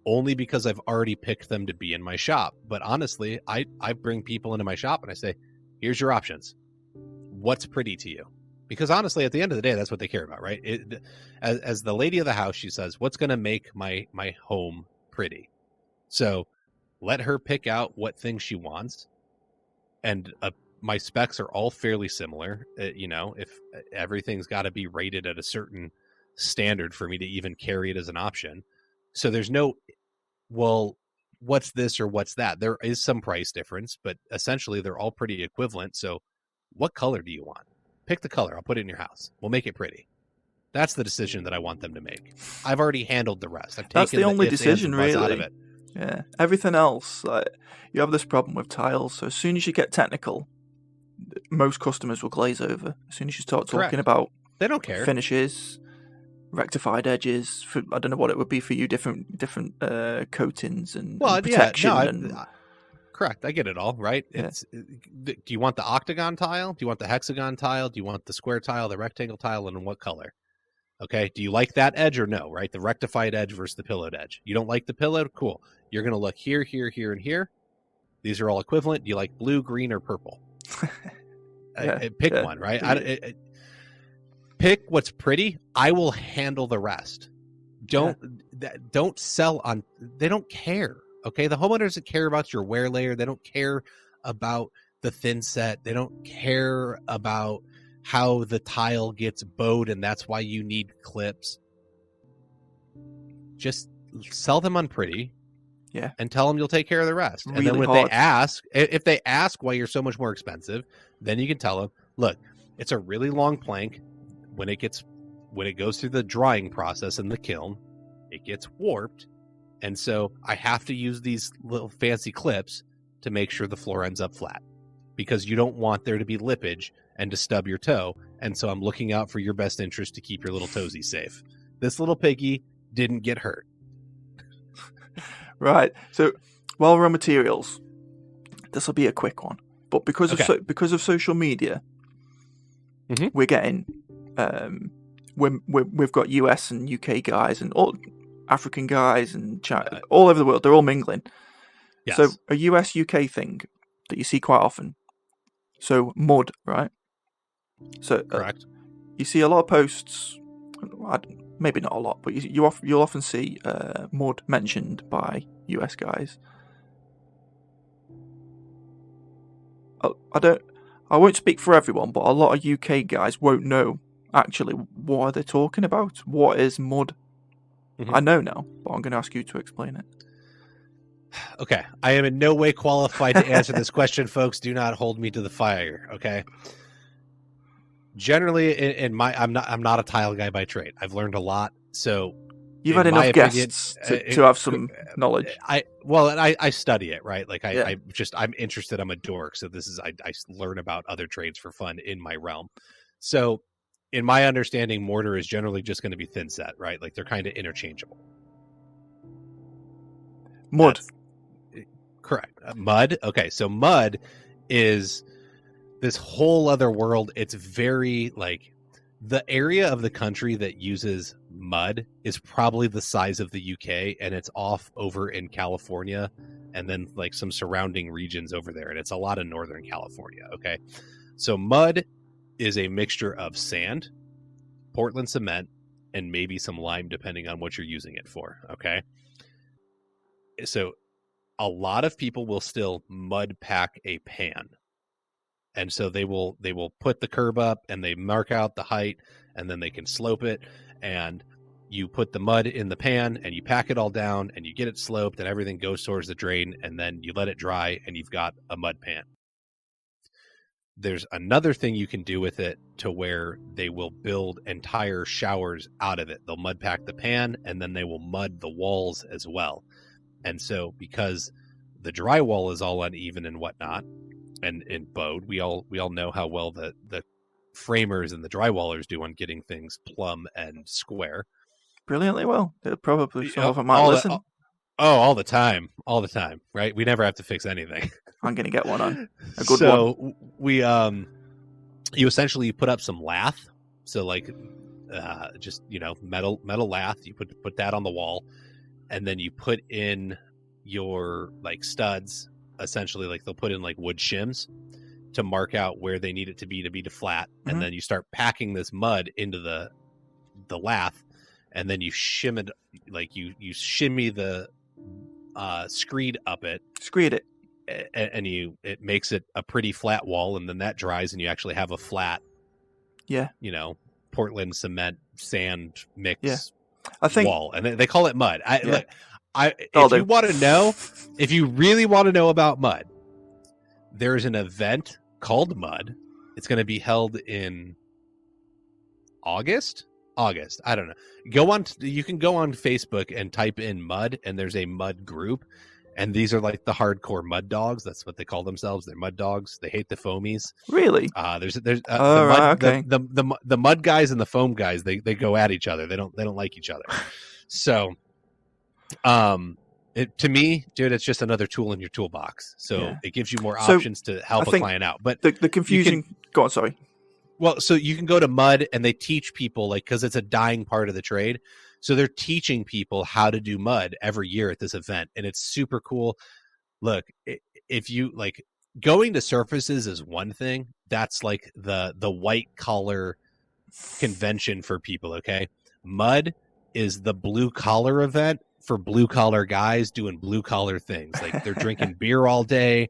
Only because I've already picked them to be in my shop. But honestly, I bring people into my shop and I say, here's your options. What's pretty to you? Because honestly, at the end of the day, that's what they care about, right? As the lady of the house, she says, what's going to make my home pretty? So let her pick out what things she wants. And my specs are all fairly similar. If everything's got to be rated at a certain standard for me to even carry it as an option. So there's no, well, what's this or what's that? There is some price difference, but essentially they're all pretty equivalent. So what color do you want? Pick the color. I'll put it in your house. We'll make it pretty. That's the decision that I want them to make. I've already handled the rest. That's the only decision, really. Out of it. Yeah. Everything else, you have this problem with tiles. So as soon as you get technical, most customers will glaze over. As soon as you start talking about they don't care finishes, rectified edges. I don't know what it would be for you. Different coatings and protection. Correct. I get it all, right? Yeah. Do you want the octagon tile? Do you want the hexagon tile? Do you want the square tile, the rectangle tile, and in what color? Okay. Do you like that edge or no, right? The rectified edge versus the pillowed edge. You don't like the pillowed? Cool. You're going to look here, here, here, and here. These are all equivalent. Do you like blue, green, or purple? Pick one, right? Pick what's pretty. I will handle the rest. Don't sell on. They don't care. Okay, the homeowner doesn't care about your wear layer. They don't care about the thin set. They don't care about how the tile gets bowed, and that's why you need clips. Just sell them on pretty, and tell them you'll take care of the rest. Really, and then if they ask why you're so much more expensive, then you can tell them, look, it's a really long plank. When it goes through the drying process in the kiln, it gets warped. And so I have to use these little fancy clips to make sure the floor ends up flat, because you don't want there to be lippage and to stub your toe. And so I'm looking out for your best interest to keep your little toesies safe. This little piggy didn't get hurt. Right. So, raw materials. This will be a quick one, but because of social media, we're getting we've got US and UK guys and all African guys and all over the world. They're all mingling. Yes. So a US UK thing that you see quite often. So mud, right? So correct. You see a lot of posts. Maybe not a lot, but you'll often see mud mentioned by US guys. I won't speak for everyone, but a lot of UK guys won't know actually what are they talking about. What is mud? I know now, but I'm going to ask you to explain it. Okay. I am in no way qualified to answer this question, folks. Do not hold me to the fire, okay? Generally, I'm not a tile guy by trade. I've learned a lot, so you've had enough guests to have some knowledge. I study it, right? Like I'm interested. I'm a dork, so I learn about other trades for fun in my realm. So, in my understanding, mortar is generally just going to be thin set, right? Like they're kind of interchangeable. Mud. Correct. Mud. Okay. So mud is this whole other world. It's very like the area of the country that uses mud is probably the size of the UK, and it's off over in California and then like some surrounding regions over there. And it's a lot of Northern California. Okay. So mud is a mixture of sand, Portland cement, and maybe some lime, depending on what you're using it for. Okay. So a lot of people will still mud pack a pan. And so they will put the curb up and they mark out the height, and then they can slope it, and you put the mud in the pan and you pack it all down and you get it sloped and everything goes towards the drain, and then you let it dry and you've got a mud pan. There's another thing you can do with it to where they will build entire showers out of it. They'll mud pack the pan and then they will mud the walls as well. And so because the drywall is all uneven and whatnot, and bowed. We all know how well the framers and the drywallers do on getting things plumb and square. Brilliantly well. Probably some of them might listen. All the time, right? We never have to fix anything. I'm gonna get one on a good one. So we you essentially put up some lath, so like just metal lath. You put that on the wall, and then you put in your like studs. Essentially, like they'll put in like wood shims to mark out where they need it to be flat, and then you start packing this mud into the lath, and then you shim it, like you shimmy the screed it, and it makes it a pretty flat wall, and then that dries, and you actually have a flat, Portland cement sand mix, I think, wall, and they call it mud. If you really want to know about mud, there's an event called Mud. It's going to be held in August. I don't know. You can go on Facebook and type in mud, and there's a mud group, and these are like the hardcore mud dogs. That's what they call themselves. They're mud dogs. They hate the foamies. Really? The mud guys and the foam guys. They go at each other. They don't like each other. So, to me, dude, it's just another tool in your toolbox. So it gives you more options to help a client out. But the confusing. Go on, sorry. Well, so you can go to Mud, and they teach people, like, because it's a dying part of the trade. So they're teaching people how to do mud every year at this event, and it's super cool. Look, if you like, going to surfaces is one thing. That's like the white collar convention for people. Okay, Mud is the blue collar event for blue collar guys doing blue collar things. Like they're drinking beer all day.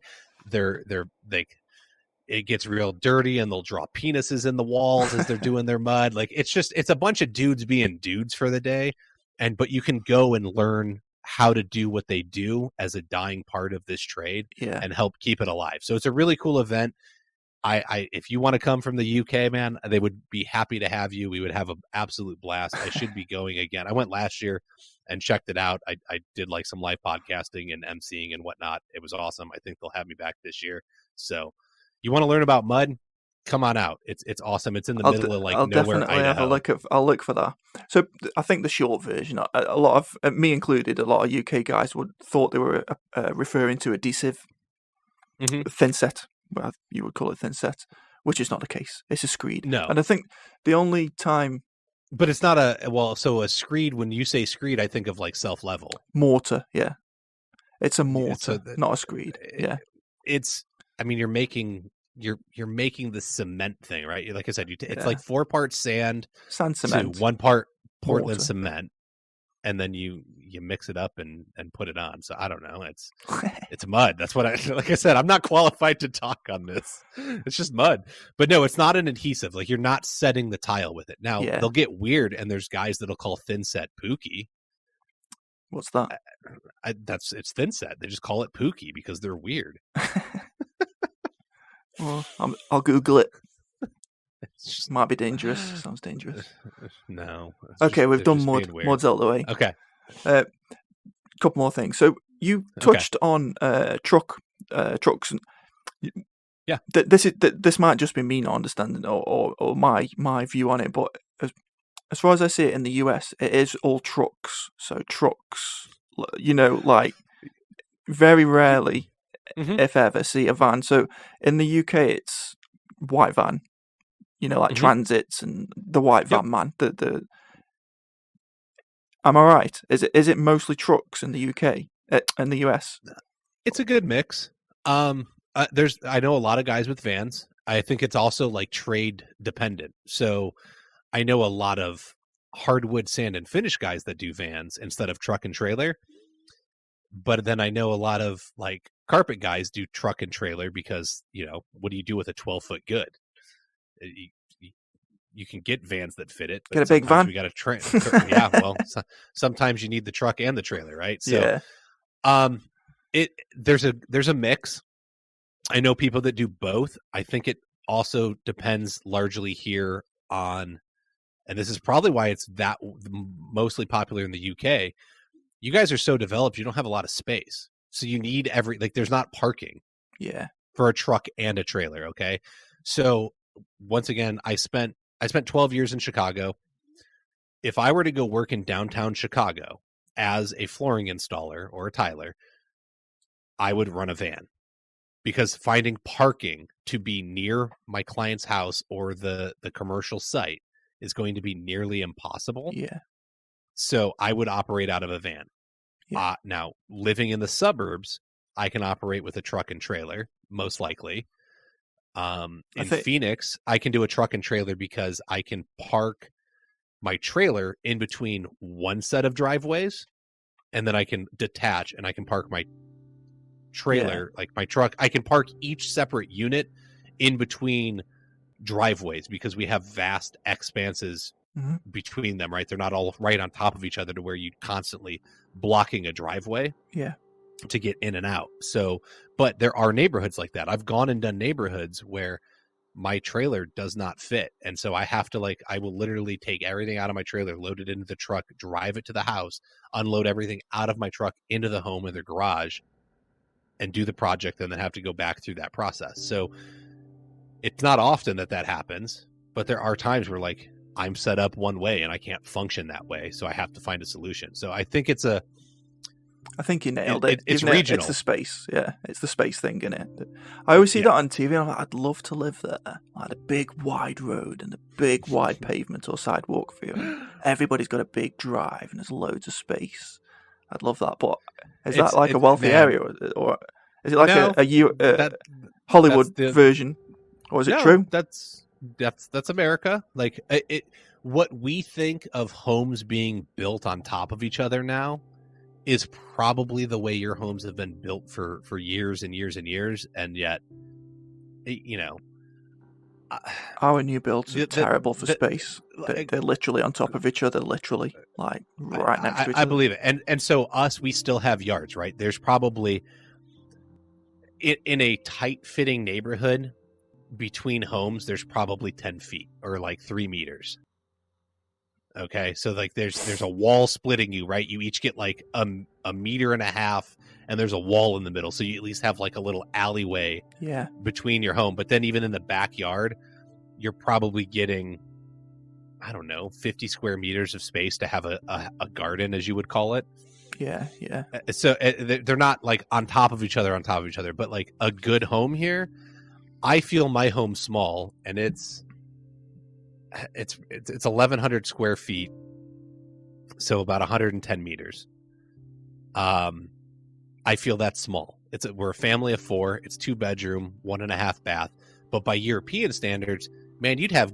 They're like, it gets real dirty, and they'll draw penises in the walls as they're doing their mud. Like it's a bunch of dudes being dudes for the day. But you can go and learn how to do what they do as a dying part of this trade and help keep it alive. So it's a really cool event. If you want to come from the UK, man, they would be happy to have you. We would have an absolute blast. I should be going again. I went last year and checked it out. I did like some live podcasting and emceeing and whatnot. It was awesome. I think they'll have me back this year. So you want to learn about mud? Come on out. It's awesome. It's in the middle of I'll nowhere. Definitely have a look. I'll look for that. So I think the short version, a lot of me included, a lot of UK guys thought they were referring to adhesive thin set. Well, you would call it thin set, which is not the case. It's a screed. No. And I think the only time... But it's not so a screed, when you say screed, I think of like self-level. Mortar, yeah. It's a mortar, not a screed, yeah. You're making the cement thing, right? Like I said, it's like 4 parts sand cement to 1 part Portland mortar. Cement, and then you mix it up and put it on. So I don't know. It's mud. That's what like I said, I'm not qualified to talk on this. It's just mud. But no, it's not an adhesive. Like, you're not setting the tile with it. Now they'll get weird, and there's guys that'll call thin set pookie. What's that? It's thin set. They just call it pookie because they're weird. Well, I'll Google it. Might be dangerous. Sounds dangerous. No. Okay, we've done mud. Mud's out of the way. Okay. Couple more things. So you touched on trucks. And yeah. This might just be me not understanding or my view on it, but as far as I see it in the US, it is all trucks. So trucks, like very rarely, if ever, see a van. So in the UK, it's white van, like transits and the white van man. Am I right? Is it mostly trucks in the UK, in the US? It's a good mix. I know a lot of guys with vans. I think it's also like trade dependent. So I know a lot of hardwood, sand, and finish guys that do vans instead of truck and trailer. But then I know a lot of like carpet guys do truck and trailer because, what do you do with a 12-foot good? You can get vans that fit it. But get a big van. We got to yeah. Well, sometimes you need the truck and the trailer, right? So, there's a mix. I know people that do both. I think it also depends largely here on, and this is probably why it's that mostly popular in the UK. You guys are so developed, you don't have a lot of space. So you need there's not parking for a truck and a trailer. Okay. So once again, I spent 12 years in Chicago. If I were to go work in downtown Chicago as a flooring installer or a tiler, I would run a van, because finding parking to be near my client's house or the commercial site is going to be nearly impossible. Yeah. So I would operate out of a van. Yeah. Now, living in the suburbs, I can operate with a truck and trailer, most likely. In Phoenix, I can do a truck and trailer because I can park my trailer in between one set of driveways, and then I can detach and I can park my trailer, like my truck. I can park each separate unit in between driveways because we have vast expanses between them, right? They're not all right on top of each other to where you're constantly blocking a driveway to get in and out. So, but there are neighborhoods like that. I've gone and done neighborhoods where my trailer does not fit. And so I have to I will literally take everything out of my trailer, load it into the truck, drive it to the house, unload everything out of my truck into the home or the garage, and do the project, and then have to go back through that process. So it's not often that happens, but there are times where I'm set up one way and I can't function that way. So I have to find a solution. So I think I think you nailed it. It's regional. It's the space. Yeah, it's the space thing, isn't it? I always see that on TV, and I'm like, I'd love to live there. Like a big wide road and a big wide pavement or sidewalk for you. Everybody's got a big drive and there's loads of space. I'd love that. But is that like a wealthy area, or is it like a Hollywood version, or is it true? That's America. What we think of homes being built on top of each other now is probably the way your homes have been built for years and years and years, and yet, our new builds are terrible for space. They're literally on top of each other, literally right next to each other. I believe it, and so we still have yards, right? There's probably in a tight fitting neighborhood between homes, there's probably 10 feet or 3 meters. Okay, so there's a wall splitting you, right? You each get a meter and a half, and there's a wall in the middle, so you at least have a little alleyway between your home. But then even in the backyard, you're probably getting, I don't know, 50 square meters of space to have a garden, as you would call it. Yeah. So they're not on top of each other, but a good home here, I feel my home small, and it's 1,100 square feet, so about 110 meters. I feel that's small. We're a family of 4. It's 2-bedroom, 1.5 bath. But by European standards, man, you'd have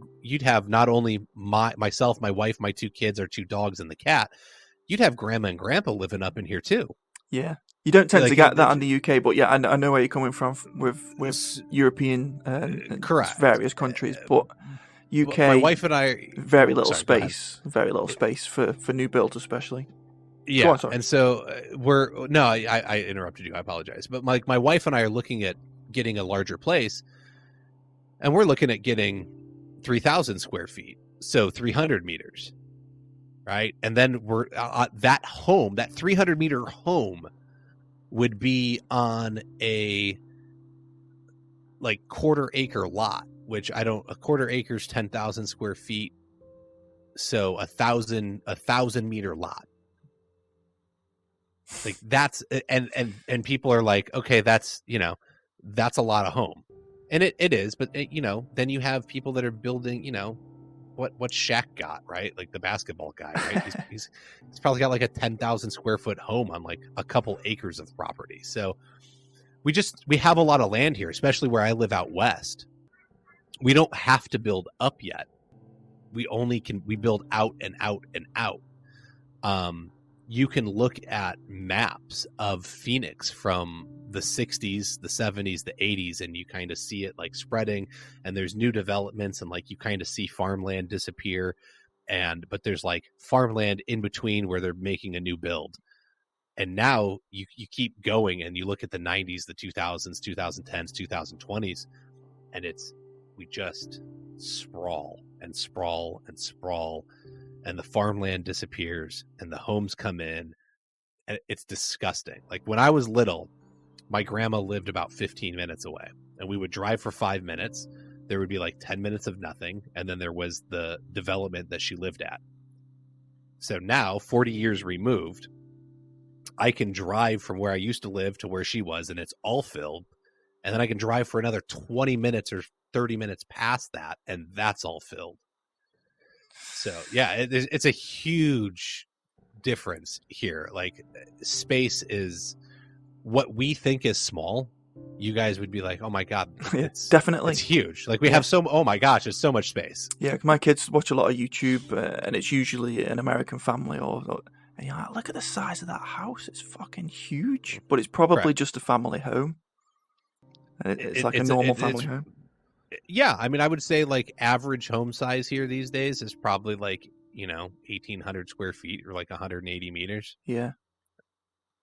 not only myself, my wife, my 2 kids, our 2 dogs, and the cat. You'd have grandma and grandpa living up in here too. Yeah, you don't tend to get that in the UK, but I know where you're coming from with European correct various countries, but. UK, my wife and I, very little space for new builds, especially. Yeah, and so I interrupted you. I apologize, but my wife and I are looking at getting a larger place, and we're looking at getting 3,000 square feet, so 300 meters, right? And then we're that 300 meter home would be on a quarter acre lot. Which a quarter acre's 10,000 square feet, so 1,000 meter lot. That's and people are okay, that's that's a lot of home, and it is, but then you have people that are building, what Shaq got, right? The basketball guy, right? he's probably got a 10,000 square foot home on a couple acres of property. So we have a lot of land here, especially where I live out west. We don't have to build up yet. We build out and out and out. You can look at maps of Phoenix from the 60s, the 70s, the 80s, and you kind of see it spreading, and there's new developments, and you kind of see farmland disappear, but there's farmland in between where they're making a new build. And now you keep going, and you look at the 90s, the 2000s, 2010s, 2020s, and we just sprawl and sprawl and sprawl, and the farmland disappears and the homes come in, and it's disgusting. Like when I was little, my grandma lived about 15 minutes away, and we would drive for 5 minutes. There would be like 10 minutes of nothing, and then there was the development that she lived at. So now, 40 years removed, I can drive from where I used to live to where she was, and it's all filled. And then I can drive for another 20 minutes or 30 minutes past that, and that's all filled. So, yeah, it's a huge difference here. Like, space is what we think is small. You guys would be like, oh my God, it's definitely. It's huge. Like we have oh my gosh, there's so much space. Yeah, my kids watch a lot of YouTube, and it's usually an American family, and you're like, look at the size of that house. It's fucking huge. But it's probably just a family home. It's like a normal family home. Yeah, I mean, I would say like average home size here these days is probably like, 1,800 square feet or like 180 meters. Yeah.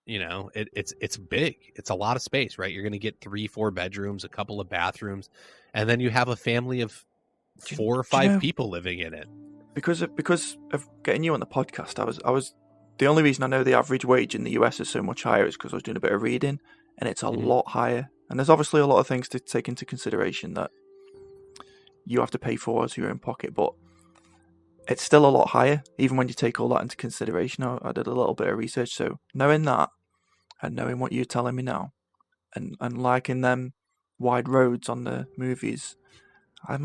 It's big. It's a lot of space, right? You're going to get 3-4 bedrooms, a couple of bathrooms, and then you have a family of 4 or 5 people living in it. Because of getting you on the podcast, I was the only reason I know the average wage in the US is so much higher is because I was doing a bit of reading, and it's a lot higher. And there's obviously a lot of things to take into consideration that you have to pay for out of your own pocket, but it's still a lot higher, even when you take all that into consideration. I did a little bit of research, so knowing that, and knowing what you're telling me now, and liking them wide roads on the movies, I'd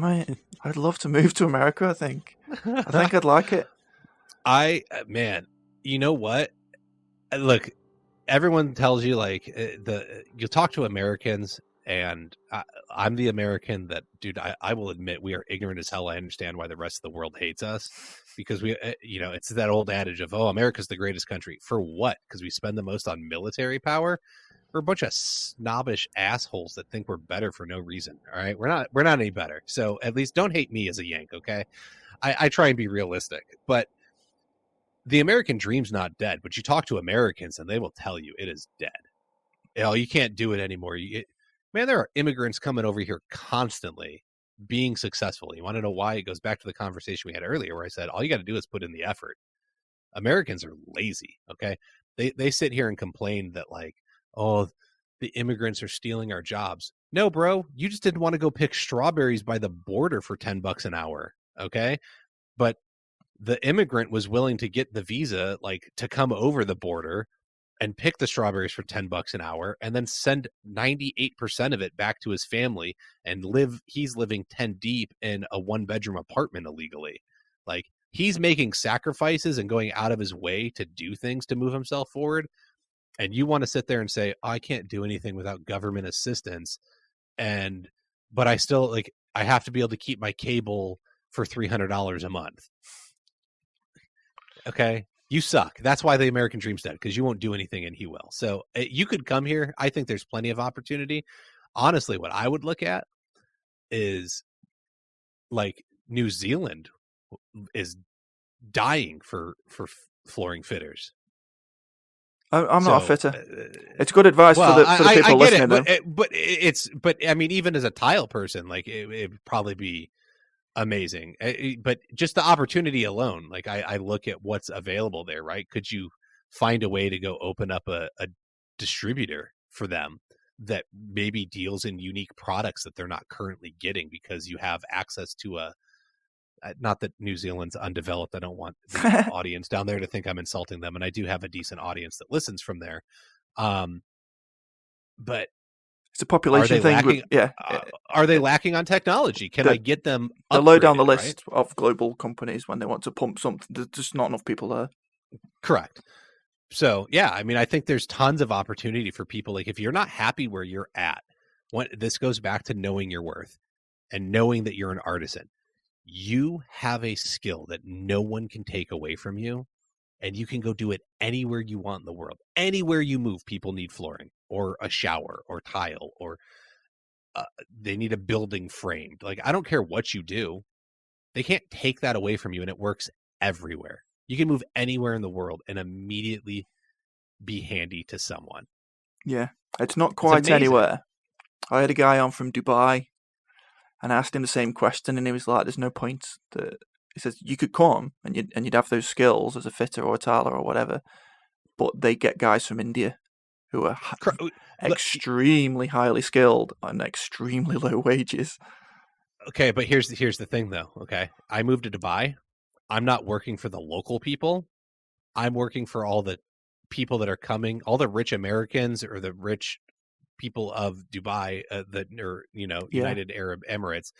love to move to America, I think I'd like it. Man, you know what? Look, everyone tells you like you'll talk to Americans, and I'm the American that, dude, I will admit we are ignorant as hell. I understand why the rest of the world hates us, because we, it's that old adage of, oh, America's the greatest country. For what? Because we spend the most on military power? We're a bunch of snobbish assholes that think we're better for no reason. All right. We're not any better. So at least don't hate me as a Yank. Okay. I try and be realistic, but the American dream's not dead. But you talk to Americans and they will tell you it is dead. You can't do it anymore. Man, there are immigrants coming over here constantly being successful. You want to know why? It goes back to the conversation we had earlier where I said, all you got to do is put in the effort. Americans are lazy. Okay. They sit here and complain that like, oh, the immigrants are stealing our jobs. No, bro, you just didn't want to go pick strawberries by the border for $10 an hour. Okay. But the immigrant was willing to get the visa, like to come over the border and pick the strawberries for $10 an hour and then send 98% of it back to his family and he's living 10 deep in a 1-bedroom apartment illegally. Like he's making sacrifices and going out of his way to do things to move himself forward. And you want to sit there and say, oh, I can't do anything without government assistance. But I still I have to be able to keep my cable for $300 a month. Okay. You suck. That's why the American dream's dead, because you won't do anything and he will. So you could come here. I think there's plenty of opportunity. Honestly, what I would look at is like New Zealand is dying for flooring fitters. I'm not a fitter. It's good advice for the people listening. But I mean, even as a tile person, like it'd probably be amazing. But just the opportunity alone, like I look at what's available there, right? Could you find a way to go open up a distributor for them that maybe deals in unique products that they're not currently getting because you have access to not that New Zealand's undeveloped. I don't want the audience down there to think I'm insulting them. And I do have a decent audience that listens from there. But it's a population thing. Are they lacking on technology? Can I get them? They're low down the list of global companies when they want to pump something. There's just not enough people there. Correct. So, yeah, I mean, I think there's tons of opportunity for people. Like if you're not happy where you're at, this goes back to knowing your worth and knowing that you're an artisan. You have a skill that no one can take away from you, and you can go do it anywhere you want in the world. Anywhere you move, people need flooring or a shower or tile or they need a building framed. Like, I don't care what you do. They can't take that away from you, and it works everywhere. You can move anywhere in the world and immediately be handy to someone. Yeah, it's not quite anywhere. I had a guy on from Dubai, and I asked him the same question, and he was like, "There's no point." He says you could come and you'd have those skills as a fitter or a tiler or whatever, but they get guys from India who are Look, extremely highly skilled and extremely low wages. okay, but here's the thing, though. Okay, I moved to Dubai. I'm not working for the local people. I'm working for all the people that are coming, all the rich Americans or the rich people of Dubai, or United Arab Emirates.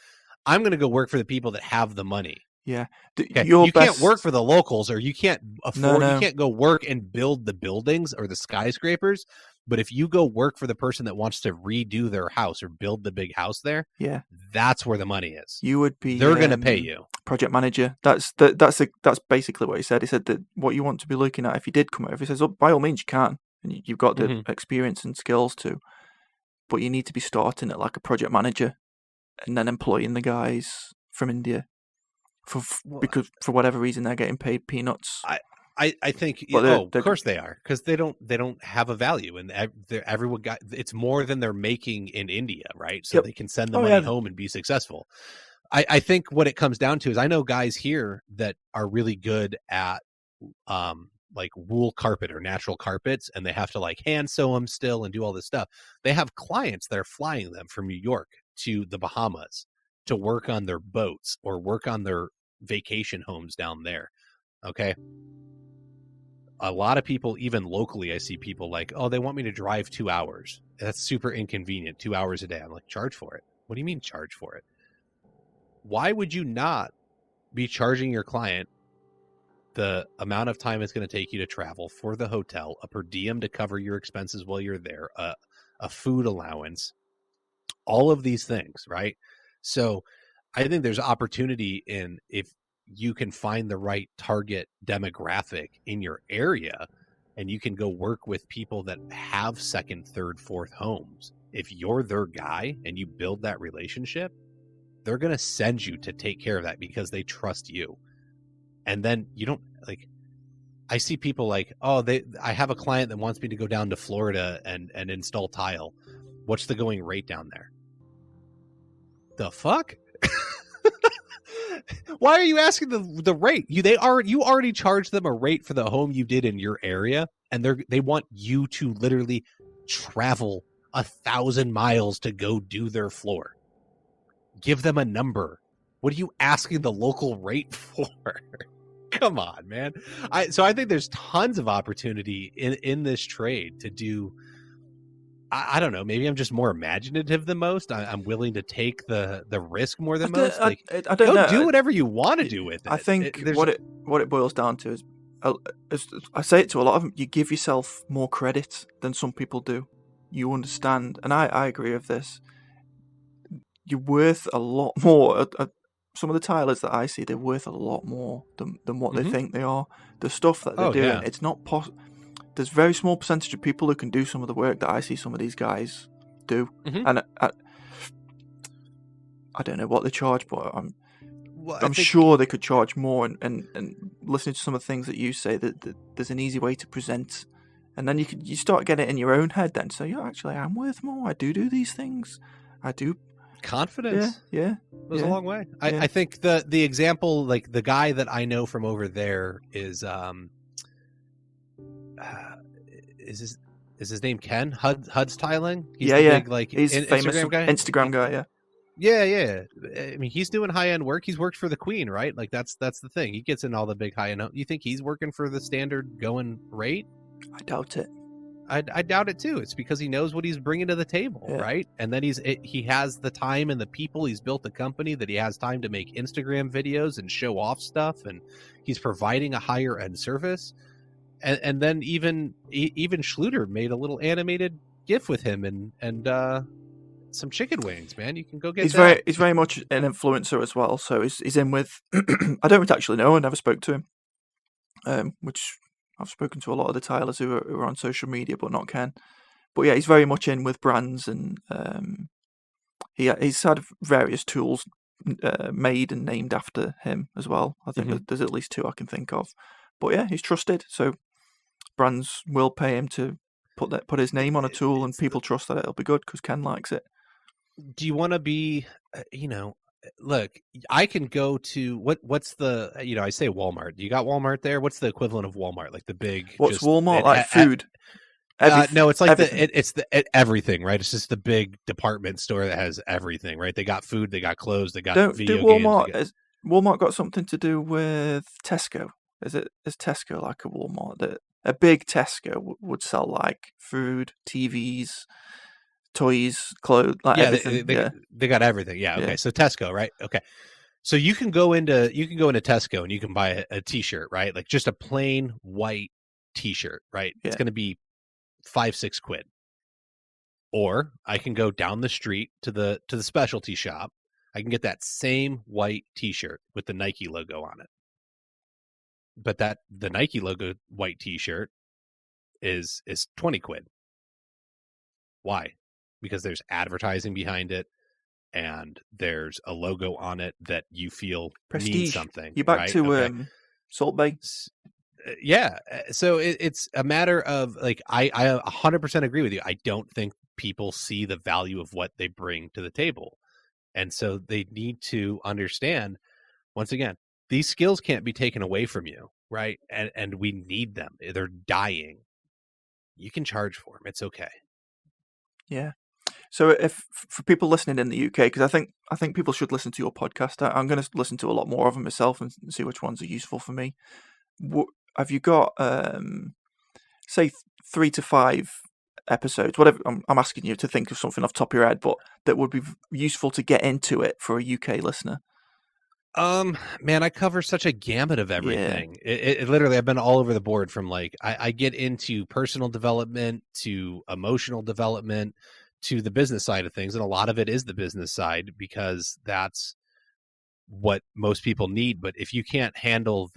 I'm going to go work for the people that have the money. Yeah, Okay, you can't work for the locals, or you can't afford. You can't go work and build the buildings or the skyscrapers. But if you go work for the person that wants to redo their house or build the big house there, that's where the money is. You would be. They're going to pay you. Project manager. That's basically what he said. He said that what you want to be looking at if you did come over. He says, oh, by all means, you can, and you've got the experience and skills to. But you need to be starting at like a project manager, and then employing the guys from India, because for whatever reason they're getting paid peanuts. I think of course they are, because they don't have a value, and everyone got, it's more than they're making in India, right? So they can send the money home and be successful. I think what it comes down to is, I know guys here that are really good at like wool carpet or natural carpets, and they have to like hand sew them still and do all this stuff. They have clients that are flying them from New York to the Bahamas to work on their boats or work on their vacation homes down there. Okay. A lot of people, even locally, I see people like, oh, they want me to drive 2 hours. That's super inconvenient. 2 hours a day. I'm like, charge for it. What do you mean charge for it? Why would you not be charging your client the amount of time it's going to take you to travel, for the hotel, a per diem to cover your expenses while you're there, a food allowance, all of these things, right? So I think there's opportunity in, if you can find the right target demographic in your area, and you can go work with people that have second, third, fourth homes. If you're their guy and you build that relationship, they're going to send you to take care of that because they trust you. And then you don't, like, I see people like, oh, I have a client that wants me to go down to Florida and install tile. What's the going rate down there? The fuck? Why are you asking the rate? You already charged them a rate for the home you did in your area, and they want you to literally travel 1,000 miles to go do their floor. Give them a number. What are you asking the local rate for? Come on, man. So I think there's tons of opportunity in this trade to do. I don't know. Maybe I'm just more imaginative than most. I'm willing to take the risk more than most. Like, I don't know. Do whatever you want to do with it. I think what it boils down to is, I say it to a lot of them, you give yourself more credit than some people do. You understand, and I agree with this. You're worth a lot more. Some of the tilers that I see, they're worth a lot more than what they think they are. The stuff that they're doing, it's not possible. There's a very small percentage of people who can do some of the work that I see some of these guys do. And I don't know what they charge, but I'm sure they could charge more. And listening to some of the things that you say, that there's an easy way to present, and then you start getting it in your own head. Then, so yeah, actually, I'm worth more. I do these things. I do. Confidence. Yeah. Goes a long way. I think the example, like the guy that I know from over there is his name Ken Hud's Tiling? He's big, like, he's famous Instagram guy. Yeah. I mean, he's doing high end work. He's worked for the Queen, right? Like that's the thing. He gets in all the big high end. You think he's working for the standard going rate? I doubt it. I doubt it too. It's because he knows what he's bringing to the table, right? And then he has the time and the people. He's built a company that he has time to make Instagram videos and show off stuff, and he's providing a higher end service. And then even Schluter made a little animated GIF with him and some chicken wings. Man, you can go get. He's very much an influencer as well. So he's in with. I don't actually know. I never spoke to him, which. I've spoken to a lot of the tilers who are on social media, but not Ken. But yeah, he's very much in with brands, and he's had various tools made and named after him as well. I think there's at least 2 I can think of. But yeah, he's trusted, so brands will pay him to put his name on a tool, and people trust that it'll be good because Ken likes it. Do you want to be, look, I can go to what's the, I say Walmart. You got Walmart there? What's the equivalent of Walmart? Like the big, What's just Walmart like? Food? no, it's like Everything. it's everything, right? It's just the big department store that has everything, right? They got food, they got clothes, they got Do video games. Walmart has Walmart got something to do with Tesco? Is Tesco like a Walmart? That a big Tesco would sell like food, TVs, toys, clothes, like everything. They got everything. Yeah, okay. Yeah. So Tesco, right? Okay. So you can go into Tesco and you can buy a t-shirt, right? Like just a plain white t-shirt, right? Yeah. It's going to be 5-6 quid. Or I can go down the street to the specialty shop. I can get that same white t-shirt with the Nike logo on it. But the Nike logo white t-shirt is 20 quid. Why? Because there's advertising behind it and there's a logo on it that you feel Prestige. means something. You're back right? to Okay. Salt Bay. Yeah. So it's a matter of like, I 100% agree with you. I don't think people see the value of what they bring to the table. And so they need to understand, once again, these skills can't be taken away from you, right? And we need them. They're dying. You can charge for them. It's okay. Yeah. So if for people listening in the UK, because I think people should listen to your podcast. I'm going to listen to a lot more of them myself and see which ones are useful for me. Have you got say 3 to 5 episodes, whatever? I'm asking you to think of something off the top of your head, but that would be useful to get into it for a UK listener. Man, I cover such a gamut of everything. Yeah. It literally, I've been all over the board, from like, I get into personal development to emotional development to the business side of things. And a lot of it is the business side because that's what most people need. But if you can't handle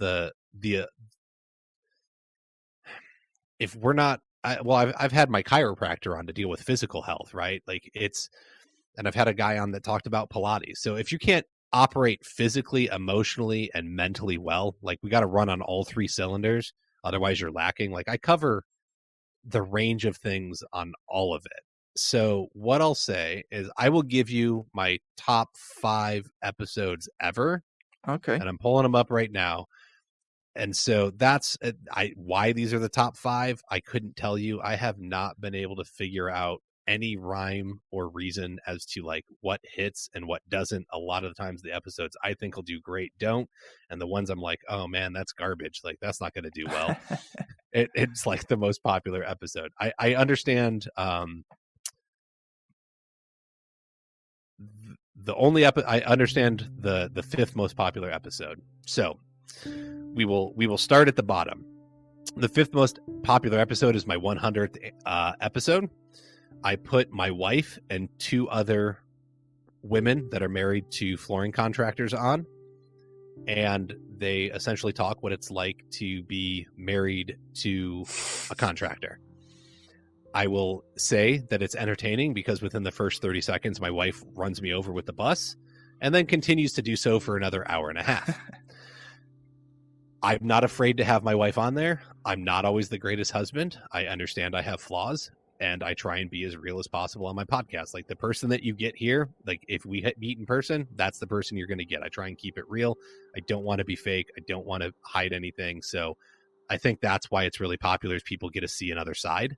if we're not, I've had my chiropractor on to deal with physical health, right? Like and I've had a guy on that talked about Pilates. So if you can't operate physically, emotionally, and mentally well, like we got to run on all 3 cylinders. Otherwise you're lacking. Like I cover the range of things on all of it. So what I'll say is I will give you my top 5 episodes ever. Okay. And I'm pulling them up right now. And so that's why these are the top 5. I couldn't tell you. I have not been able to figure out any rhyme or reason as to like what hits and what doesn't. A lot of the times the episodes I think will do great don't, and the ones I'm like, oh man, that's garbage, like that's not going to do well. It's like the most popular episode. I understand I understand the 5th most popular episode. So we will start at the bottom. The 5th most popular episode is my 100th episode. I put my wife and 2 other women that are married to flooring contractors on, and they essentially talk what it's like to be married to a contractor. I will say that it's entertaining because within the first 30 seconds, my wife runs me over with the bus and then continues to do so for another hour and a half. I'm not afraid to have my wife on there. I'm not always the greatest husband. I understand I have flaws, and I try and be as real as possible on my podcast. Like the person that you get here, like if we meet in person, that's the person you're going to get. I try and keep it real. I don't want to be fake. I don't want to hide anything. So I think that's why it's really popular, is people get to see another side.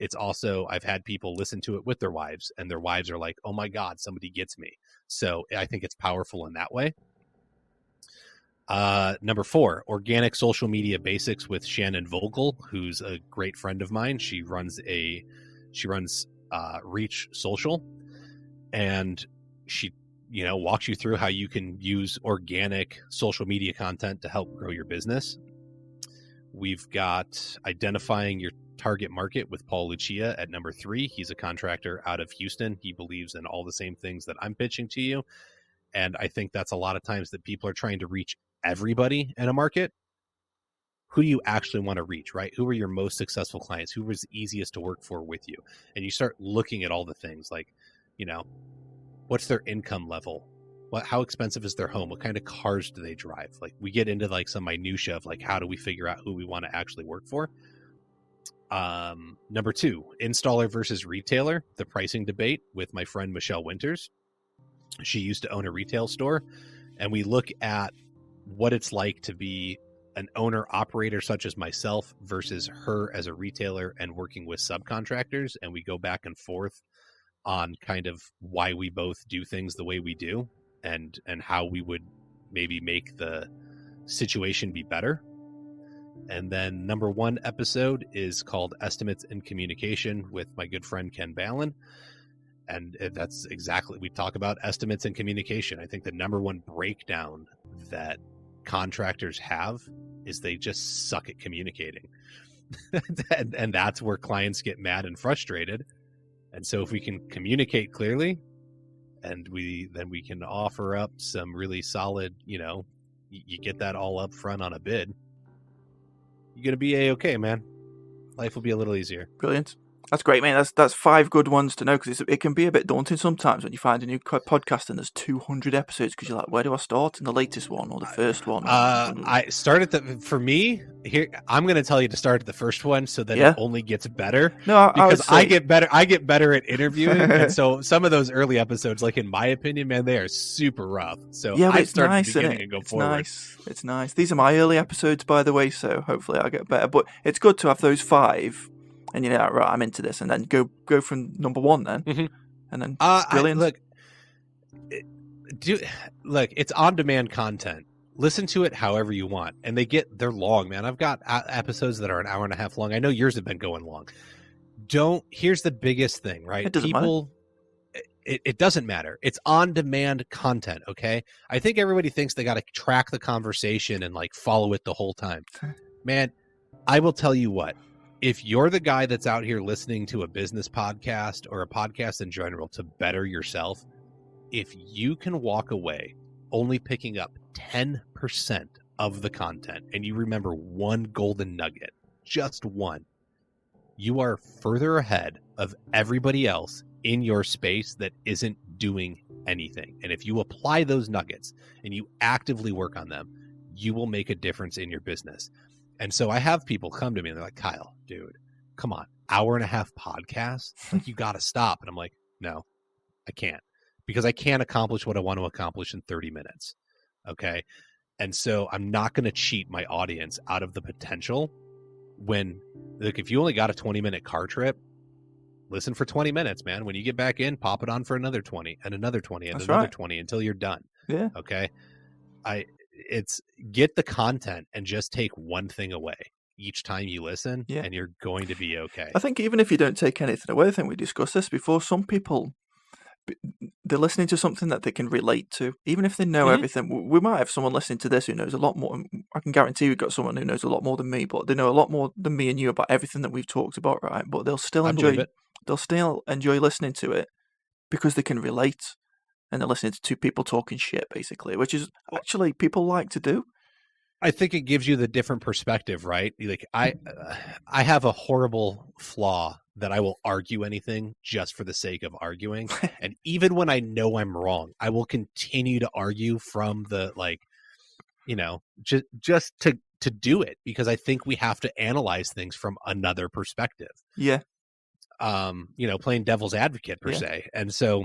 It's also, I've had people listen to it with their wives, and their wives are like, oh my God, somebody gets me. So I think it's powerful in that way. Number 4, organic social media basics with Shannon Vogel, who's a great friend of mine. She runs Reach Social, and she, walks you through how you can use organic social media content to help grow your business. We've got identifying your target market with Paul Lucia at number 3. He's a contractor out of Houston. He believes in all the same things that I'm pitching to you. And I think that's a lot of times that people are trying to reach everybody in a market. Who do you actually want to reach, right? Who are your most successful clients? Who was easiest to work for with you? And you start looking at all the things like, what's their income level? How expensive is their home? What kind of cars do they drive? Like we get into like some minutia of like, how do we figure out who we want to actually work for? Number 2, installer versus retailer, the pricing debate with my friend Michelle Winters. She used to own a retail store, and we look at what it's like to be an owner operator such as myself versus her as a retailer and working with subcontractors, and we go back and forth on kind of why we both do things the way we do, and how we would maybe make the situation be better. And then number 1 episode is called Estimates and Communication with my good friend Ken Ballin. And that's exactly, we talk about estimates and communication. I think the number 1 breakdown that contractors have is they just suck at communicating. and that's where clients get mad and frustrated. And so if we can communicate clearly, and we can offer up some really solid, you get that all up front on a bid, you're going to be A-okay, man. Life will be a little easier. Brilliant. That's great, mate. That's 5 good ones to know, because it can be a bit daunting sometimes when you find a new podcast and there's 200 episodes, because you're like, where do I start? In the latest one or the first one? I started for me here. I'm going to tell you to start at the first one, so that it only gets better. No, because I get better. I get better at interviewing, and so some of those early episodes, like in my opinion, man, they are super rough. So yeah, I start nice, at the beginning and go forward. It's nice. These are my early episodes, by the way, so hopefully I'll get better. But it's good to have those 5. And you're like, right, I'm into this, and then go from number 1 then, and then brilliant. Look, it's on-demand content. Listen to it however you want, and they're long, man. I've got episodes that are an hour and a half long. I know yours have been going long. Here's the biggest thing, right? It doesn't matter. It doesn't matter. It's on-demand content, okay? I think everybody thinks they got to track the conversation and like follow it the whole time. Man, I will tell you what. If you're the guy that's out here listening to a business podcast or a podcast in general to better yourself, if you can walk away only picking up 10% of the content and you remember one golden nugget, just one, you are further ahead of everybody else in your space that isn't doing anything. And if you apply those nuggets and you actively work on them, you will make a difference in your business. And so I have people come to me and they're like, Kyle, dude, come on, hour and a half podcast? Like, you got to stop. And I'm like, no, I can't, because I can't accomplish what I want to accomplish in 30 minutes. Okay. And so I'm not going to cheat my audience out of the potential when, like, if you only got a 20-minute car trip, listen for 20 minutes, man. When you get back in, pop it on for another 20 and another 20 and another 20 until you're done. Yeah. Okay. It's get the content and just take one thing away each time you listen, and you're going to be okay. I think even if you don't take anything away, I think we discussed this before, some people, they're listening to something that they can relate to, even if they know everything. We might have someone listening to this who knows a lot more. I can guarantee we've got someone who knows a lot more than me, but they know a lot more than me and you about everything that we've talked about, right? But they'll still enjoy listening to it because they can relate. And they're listening to 2 people talking shit, basically, which is actually people like to do. I think it gives you the different perspective, right? Like I have a horrible flaw that I will argue anything just for the sake of arguing. And even when I know I'm wrong, I will continue to argue from the, like, just to do it, because I think we have to analyze things from another perspective. Yeah. Playing devil's advocate per se. And so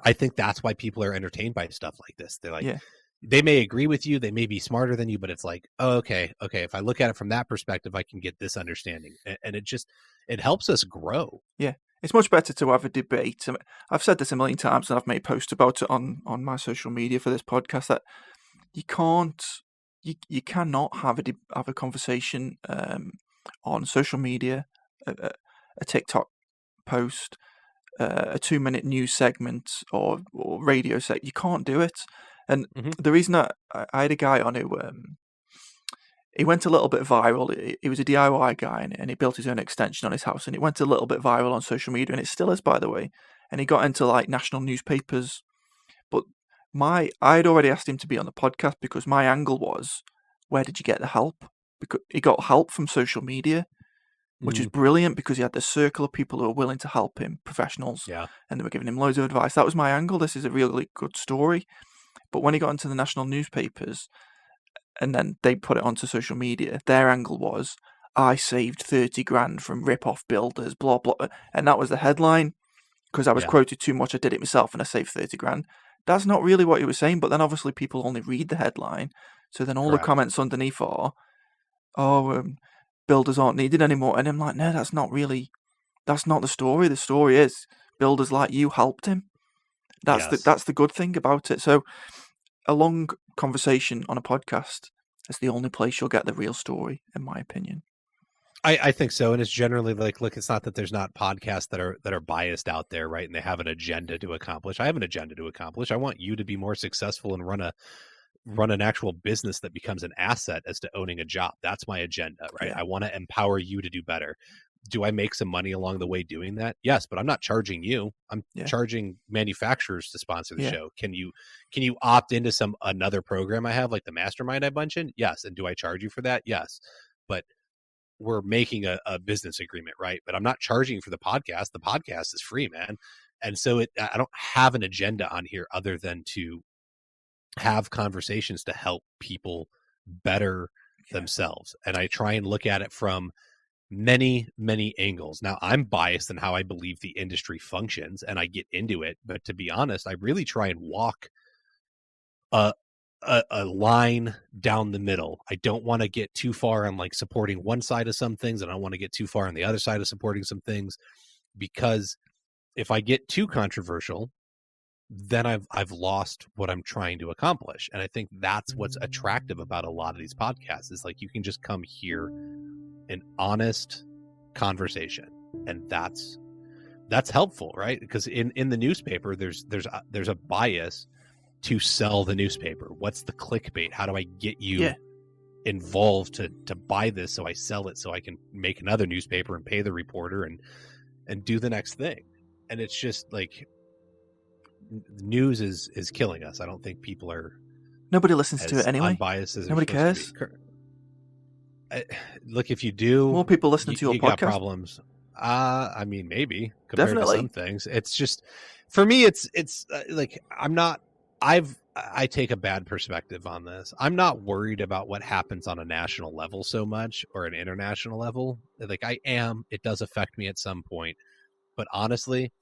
I think that's why people are entertained by stuff like this. They're like, they may agree with you, they may be smarter than you, but it's like, oh, okay. If I look at it from that perspective, I can get this understanding. And it helps us grow. Yeah. It's much better to have a debate. I mean, I've said this a million times, and I've made posts about it on my social media for this podcast, that you cannot have a conversation on social media, a TikTok post, a 2-minute news segment or radio segment. You can't do it. And the reason I had a guy on who he went a little bit viral. He was a DIY guy, and he built his own extension on his house, and it went a little bit viral on social media, and it still is, by the way. And he got into like national newspapers. But I'd already asked him to be on the podcast because my angle was, where did you get the help? Because he got help from social media, which is brilliant, because he had this circle of people who were willing to help him, professionals, and they were giving him loads of advice. That was my angle. This is a really good story. But when he got into the national newspapers, and then they put it onto social media, their angle was, I saved 30 grand from rip-off builders, blah, blah. And that was the headline, because I was quoted too much. I did it myself and I saved 30 grand. that's not really what he was saying. But then obviously people only read the headline, so then all Correct. the comments underneath are, builders aren't needed anymore. And I'm like, no, that's not the story. The story is builders like you helped him. That's the good thing about it. So a long conversation on a podcast is the only place you'll get the real story, in my opinion. I think so. And it's generally like, look, it's not that there's not podcasts that are biased out there, right? And they have an agenda to accomplish. I have an agenda to accomplish. I want you to be more successful and run an actual business that becomes an asset as to owning a job. That's my agenda, right? Yeah. I want to empower you to do better. Do I make some money along the way doing that? Yes, but I'm not charging you. I'm charging manufacturers to sponsor the show. Can you opt into another program I have, like the mastermind I mentioned? Yes. And do I charge you for that? Yes. But we're making a business agreement, right? But I'm not charging for the podcast. The podcast is free, man. And so I don't have an agenda on here other than to have conversations to help people better themselves. And I try and look at it from many, many angles. Now, I'm biased in how I believe the industry functions, and I get into it. But to be honest, I really try and walk a line down the middle. I don't want to get too far on like supporting one side of some things, and I don't want to get too far on the other side of supporting some things, because if I get too controversial, then I've lost what I'm trying to accomplish. And I think that's what's attractive about a lot of these podcasts, is like you can just come hear an honest conversation, and that's helpful, right? Because in the newspaper there's a bias to sell the newspaper. What's the clickbait? How do I get you involved to buy this so I sell it so I can make another newspaper and pay the reporter and do the next thing? And it's just like, news is killing us. I don't think people are. Nobody listens to it anyway. Unbiased as nobody cares. Look, if you do, more people listening to your podcast. Got problems. I mean, maybe compared Definitely. to some things. It's just, for me, it's like I take a bad perspective on this. I'm not worried about what happens on a national level so much, or an international level. Like I am, it does affect me at some point, but honestly,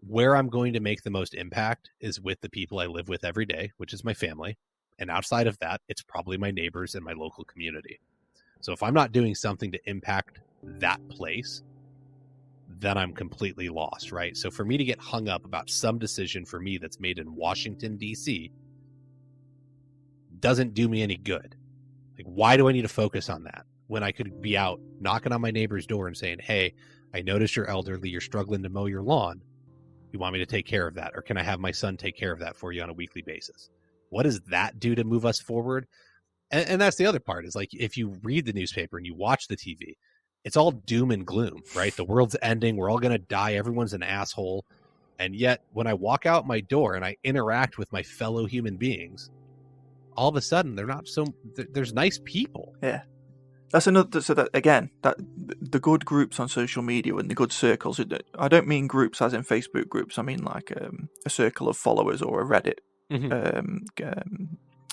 where I'm going to make the most impact is with the people I live with every day, which is my family. And outside of that, it's probably my neighbors and my local community. So if I'm not doing something to impact that place, then I'm completely lost, right? So for me to get hung up about some decision for me that's made in Washington, D.C. doesn't do me any good. Like, why do I need to focus on that when I could be out knocking on my neighbor's door and saying, hey, I noticed you're elderly, you're struggling to mow your lawn. You want me to take care of that? Or can I have my son take care of that for you on a weekly basis? What does that do to move us forward? And that's the other part, is like, if you read the newspaper and you watch the TV, it's all doom and gloom, right? The world's ending. We're all going to die. Everyone's an asshole. And yet when I walk out my door and I interact with my fellow human beings, all of a sudden they're not so, there's nice people. Yeah. That's another, so that again, that the good groups on social media and the good circles, I don't mean groups as in Facebook groups. I mean like a circle of followers or a Reddit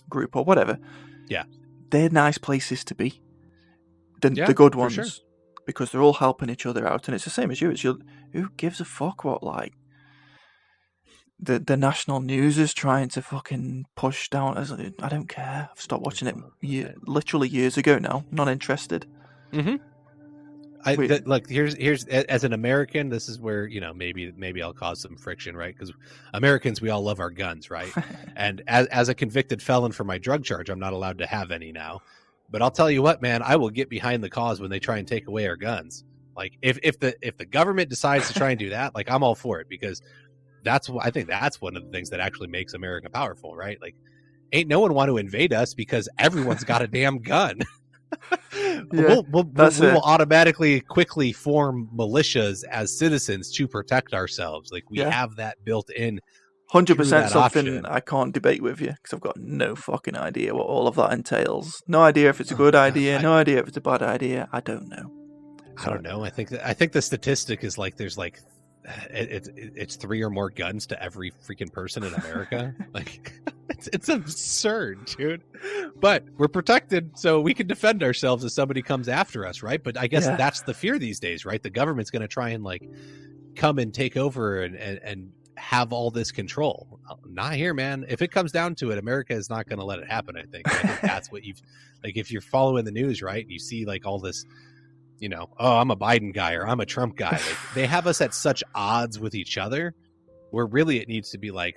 group or whatever. Yeah. They're nice places to be. The good ones. Sure. Because they're all helping each other out. And it's the same as you. It's who gives a fuck what like the national news is trying to fucking push down. I don't care. I've stopped watching it literally years ago now. Not interested. Mm-hmm. Look, here's as an American, this is where, maybe I'll cause some friction, right? Because Americans, we all love our guns, right? And as a convicted felon for my drug charge, I'm not allowed to have any now. But I'll tell you what, man, I will get behind the cause when they try and take away our guns. Like if the government decides to try and do that, like I'm all for it, because I think that's one of the things that actually makes America powerful, right? Like, ain't no one want to invade us because everyone's got a damn gun. We will automatically quickly form militias as citizens to protect ourselves. Like we have that built in. 100% something option. I can't debate with you because I've got no fucking idea what all of that entails. No idea if it's a good idea. No idea if it's a bad idea. I don't know. I don't know. I think the statistic is like there's like it's 3 or more guns to every freaking person in America. Like it's absurd, dude. But we're protected, so we can defend ourselves if somebody comes after us, right? But I guess that's the fear these days, right? The government's going to try and like come and take over and have all this control. Not here, man. If it comes down to it, America is not going to let it happen. I think that's what you've like. If you're following the news, right, you see like all this, oh, I'm a Biden guy or I'm a Trump guy. Like they have us at such odds with each other, where really it needs to be like,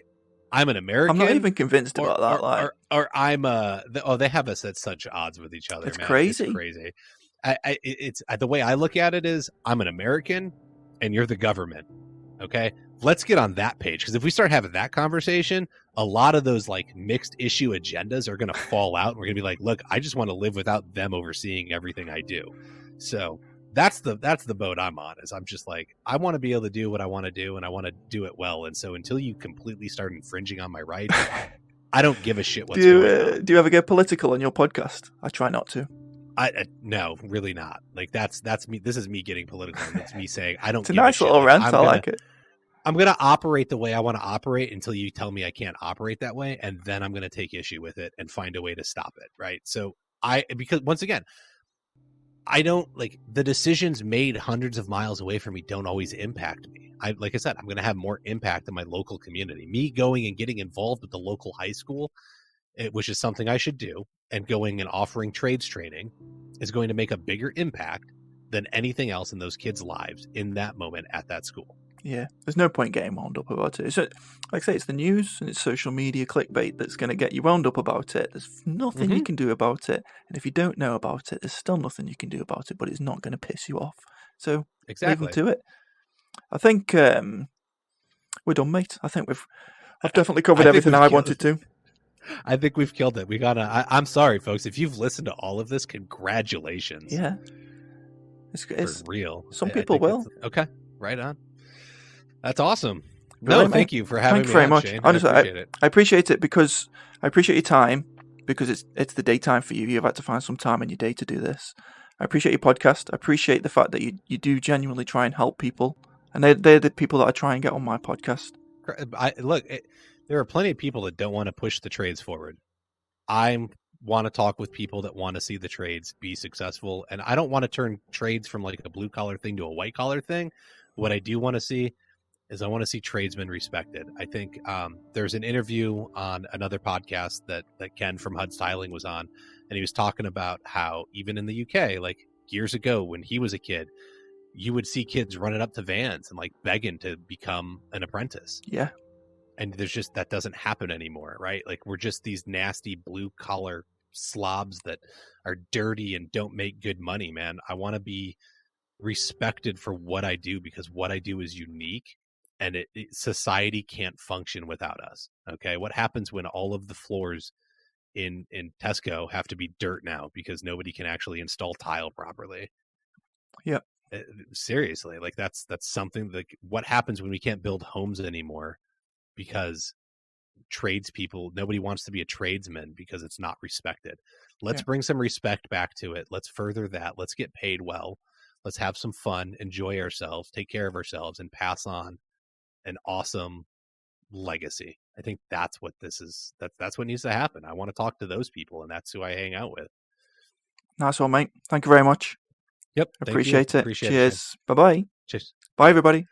I'm an American. I'm not even convinced about that. Or I'm they have us at such odds with each other. It's man. crazy. It's crazy. It's the way I look at it is I'm an American and you're the government. Okay, let's get on that page, because if we start having that conversation, a lot of those like mixed issue agendas are going to fall out. And we're going to be like, look, I just want to live without them overseeing everything I do. So that's the boat I'm on. Is I'm just like, I want to be able to do what I want to do, and I want to do it well. And so until you completely start infringing on my rights, I don't give a shit what's going on. Do you ever get political on your podcast? I try not to. No, really not. Like that's me. This is me getting political. And it's me saying I don't. It's a nice little rant. I like it. I'm going to operate the way I want to operate until you tell me I can't operate that way, and then I'm going to take issue with it and find a way to stop it. Right. So because once again, I don't like the decisions made hundreds of miles away from me don't always impact me. Like I said, I'm going to have more impact in my local community. Me going and getting involved with the local high school, which is something I should do, and going and offering trades training is going to make a bigger impact than anything else in those kids' lives in that moment at that school. Yeah, there's no point getting wound up about it. So, like I say, it's the news and it's social media clickbait that's going to get you wound up about it. There's nothing you can do about it. And if you don't know about it, there's still nothing you can do about it, but it's not going to piss you off. So, leave them to it. I think we're done, mate. I think I've definitely covered everything I wanted to. I think we've killed it. We gotta. I'm sorry, folks. If you've listened to all of this, congratulations. Yeah, it's for real. Some people will. Okay, right on. That's awesome. No, thank you for having me. Thank you very much. Shane. Honestly, I appreciate it because I appreciate your time, because it's the daytime for you. You've had to find some time in your day to do this. I appreciate your podcast. I appreciate the fact that you do genuinely try and help people, and they're the people that I try and get on my podcast. There are plenty of people that don't want to push the trades forward. I want to talk with people that want to see the trades be successful, and I don't want to turn trades from like a blue collar thing to a white collar thing. What I do want to see is I want to see tradesmen respected. I think there's an interview on another podcast that Ken from HUD Styling was on, and he was talking about how even in the UK, like years ago when he was a kid, you would see kids running up to vans and like begging to become an apprentice. Yeah. And there's just, that doesn't happen anymore, right? Like we're just these nasty blue collar slobs that are dirty and don't make good money, man. I want to be respected for what I do, because what I do is unique, and society can't function without us. Okay, what happens when all of the floors in Tesco have to be dirt now because nobody can actually install tile properly? Yeah, seriously, like that's something. Like what happens when we can't build homes anymore because tradespeople, nobody wants to be a tradesman because it's not respected. Let's bring some respect back to it. Let's further that. Let's get paid well. Let's have some fun, enjoy ourselves, take care of ourselves, and pass on an awesome legacy. I think that's what this is. That's what needs to happen. I want to talk to those people, and that's who I hang out with. Nice one, mate. Thank you very much. Yep. Appreciate it. Appreciate Cheers. Bye-bye. Cheers. Bye, everybody.